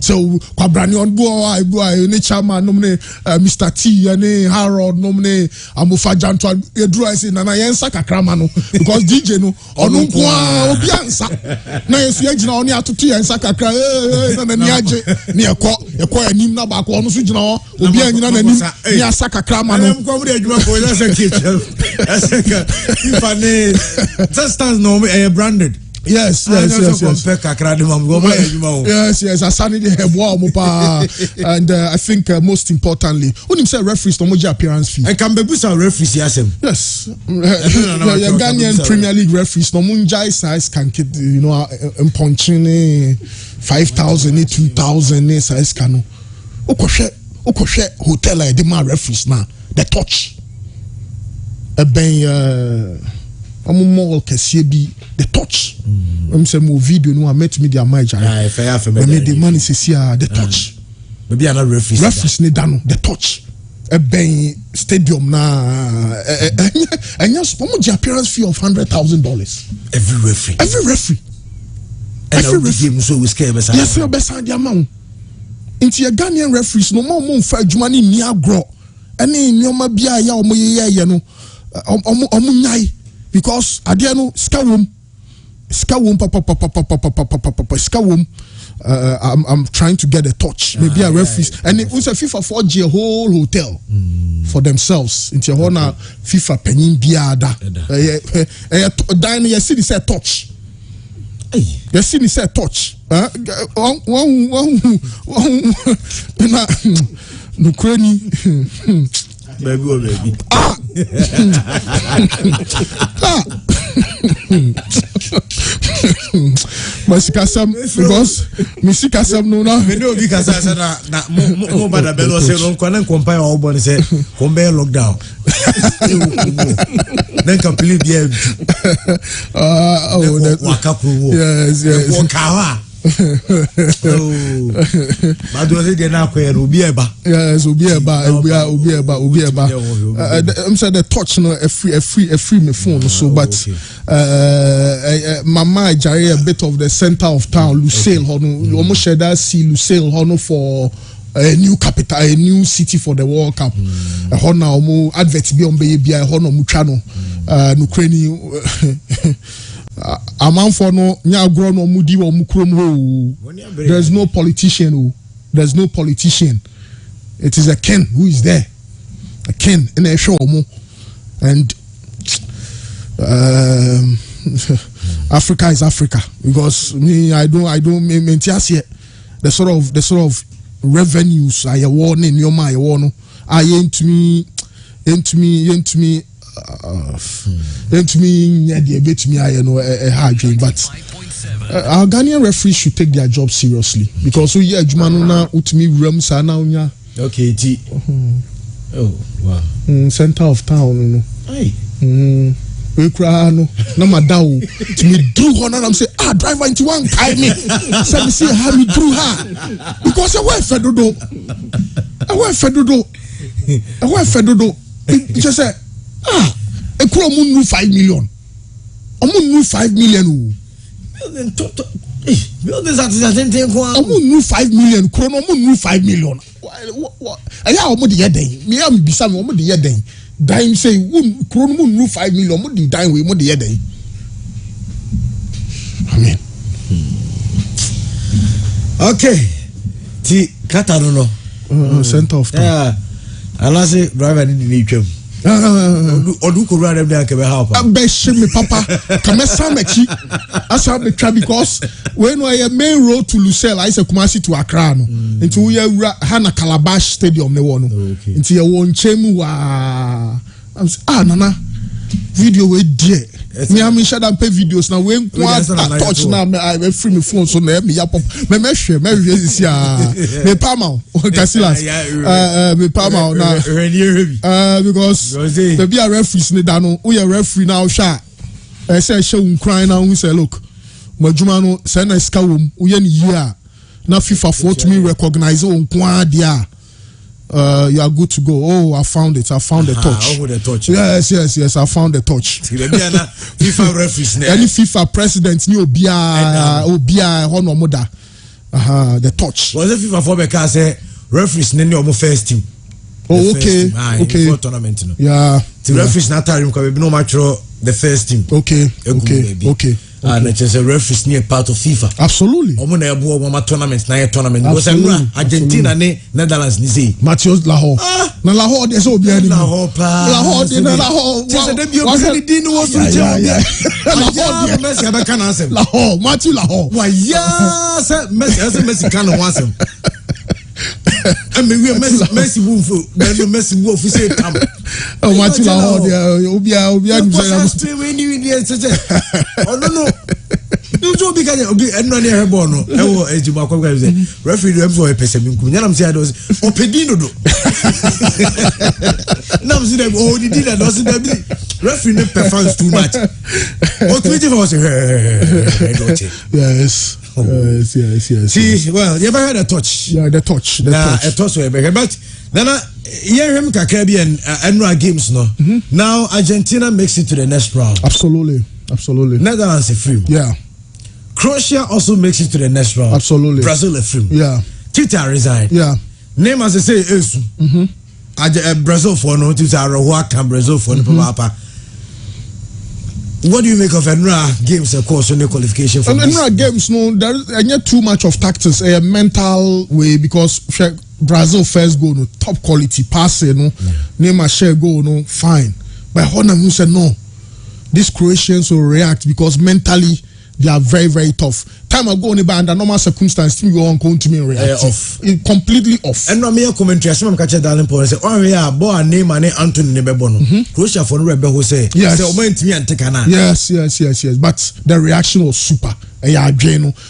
So kwabrani on boy ne chairman nomne Mr. T ne Harold nomne Amufa Janto edru I say na yensa kakrama no because DJ no onu kwa obi ansa na yesu agina oni atoto yensa kakra na ni age ni ekọ anim na ba ko onu so gina obi anyina na nim ni asa kakrama no ko bude adwuma ko na say kitchen FIFA ne just stands no branded. Yes. Yes. Asani de hebo omopa and I think most importantly, when him say referees no moja appearance fee. I can be busa referees yasem. Yes. The Ghanaian Premier League referees no munjai size can punching 5,000 2,000 size cano. Okoshe hotel e de ma referees na the touch. Mall kesiye bi the touch. Say mo video no met me their match. I made the money see the touch. Maybe another referees ne dano the touch. Stadium na and yes, the appearance fee of $100,000 every referee. Every game so we scare besa. Yes, we besa the amount. Into your Ghanaian referees no more mo fa adwuma ni agro. Ene nyoma bia ya omo ye no. Omo nyai because adiano skawum I'm trying to get a touch. Maybe a referee and it was a FIFA 4G a whole hotel for themselves. Into honor FIFA penin biada. Dine you see this touch. You see this touch. Baby. Masikasam because misikasam no na me no bi kasa na mo bada belo se no kwa compare all boni se kombe lockdown then complete the yes wakawa but do say na kwere obi eba yes obi eba I'm saying the touch no a free me phone so but mama jare a bit of the center of town Lucille hono almost share that see Lucille hono for a new capital, a new city for the World Cup. Hono omo advert bi on be bia hono mutwa no Ukraine amanfo no nya agro no mudi wo mukrom ho. There's no politician. There's no politician. It is a king who is there. A king in a show and Africa is Africa because me I don't maintain the sort of revenues a yɛwɔ ne nneɛma a yɛwɔ no a yɛntumi nyɛ deɛ ɛbɛtumi ayɛ no ɛha adwene but our Ghanaian referees should take their job seriously because we hear adwuma no na utumi wuram saa na onya okay ti oh wow center of town no ai we kura no na madawo to me drew her and I'm say driver into one kai me say me see how me drew her because I went fedodo just say e kura mu nu 5 million omu nu 5 million o buildings at the omu nu 5 million kura no omu nu 5 million aya omu de yeden me am bisa me omu de yeden dying say kuro no mu 5 million mo di dying we mo de yeden amen okay ti Qatar no center of town yeah alase driver ni twam odu ko run dem dey ke be help be shame papa come some echi asa be try because when we main road to Lucelle I say Kumasi to Accra no nti we Hana Calabash stadium ne wo no nti ye wo nchemu wa nana video we die me am share am pay videos na we touch na me free me phone so na me ya pop me hwe this me pama Casilas me pama na because the be a referees ne da no we a referee now sha say show crying now we say look madjuma no say na ska wom we ye year na FIFA for to me recognize on kwa dia you are good to go. Oh, I found it. I found the touch. Oh, the touch. Yes. I found the touch. FIFA referees. Any FIFA president ni obia hono moda. The touch. Was it FIFA for because referees ni omo first team. Oh, okay. For tournament no. Yeah. The referees na time ko be no match the first team. Okay. And it's a referees near part of FIFA. Absolutely. Omo na ebu omo tournament na tournament. Because Argentina ne Netherlands ni say. Matthews Lahore. Na Lahore dey so obi ani. Lahore pa. Lahore dey na Lahore. Just dey be obi di no was reach obi. Lahore Messi abeka na ansem. Lahore, Matthew Lahore. Why yeah, say Messi kan no ansem. I mean, we Messi won't Messi won't say come. Oh, Matthew Lahore, obi oh no. You so because obi eno na here born no e wo ejima kwakwa say referee do for person mi nkum nyanam say I was opedino do nam say dem oh did that does that be referee no performs too much what we do was yes. See, well, you ever had a touch? Yeah, the touch. A touch we ever but then here him Caribbean annual games no. Now Argentina makes it to the next round. Absolutely. Netherlands a free. Yeah. Croatia also makes it to the next round. Absolutely. Brazil a free. Yeah. Tita resigned. Yeah. Name as I say is Brazil for no Tita Rohuaka Brazil for no papa. What do you make of Enra games, of course, on the qualification for Enra games? No, there is too much of tactics, a mental way because Brazil first goal, no top quality passing, no name a share goal, no fine. But Honor who said no, these Croatians will react because mentally they are very, very tough. Time ago, under normal circumstances, you won't come to me react off, completely off. And no mere commentary. Some catch a darling point. Say, oh yeah, boy, name and Anthony Nebebono. Croatia for Rebbe who say, yes, yes. But the reaction was super.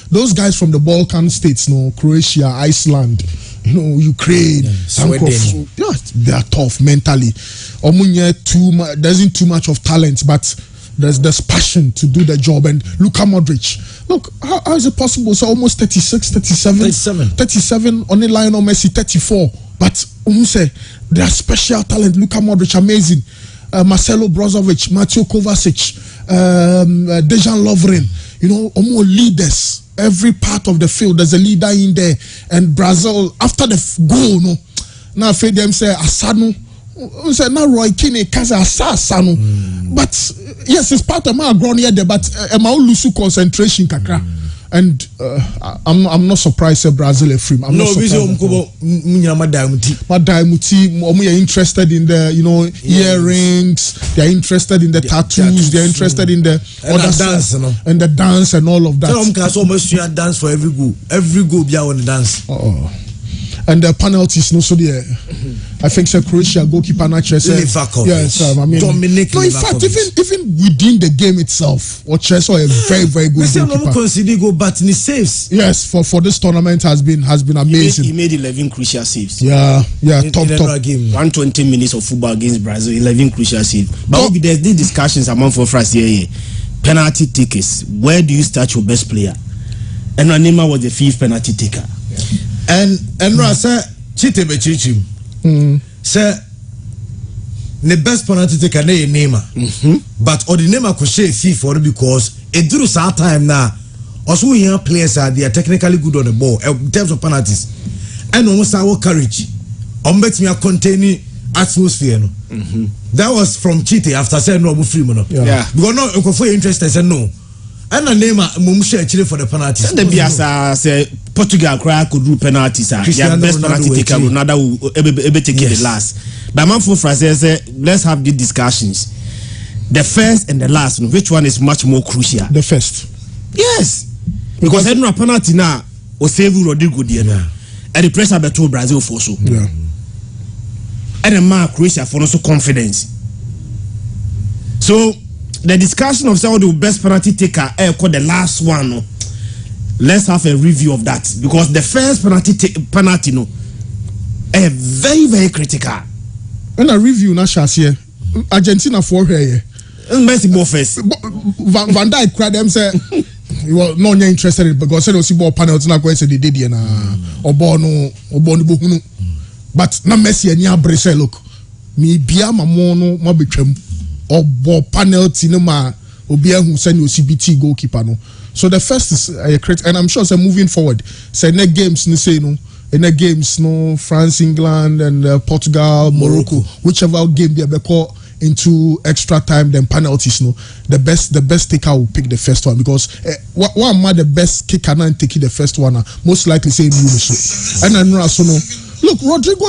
Those guys from the Balkan states, no, Croatia, Iceland, Ukraine, Sweden. Yeah, they are tough mentally. There isn't too much of talent, but there's passion to do the job. And Luka Modric, look, how is it possible? So almost 36, 37 on the line of Messi 34. But say they are special talent. Luka Modric, amazing. Marcelo Brozovic, Mateo Kovacic, Dejan Lovren, almost leaders. Every part of the field, there's a leader in there. And Brazil, after the goal, now I feel them say Asano. Say now Roy Keane Kaza Asano. But yes, it's part of my ground here there, but my lose concentration kakra. And I'm not surprised that Brazil is free. I'm not surprised. They're interested in the earrings. They're interested in the tattoos. They're interested in the dance, and the dance and all of that. So almost dance for every go be on the dance. and the penalties no so there. I think so Croatia goalkeeper Trice. Yes, I mean Dominic. No, in fact, even within the game itself, or Trice a very very good goalkeeper. Consider go but he saves. Yes, for this tournament has been amazing. He made 11 crucial saves. Yeah, top game. 120 minutes of football against Brazil, 11 crucial saves. But there's these discussions among for France here. Penalty takers. Where do you start your best player? And Neymar was the 5th penalty taker. And Rasa Chite Bechichim. Say the best penalty taker na Neymar. But or the Neymar could share FIFA because it drew our time now. Also young players they are technically good on the ball in terms of penalties. And almost our courage. Bet me a containing atmosphere. No. That was from Chite after saying no free mono. Yeah. Because no for interested said no. And the name Mumusha Chile for the penalties. The Biasa say Portugal could do penalties. Yeah, best penalty taker Ronaldo will ever take it the last. But man for France say let's have these discussions. The first and the last, which one is much more crucial? The first. Yes. Because I know penalty now or save Rodrigo Diana. And the pressure beto Brazil for so. Yeah. And the man Croatia for also confidence. So the discussion of say the best penalty taker called the last one. No, let's have a review of that because the first penalty no, very very critical. And a review na here. Argentina for here. Messi ball first. Van Dijk cried them say he was not interested in because said he ball penalty na go say they did na obo no bohunu. But na Messi anya brese look. Me bia mamo no mo betwam. Or penalty no ma obia who send you CBT goalkeeper no. So the first is a credit, and I'm sure say moving forward. Say next games no say no. In the games no France, England, and Portugal, Morocco, whichever game they call into extra time then penalties no. The best taker will pick the first one because one man the best kicker and taking the first one most likely say so. And I know so no. Look, Rodrigo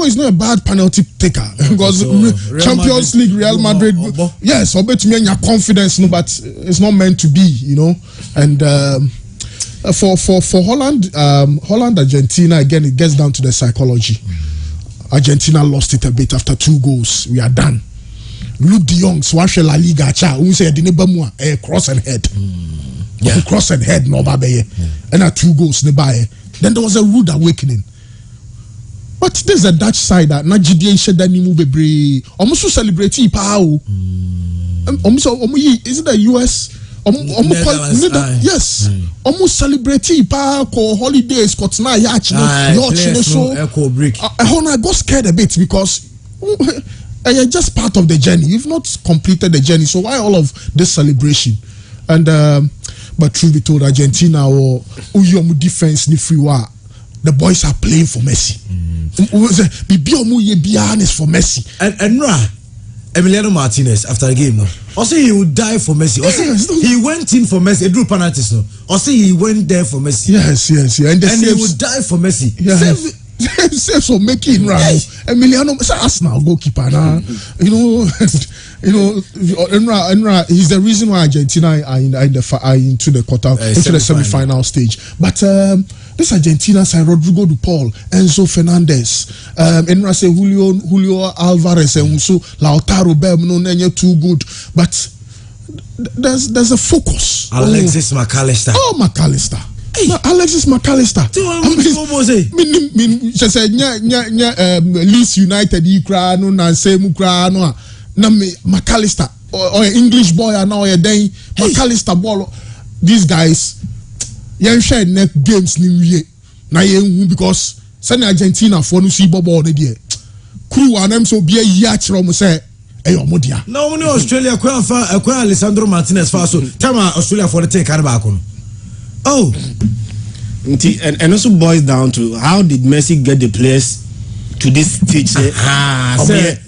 is not a bad penalty taker because Champions League, Real Madrid, yes, I bet me your confidence, no, but it's not meant to be, you know. And for Holland, Argentina again, it gets down to the psychology. Argentina lost it a bit after 2 goals. We are done. Luke De Jong, Swashe La Liga, who said a cross and head, cross and head, no babe, and 2 goals nearby. Then there was a rude awakening. But there's a Dutch side that Nigeria said that nimu bebre. Almost celebrating pao. Is it the US? Yes. Almost celebrating pa ko holidays ko tna yacht so. I got scared a bit because you're just part of the journey. You've not completed the journey. So why all of this celebration? And but truth be told, Argentina or Uyomu defense ni free wa. The boys are playing for Messi. Is for Messi. And Emiliano Martinez after the game, no. Also he would die for Messi. Also he went in for Messi. He drew penalties, no. Also he went there for Messi. Yes. And he would die for Messi. Yes. Saves for making run. Emiliano Arsenal goalkeeper now. Enra, he's the reason why Argentina are into the quarter, into the semi-final stage. But this Argentina side, Rodrigo De Paul, Enzo Fernandez, Enra say Julio Alvarez, and so Lautaro Bem, too good. But there's a focus. Alexis McAllister. Oh, McAllister. Hey. No, Alexis McAllister. She said, Leeds United, Ukraine, and same Ukraine. Na McAllister or English boy and now you're then McAllister ball. These guys, you share neck games ni because send Argentina for no see ball there. Crew and them so be a yacht from say modia. No only Australia acquire Alessandro Martinez for so time Australia for the take back. Oh, and also boils down to how did Messi get the players to this stage?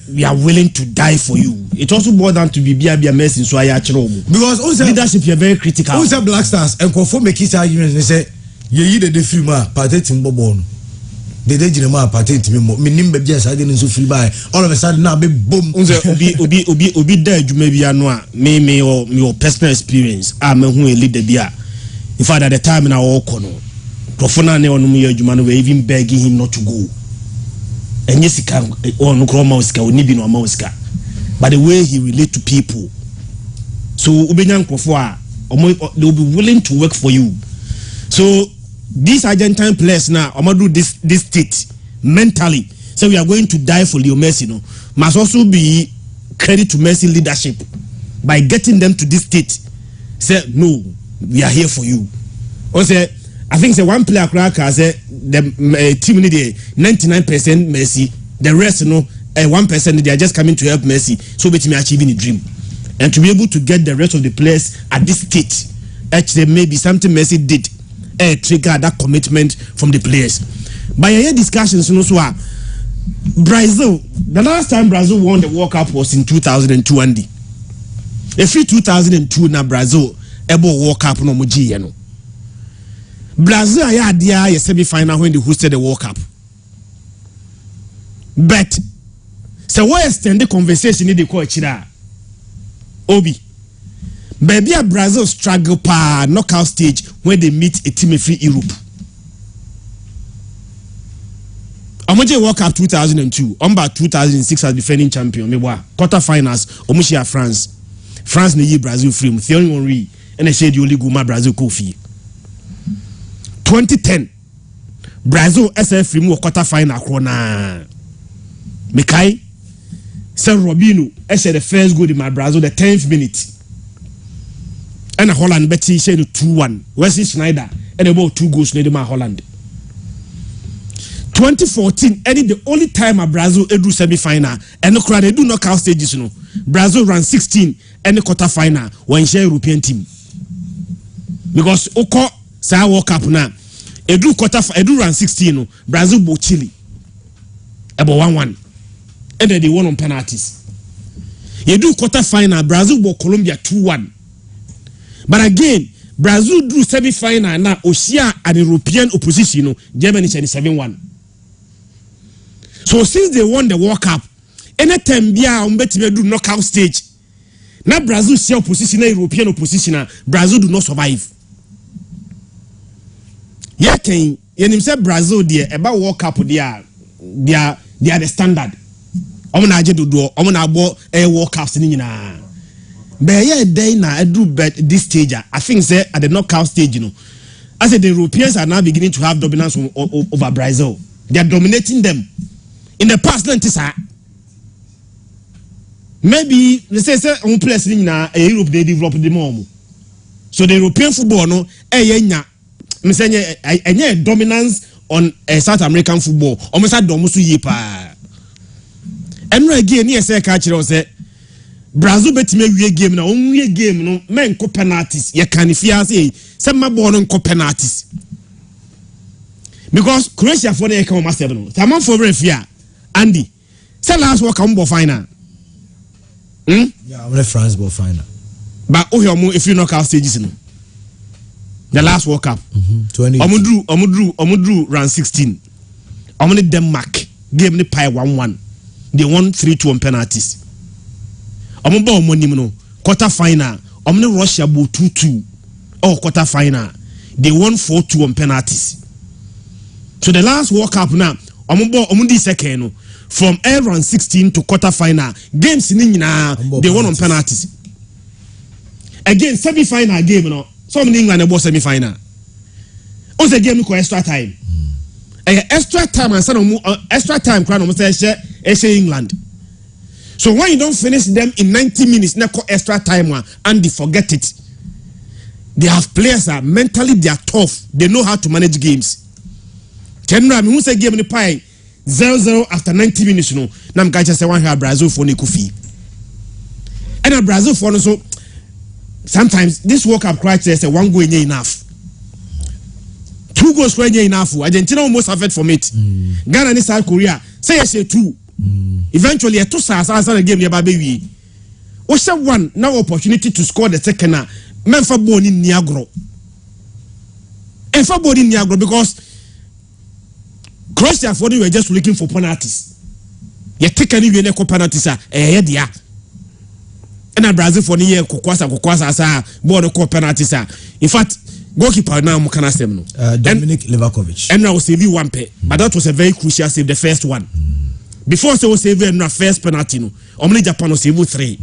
We are willing to die for you. It also boils down to be Messi so I because leadership you're very critical. Who's the Black Stars and conform make his arguments and say ye the free patent in Bobon. The day patent me nimbe just I didn't so free by all of a sudden now be boom. Obi there you maybe me or your personal experience. I'm who lead the beer. In fact at the time in our kono Profona ne onum ye adwuma no we even begging him not to go. Enye sika on kroma osika oni bi no ma osika. But the way he relate to people. So ubenya nkofo a they will be willing to work for you. So these Argentine players now do this state mentally. So we are going to die for Leo Messi, no, must also be credit to Messi leadership by getting them to this state. Say no, we are here for you. Also, I think say one player cracker say the team need 99% Messi, the rest 1% they are just coming to help Messi, so bet me achieving a dream. And to be able to get the rest of the players at this state, actually maybe something Messi did trigger that commitment from the players. But I hear discussions, Brazil, the last time Brazil won the World Cup was in 2002 Andy. If 2002 na Brazil able World Cup no muji no. Brazil I dia a semi-final when they hosted the World Cup. But so what extend the conversation in the coach Obi. Baby a Brazil struggle pa knockout stage when they meet a team free Europe. Omoje World Cup 2002, Omba 2006 as defending champion. Mewa quarter finals, Omushia France. France ne Brazil free. Thierry Henry and a shade only go Brazil Kofi. 2010, Brazil SF free quarter final corona. Mekai San Robinho said the first goal in my Brazil the 10th minute. And a Holland Betty said 2-1. Wesley Schneider and about 2 goals near my Holland. 2014, any the only time a Brazil do semi-final and no crowd they do knockout stages. Brazil ran 16 and the quarter final when share European team. Because Oko sa World Cup now. Edu ran 16 Brazil bo Chile. About 1-1. And then they won on penalties. You do quarter final, Brazil bo Colombia 2-1. But again, Brazil drew semi-final now. Oshia and European opposition, Germany 7-1. So since they won the World Cup, anytime Bia Umbeti do knockout stage, now Brazil share opposition, European opposition, Brazil do not survive. Yeah, Ken, you say Brazil there about World Cup they are the standard. Omona aje do omona abo World Cups ni nyina. But yeah, they na do bet this stage. I think say at the knockout stage, I said the Europeans are now beginning to have dominance over Brazil. They are dominating them. In the past, maybe they say on place in Europe they develop the more. So the European football any dominance on South American football. Almost had domusu yepa. And again, yes, I catch it. Say Brazil bet me we game na only game no men ko penalties. You can fear say some ball on ko penalties. Because Croatia for the come master no. Tamam for very fear. Andy, say last World Cup final. Yeah, I'm France ball final. But if you knock out stages no. The last World Cup. 20. Omudru ran 16. Omune Denmark game the pie 1-1. They won 3-2 on penalties. Omuba omonimno quarter final. Omune Russia bo 2-2. Oh, quarter final. They won 4-2 on penalties. So the last World Cup now, Omundi second from round 16 to quarter final. Games in they won on penalties. Again, semi-final game some in England about semi-final. On the game we extra time. Extra time and extra time crown almost say England. So when you don't finish them in 90 minutes, now extra time and they forget it. They have players that mentally they are tough. They know how to manage games. General, who say game in the pie 0-0 after 90 minutes, now I'm going to say one here Brazil for Nikufi. And a Brazil for also. Sometimes this World Cup criteria say 1 goal ain't enough. 2 goals ain't enough. Argentina almost suffered from it. Ghana and South Korea say 2. Eventually, a 2 stars answer the game nearby baby. What's that one now opportunity to score the second? Men for born in Niagara. And for born in Niagara because Croatia for you were just looking for penalties. You take any penalties, ɛna Brazil for ne yɛ kokwasa sa ball ko penalty sa in fact goalkeeper now mo kana stem no Dominic Livakovic and now save one pay but that was a very crucial save the first one before so save and first penalty no only Japan was save 3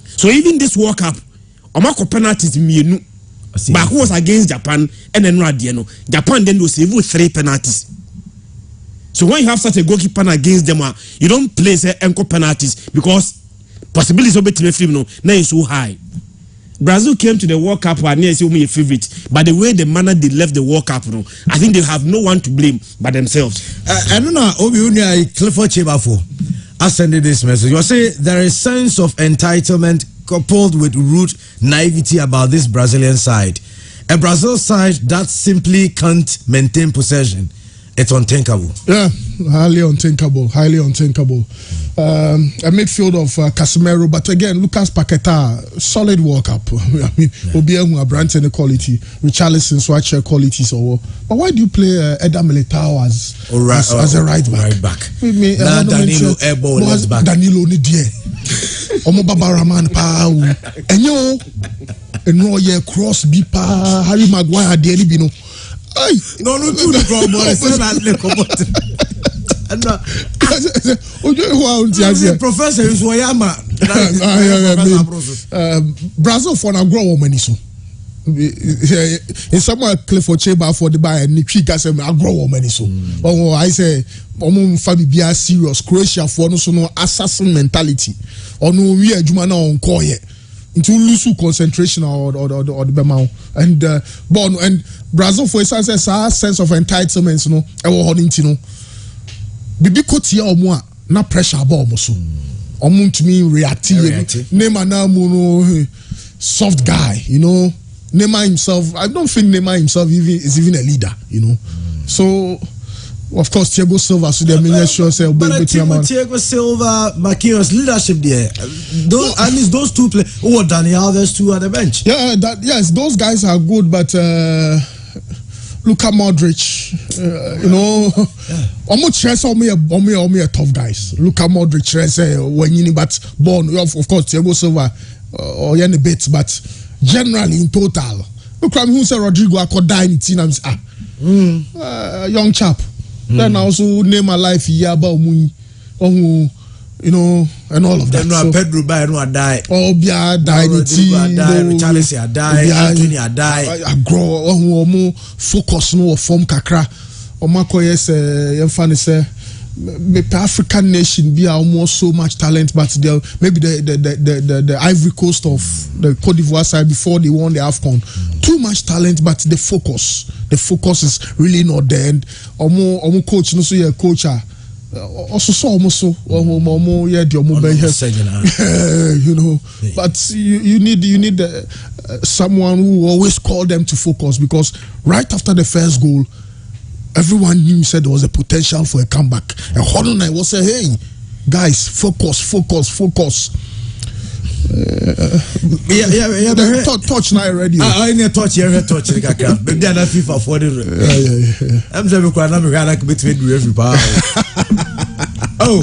so even this World Cup omako penalties mienu back was against Japan and then radie no Japan then was save 3 penalties. So when you have such a goalkeeper against them, you don't place enco penalties because possibilities of betting film no now is so high. Brazil came to the World Cup and near say a favorite, but the way the manner they left the World Cup, no, I think they have no one to blame but themselves. I don't know. Obi Clifford Chebafo, I send this message. You say there is sense of entitlement coupled with root naivety about this Brazilian side, a Brazil side that simply can't maintain possession. It's unthinkable. Yeah, highly unthinkable. A midfield of Casemiro, but again, Lucas Paquetá, solid World Cup. I mean, Obiang Brandt and quality, Richarlison, Swatcher qualities. But why do you play Eder Militao as a right back? Danilo airball left back. Danilo ni die. Omo Baba Rahman pa. Enyo, eno ye cross bi pa. Harry Maguire die ni bi no. Ay, no, do the problem. Professor is Wayama. Brazil for na grow money so. In somewhere Clifford Cheba for the buy and Nicky say I grow money so. Oh, I say Fabi be serious. Croatia for no so no assassin mentality. Or no we adwuma na on call here. Into lose concentration or the Bemau and born and Brazil for instance sense of entitlement no ewo hodinti no bibi kotia omo a na pressure about omo so omo ntumi react Neymar na mu no soft guy, you know. Neymar himself, I don't think Neymar himself is even a leader, you know. So of course, Thiago Silva, so they mean sure say, but Thiago Silva, Marquinhos leadership there. At least those two play. Oh, Dani Alves too at the bench. Yeah, yes, those guys are good, but Luka Modric, you know, almost stress on me a tough guys. Luka Modric stress when you but born of course Thiago Silva or any bits, but generally in total, look at who say Rodrigo I could die in team. Young chap. Then also name a life here about you know, and all of that. No, so, Pedro by no die. Oh, Bia die, Charles die, Anthony die. I grow more focus no form kakra. Or Marco yes, funny say. Maybe African nation be almost so much talent, but maybe the Ivory Coast of the Cote d'Ivoire side before they won the AFCON, too much talent, but the focus is really not there. And omo coach no so yeah coach also so almost so yeah the you know, but you need someone who always call them to focus, because right after the first goal, everyone knew said there was a potential for a comeback. And Holland I was say, hey, guys, focus. Touch now already. I need touch here, touch. But then I FIFA for the. I'm saying because I'm going to between every power. Oh.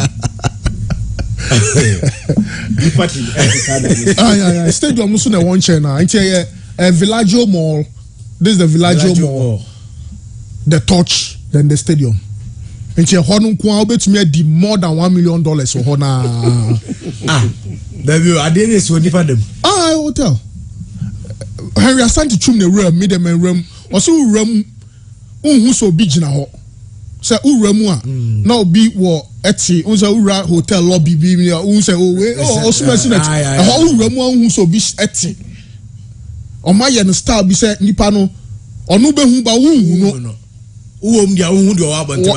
Stadium also na one chair now. It's a Villaggio Mall. This is the Villaggio Mall. The touch, then the stadium. And she honum kwa obet me di more than $1 million so hona. Baby, I didn't so different them. Hotel. Henry Asante chum the room, made them in room. Also room who so big na ho. Say room a now be what eti unsa ura hotel lobby be unsa also mention it. Room who so big eti. O ma ye no star be say nipa no onu be hu ba wu no. Dia dia wa ba na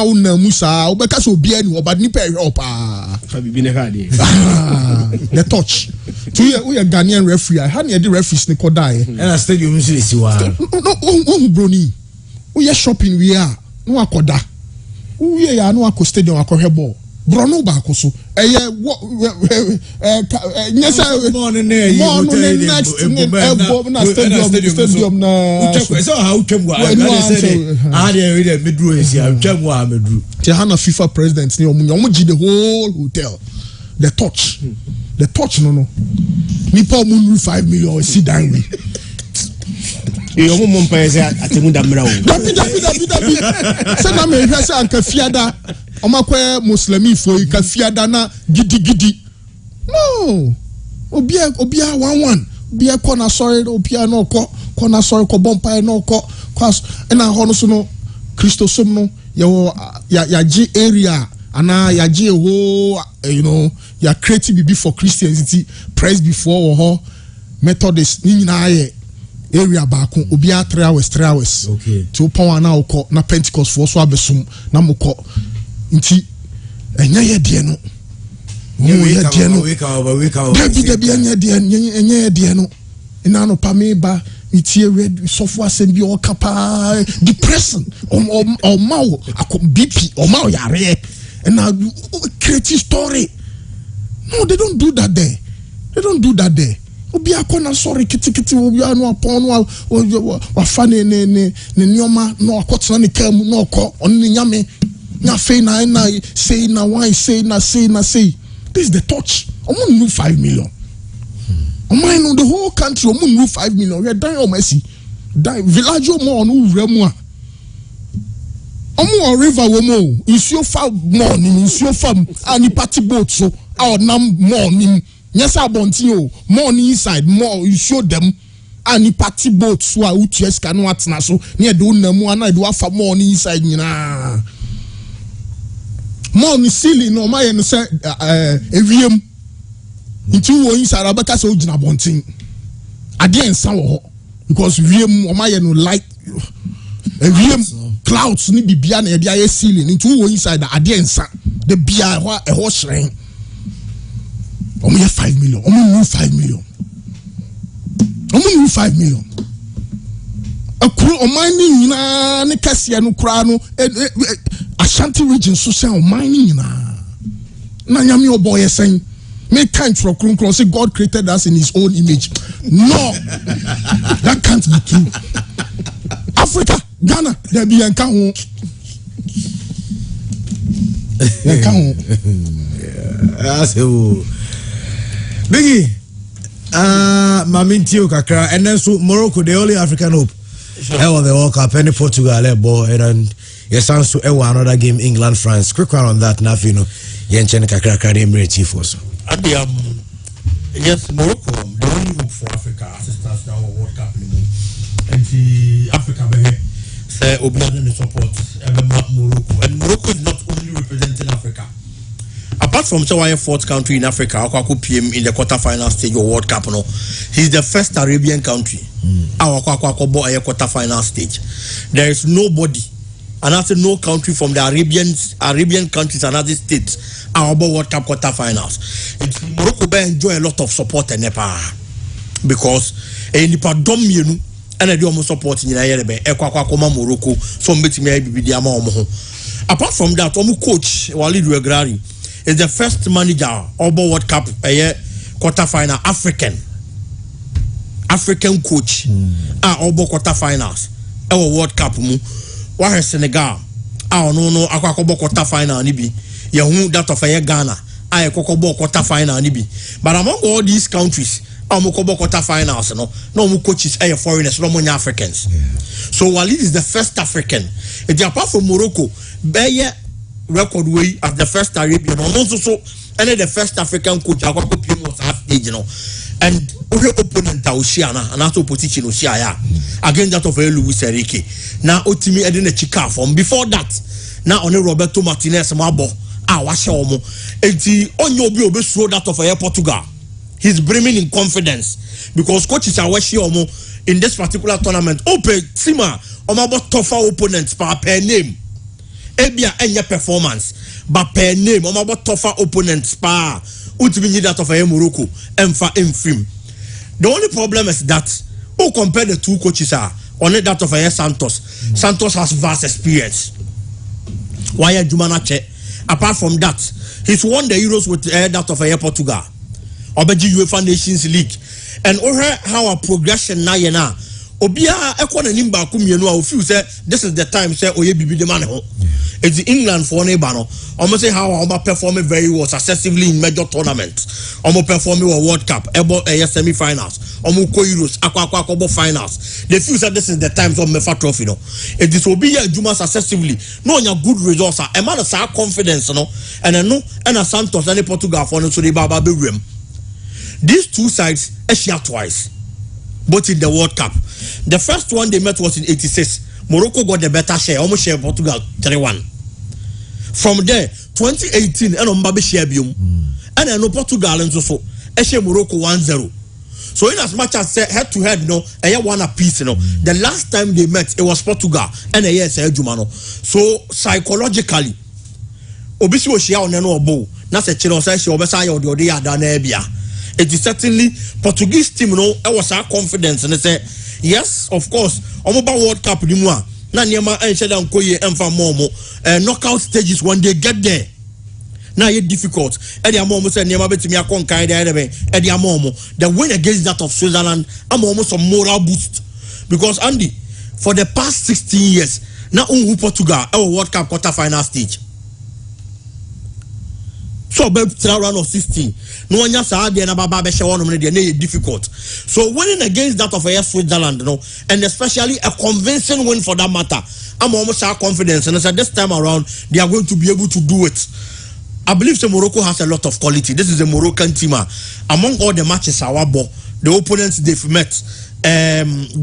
una musa obeka so bia ni oba ni pe help fa bibi ne ka de the touch to we Ghanaian referee how na the referees ne ko die na stadium nso le siwa no broni we shopping we are no akoda we ya no akọ stadium akọhwe ball Brono ba koso eye nyesa mo ne next stadium na so how twem wa dey medru esi twem wa medru te hana FIFA president ni omo gi the whole hotel the touch no nipa mu 5 million sit down we omo mo mpa say atemu da mra o dabi say na me hwe say anka fiada omakwa muslimi fo ka fiada na gidi no obia 11 obia ko na sorry obia no ko na sorry ko bompa no ko cause na ho no so no Christosom no ya G area ana ya G ho ya create bibi for Christianity praise before ho Methodist ni nyina ye area baako obia 3 hours okay to power na okọ na Pentecost for so abesum na mokọ nti enya ye de no we enya de no ina no pa me ba itie red sofo asem bi o kapa depression o mawo akom BP o mawo yare and now create story. No, they don't do that there. Obi akona sorry kiti obi anu apon wa fa ne nyoma no akotena ne kam no ko oni nyame nya fe na say na why say. This is the touch. Omo 5 million. Omo no the whole country omo 5 million. We die o mercy. Die village o mo no wura mu a. Omo river wo mo isuo fa morning isuo fam ani party boat so nam morning. Yes, I want you more inside, more you show them any party boat so I would yes can what na so near do no one I do have more inside more silly no my and say evium into inside abaka so jina bontin again some because wiem o my no light evium clouds ni bibia na e bia ceiling into inside again the bia a horse rain. Omo 5 million. Omo 5 million. Omo 5 million. Akuru omani nyina ne kase no kura no Ashanti region so say omani nyina. Na nyame oboy esen. Me can't tro krunkron say God created us in his own image. No. That can't be true. Africa, Ghana, there be enka ho. Enka ho. Biggie, Mamintio Kakra, and then so Morocco, the only African hope. Sure. The World Cup, and Portugal, and yes, sounds to another game, England, France. Quick one on that, Nafino, Yenchen Kakra, Emirates Chief also. At the yes, Morocco, the only hope for Africa, assistance now World Cup, and the Africa, say, Obiano the support, Morocco, and Morocco is not only representing Africa. Apart from Chawaya fourth country in Africa, Akwaku PM in the quarter-final stage of World Cup, he's the first Arabian country. Our quarter-final stage. There is nobody, and I say no country from the Arabian countries and other states our World Cup quarter-finals. Morocco enjoy a lot of support in Nepal because Nepal dom you and I do almost support in Morocco. So apart from that, coach Walid Regrari is the first manager of World Cup quarter-final African coach Obo quarter-finals World Cup mu wa Senegal no akwakobo quarter-final ni bi yehu that of Ghana kokobo quarter-final ni bi but among all these countries amokobo quarter-finals no coaches foreigners no more Africans so Walid is the first African and apart from Morocco record way as the first Arabian also and the first African coach Akwaku PM was half age and opponent Oceana and also opposition Oceania against that of Luis Enrique now Otimi Edina Chika from before that now only Roberto Martinez Mabo washomo enti onye obi so that of Portugal he's brimming in confidence because coaches are watching in this particular tournament open Sima omabo tougher opponents per name Ebia enya performance but per name omabo tougher opponents pa ultimately that of Morocco emfa emfim. The only problem is that who compare the two coaches are only that of Santos. Santos has vast experience. Why Jumanache? Apart from that, he's won the Euros with that of Portugal. Obeji UEFA Nations League. And how our progression now yena. Obia ekwana nimba kumienu a feel say this is the time say oye bibi de man ho. It's England for Nebano. Almost say how I'm performing very well successively in major tournaments. I'm performing a World Cup, semi-finals. I'm Euros, Aqua finals. They feel that this is the time of Mefa Trophy. No, it is will be a Juma successively. No, your good results. A man of confidence, no, and I know, and a Santos and Portugal for no so the Baba Rim. These two sides share twice, both in the World Cup. The first one they met was in '86. Morocco got the better share, almost share Portugal 3-1. From there, 2018, and on Babi share bium, and I know Portugal and so share Morocco 1-0. So in as much as head to head, no, I one apiece, no. The last time they met, it was Portugal, and a yes, Jumano. So psychologically, Obisi was share on no bow. That's a chino say she obesa or the Odia Danebia. It is certainly Portuguese team, no, I was our confidence, and they say, yes, of course, Omoba World Cup, Dimwa, Nanyama, and Shedan Koye, and Famomo, knockout stages when they get there. Now it's difficult. Eddie Amomo said, Nema bet me a conquer Eddie Amomo. The win against that of Switzerland, I'm almost a moral boost. Because Andy, for the past 16 years, now Portugal, our World Cup quarter-final stage. So round of 16. No one just had the difficult. So winning against that of Switzerland, and especially a convincing win for that matter, I'm almost confident. And I said this time around, they are going to be able to do it. I believe Morocco has a lot of quality. This is a Moroccan team. Among all the matches our the opponents they've met,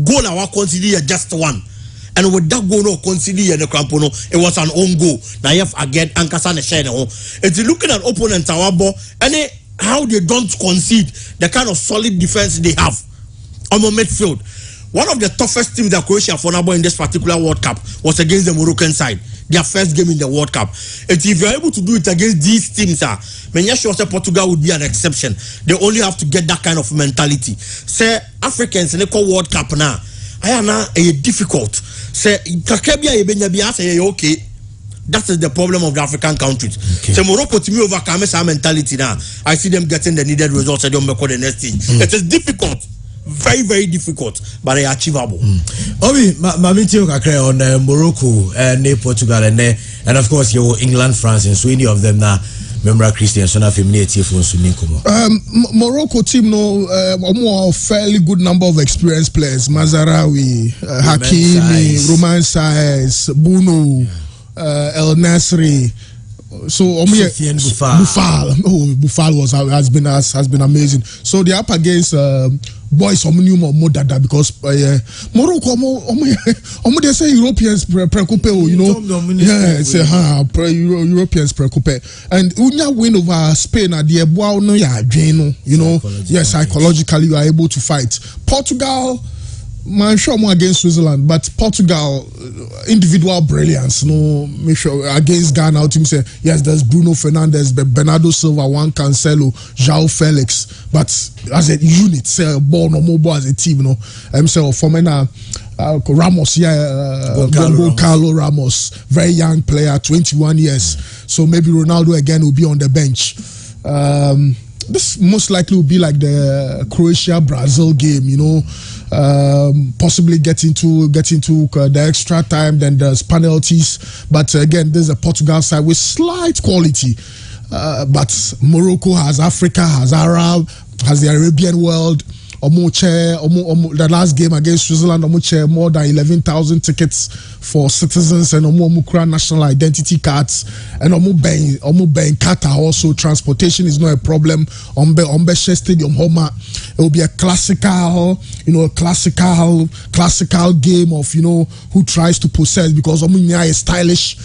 goal our consider just one. And with that goal no consider the Crampono, it was an own goal. Now you have again Ankasa Shane. It's looking at opponents our ball and how they don't concede the kind of solid defense they have on the midfield. One of the toughest teams that Croatia for in this particular World Cup was against the Moroccan side. Their first game in the World Cup. And if you're able to do it against these teams, Portugal would be an exception. They only have to get that kind of mentality. Say Africans in the World Cup now, I am now difficult. Say okay. That is the problem of the African countries. Okay. So Morocco to me overcome our mentality now. I see them getting the needed results. I don't make the next thing. It is difficult. Very, very difficult, but achievable. Obi, Mamiti Okakre on Morocco and Portugal and of course your England, France, and so any of them now. Member Christian, so now familiarity for Morocco team more fairly good number of experienced players. Mazarawi, Hakimi, Romain Saez, Bruno, El Nasri. So Buffal has been amazing. So they're up against boys Modada because Morocco they say Europeans preoccupé, Europeans preoccupé, and Unya win over Spain at the psychologically you are able to fight. Portugal, man, sure more against Switzerland, but Portugal individual brilliance. Make sure against Ghana, team say yes. There's Bruno Fernandes, Bernardo Silva, Juan Cancelo, João Felix, but as a unit, say ball no more ball as a team. So for me now, Ramos, Carlo Ramos, very young player, 21 years. So maybe Ronaldo again will be on the bench. This most likely will be like the Croatia-Brazil game, possibly get into the extra time, then there's penalties. But again, there's a Portugal side with slight quality. But Morocco has Africa, has Arab, has the Arabian world. The last game against Switzerland, more than 11,000 tickets for citizens and national identity cards. And Qatar also, transportation is not a problem. Beshe Stadium, Homa, it will be a classical game of who tries to possess, because is stylish,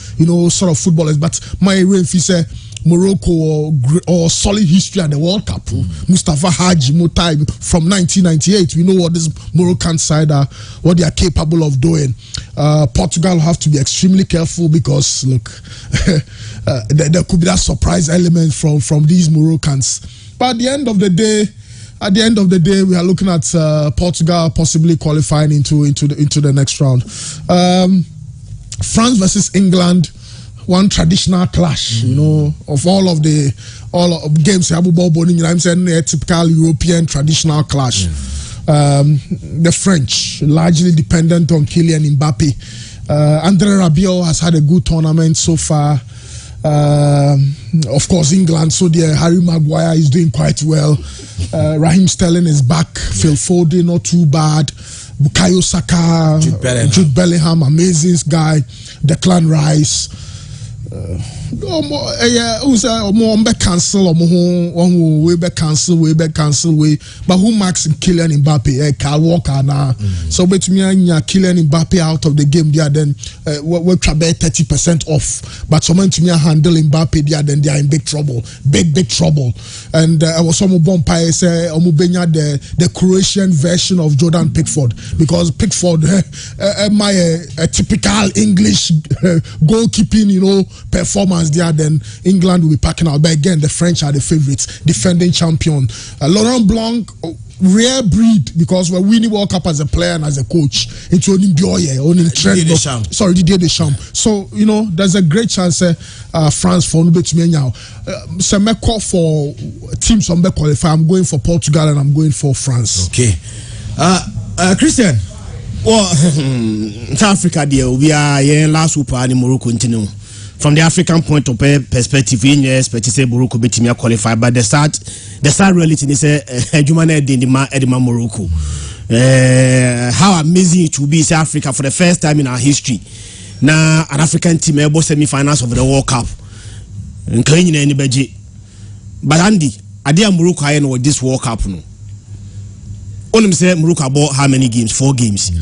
sort of footballers. But my if say Morocco or solid history at the World Cup. Mustafa Haji Mutai from 1998. We know what this Moroccan side are, what they are capable of doing. Portugal have to be extremely careful because look, there could be that surprise element from these Moroccans. But at the end of the day, we are looking at Portugal possibly qualifying into the next round. France versus England. One traditional clash, of all of games. I'm saying a typical European traditional clash. The French largely dependent on Kylian Mbappe. Andre Rabiot has had a good tournament so far. Of course, England, so there, Harry Maguire is doing quite well. Raheem Sterling is back. Phil Foden, not too bad. Bukayo Saka, Jude Bellingham, amazing guy. Declan Rice. Cancel but who marks Kylian Mbappe? Kyle Walker now. So between Kylian Mbappe out of the game there, then we're 30% off. But someone to me handle Mbappe there, then they are in big trouble, big trouble. And I was some Bompire say the Croatian version of Jordan Pickford, because Pickford my a typical English goalkeeping, performance there, then England will be packing out. But again, the French are the favourites, defending champion. Laurent Blanc, rare breed, because we're winning World Cup as a player and as a coach. It's only Didier Deschamps. So there's a great chance France for now. For teams on the qualify, I'm going for Portugal and I'm going for France. Okay. Christian. Well, South Africa, we are here last week in Morocco. From the African point of perspective, in expect to say Morocco beat me qualify, but the start reality is Edema Morocco. How amazing it will be South Africa for the first time in our history. Now an African team able semi-finals of the World Cup. Including anybody. But Andy, I did Morocco I know this World Cup no. Only say Morocco bought how many games? 4 games.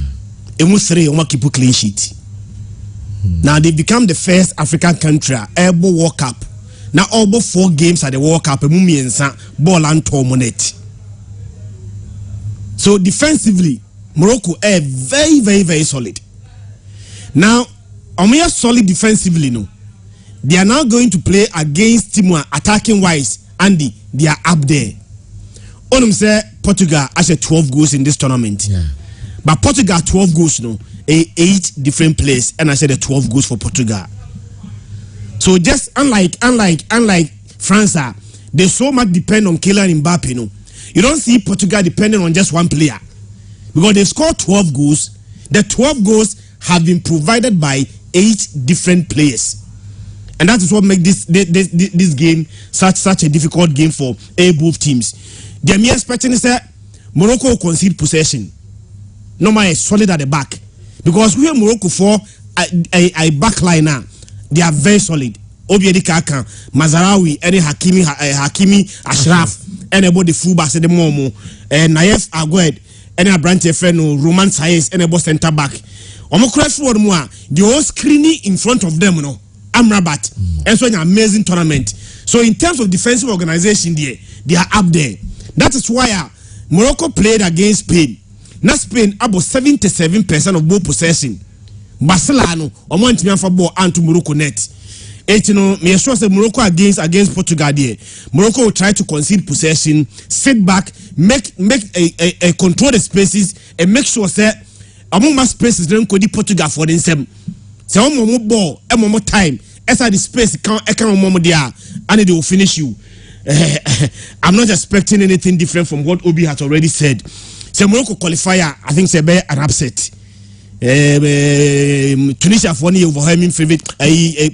Almost 3 keep a clean sheet. Now they become the first African country able World Cup. Now all but 4 games at the World Cup, ball and tormonet. So defensively, Morocco are very, very, very solid. Now, we solid defensively, no. They are now going to play against Timor attacking wise. Andy, they are up there. Onum say Portugal has 12 goals in this tournament. Yeah. But Portugal 12 goals, no. 8 different players, and I said the 12 goals for Portugal. So just unlike France, they so much depend on Kylian Mbappe. No, you don't see Portugal depending on just one player, because they scored 12 goals. The 12 goals have been provided by 8 different players, and that is what makes this game such a difficult game for both teams. The mere expecting is that Morocco will concede possession. Normally solid at the back. Because we have Morocco for a back line now, they are very solid. Obiedi Kaka, Mazarawi, any Hakimi, Ashraf, anybody the fullback, the Momo, and Naif Agued, any Abrante Feno, Roman Saez, anybody center back. Omokrash word more, the whole screening in front of them, Amrabat, and so an amazing tournament. So in terms of defensive organization, they are up there. That is why Morocco played against Spain. Now Spain about 77% of ball possession. Barcelona or one team for ball and to Morocco net. Me sure say Morocco against Portugal there. Morocco will try to concede possession, sit back, make a control the spaces and make sure say among my spaces don't go the Portugal for themselves. Say one more ball, one more time. As the space can more there and they will finish you. I'm not expecting anything different from what Obi has already said. So Morocco qualifier, I think it's an upset. Tunisia for any overwhelming favorite.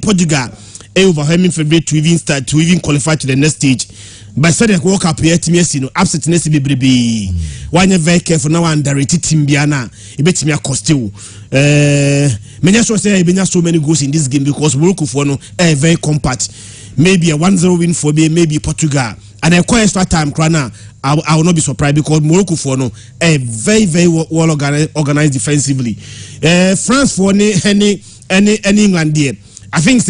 Portugal overwhelming favorite to even qualify to the next stage. But said the World Cup here, upset next be one very careful now and directed team Biana. It bet me a costume. Many say so many goals in this game because Morocco for no very compact. Maybe a 1-0 win for maybe Portugal. And a quite extra time, Krana. I will not be surprised because Morocco for no a very, very well organized defensively. France for any England there. I think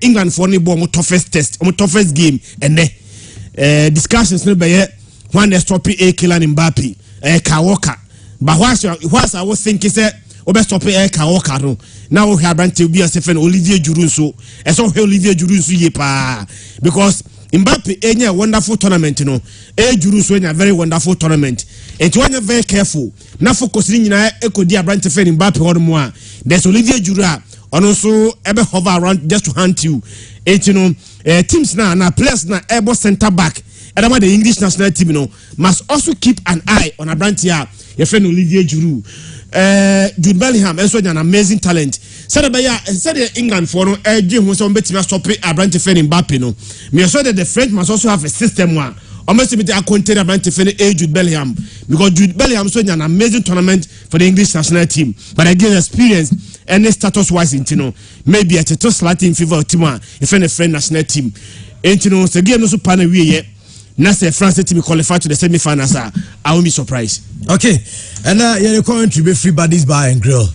England for any more toughest test, toughest game, and discussions no be when they stop Kylian Mbappe, Kawaka. But whilst I was thinking stop Kawaka no. Now we have to be a Olivier Giroud so. And so Olivier Giroud so yepa because Mbappe a wonderful tournament, Giroud a very wonderful tournament. And to one very careful. Now focusing in echo dear brand to Mbappe or more. There's Olivier Giroud and also ever hover around just to hunt you. Teams now players now able center back. And about the English national team, must also keep an eye on a brand here. Your friend Olivier Giroud. Jude Bellingham also an amazing talent. Said England for no edging who some betting stop it Abraham Mbappe no. Me saw that the French must also have a system one. Almost a container Abraham Jude Bellingham because Jude Bellingham so an amazing tournament for the English national team. But again, experience and status wise in maybe at a toss Latin fever team if any French national team. And you know, the game also pan away yet. Nasa France team qualified to the semi-finals. I won't be surprised. Okay, and you're going to be free buddies bar and grill.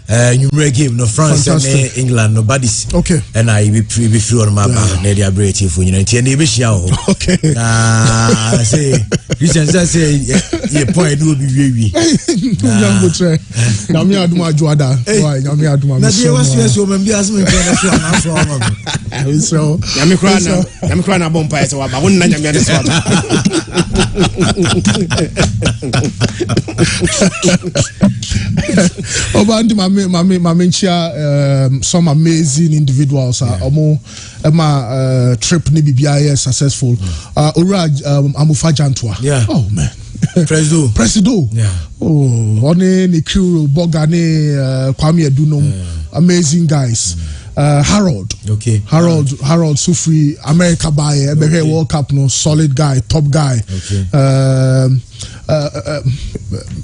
Numerous game no France and England no buddies. Okay, and I be free on my bar. Nearly a break for you. And you be show. Okay, say Christian say your point will be very. Young butcher. Now me aduma juada. Why? Now me aduma. Na dia was yes woman be as me na so so. Yami krana bompa so ba won na nyame de so Oba ndi mame nchia some amazing individuals trip ni bibia successful. Ora Amufa Jantwa. Yeah. Oh man. Presido. Yeah. Oh, one ni crew Bogane Kwame Edunom. Amazing guys. Harold. Okay. Harold Sufri America buyer World Cup no solid guy, top guy. Okay.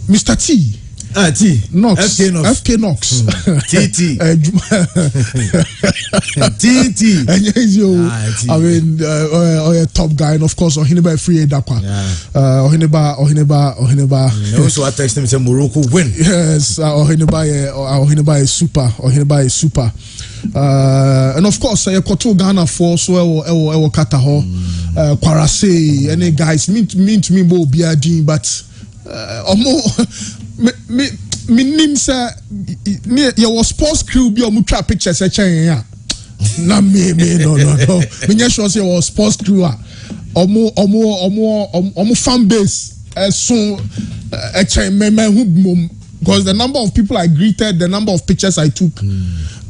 Mr. T. T. Knox. FK Knox. TT. TT. I mean, a top guy, and of course, Ohiniba free Dakwa. Ohiniba. Also, I text him say Morocco win. Yes, Ohiniba is super. Ohiniba is super. And of course, Koto Ghana for so ewo Qatar Kwarase, any guys mean to me more BRD, but me name say your sports crew be mutual pictures ya na me no me sure say your sports crew omo fan base so because the number of people I greeted, the number of pictures I took, it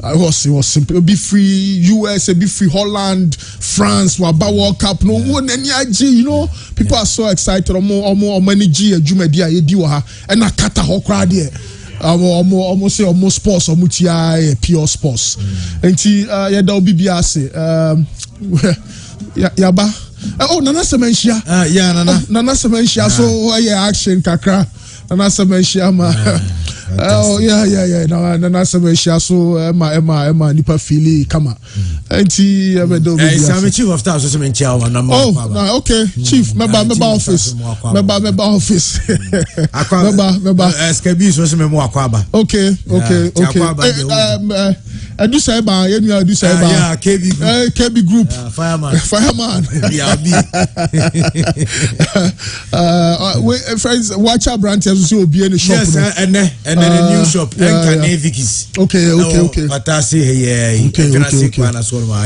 was simple. Be free US, be free Holland, France, Waba World Cup. No one any you know. People are so excited. Omo energy, Jumedia, Ediwa, and I cut a whole crowd here. Almost sports, pure sports. And yeah, that will be biase. Yaba. Oh, Nana Semenshia. Yeah, Nana Semenshia. So yeah, action kakra. Nana Semenshia ma. Oh yeah. Nana Semenshia. So Emma nipa fili kama. Enti ebedo. I'm chief of staff. So Semenshia. Oh, okay. Chief. Member office. Member office. Member. SKB so Sememo Akwaba. Okay. I do say ba. You do say ba. Yeah, KB Group. Fireman. Friends, watch our brand. Yes, will be in the shop. Yes, and then a new shop. Okay. But I say okay.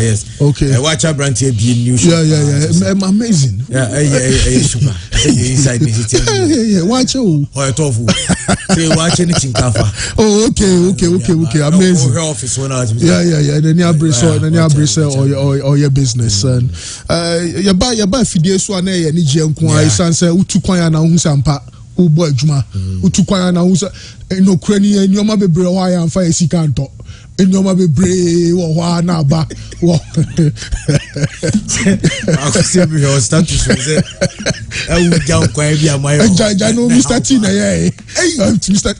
Yes. Okay. Watch our brand here be new shop. Yeah. Amazing. Yeah. Super. Inside me. Yeah. Watch you. Oh, tofu. Say watch anything kafa. Oh, okay. Amazing. Office when I. Yeah. Then you brace or your business and you buy fidie so na ye ni je nko ai sanse utukwan na hu sampa ubo adwuma utukwan na hu no krani enioma bebre ho ya amfa esika nto enioma bebre wo ho na ba wo akose bi ho status say e wu kwan bi amai ja no Mr. T na ye Mr.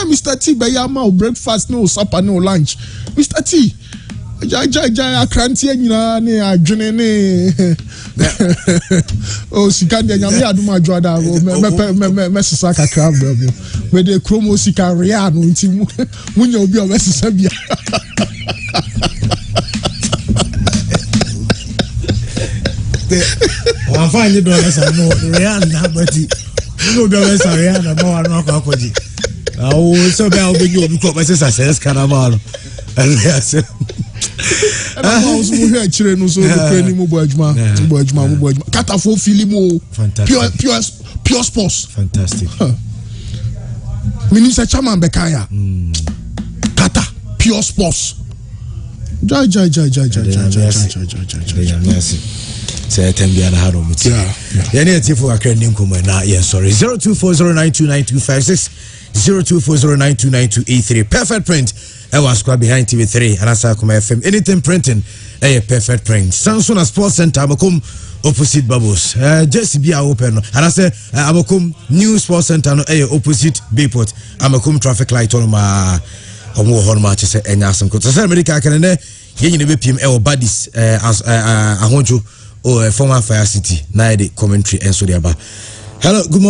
Mr. T be ya ma breakfast no supper no lunch Mr. T Jai akranti nyina ne adwene ne o sika de nyame aduma adwada me sesa kakra bro me de chromo sika ria no nti munya obi o me sesa bia one find dollars no ria na bati no dollars ria na ba no akoji awo so be obi obi ko me sesa ses kanamalo and and I was more here children no so the mobile Qatar for film pure sports fantastic Minister Chairman Bekaya Qatar pure sports jai say tembiana haro muti yeah ne tifo akra ninkum na yeah sorry 0240929256 0240929283. Perfect print. I was squad behind TV3 and Asa Kuma FM. Anything printing, perfect print. Samsung Sports Center, Abakum opposite Bubbles. Just be open. And I say Abakum New Sports Center, opposite Bayport. Abakum traffic light on my match. Say Enyasam. So say America can ye be PM badis ahonjo or former Fire City. Na the commentary and so Hello, good morning.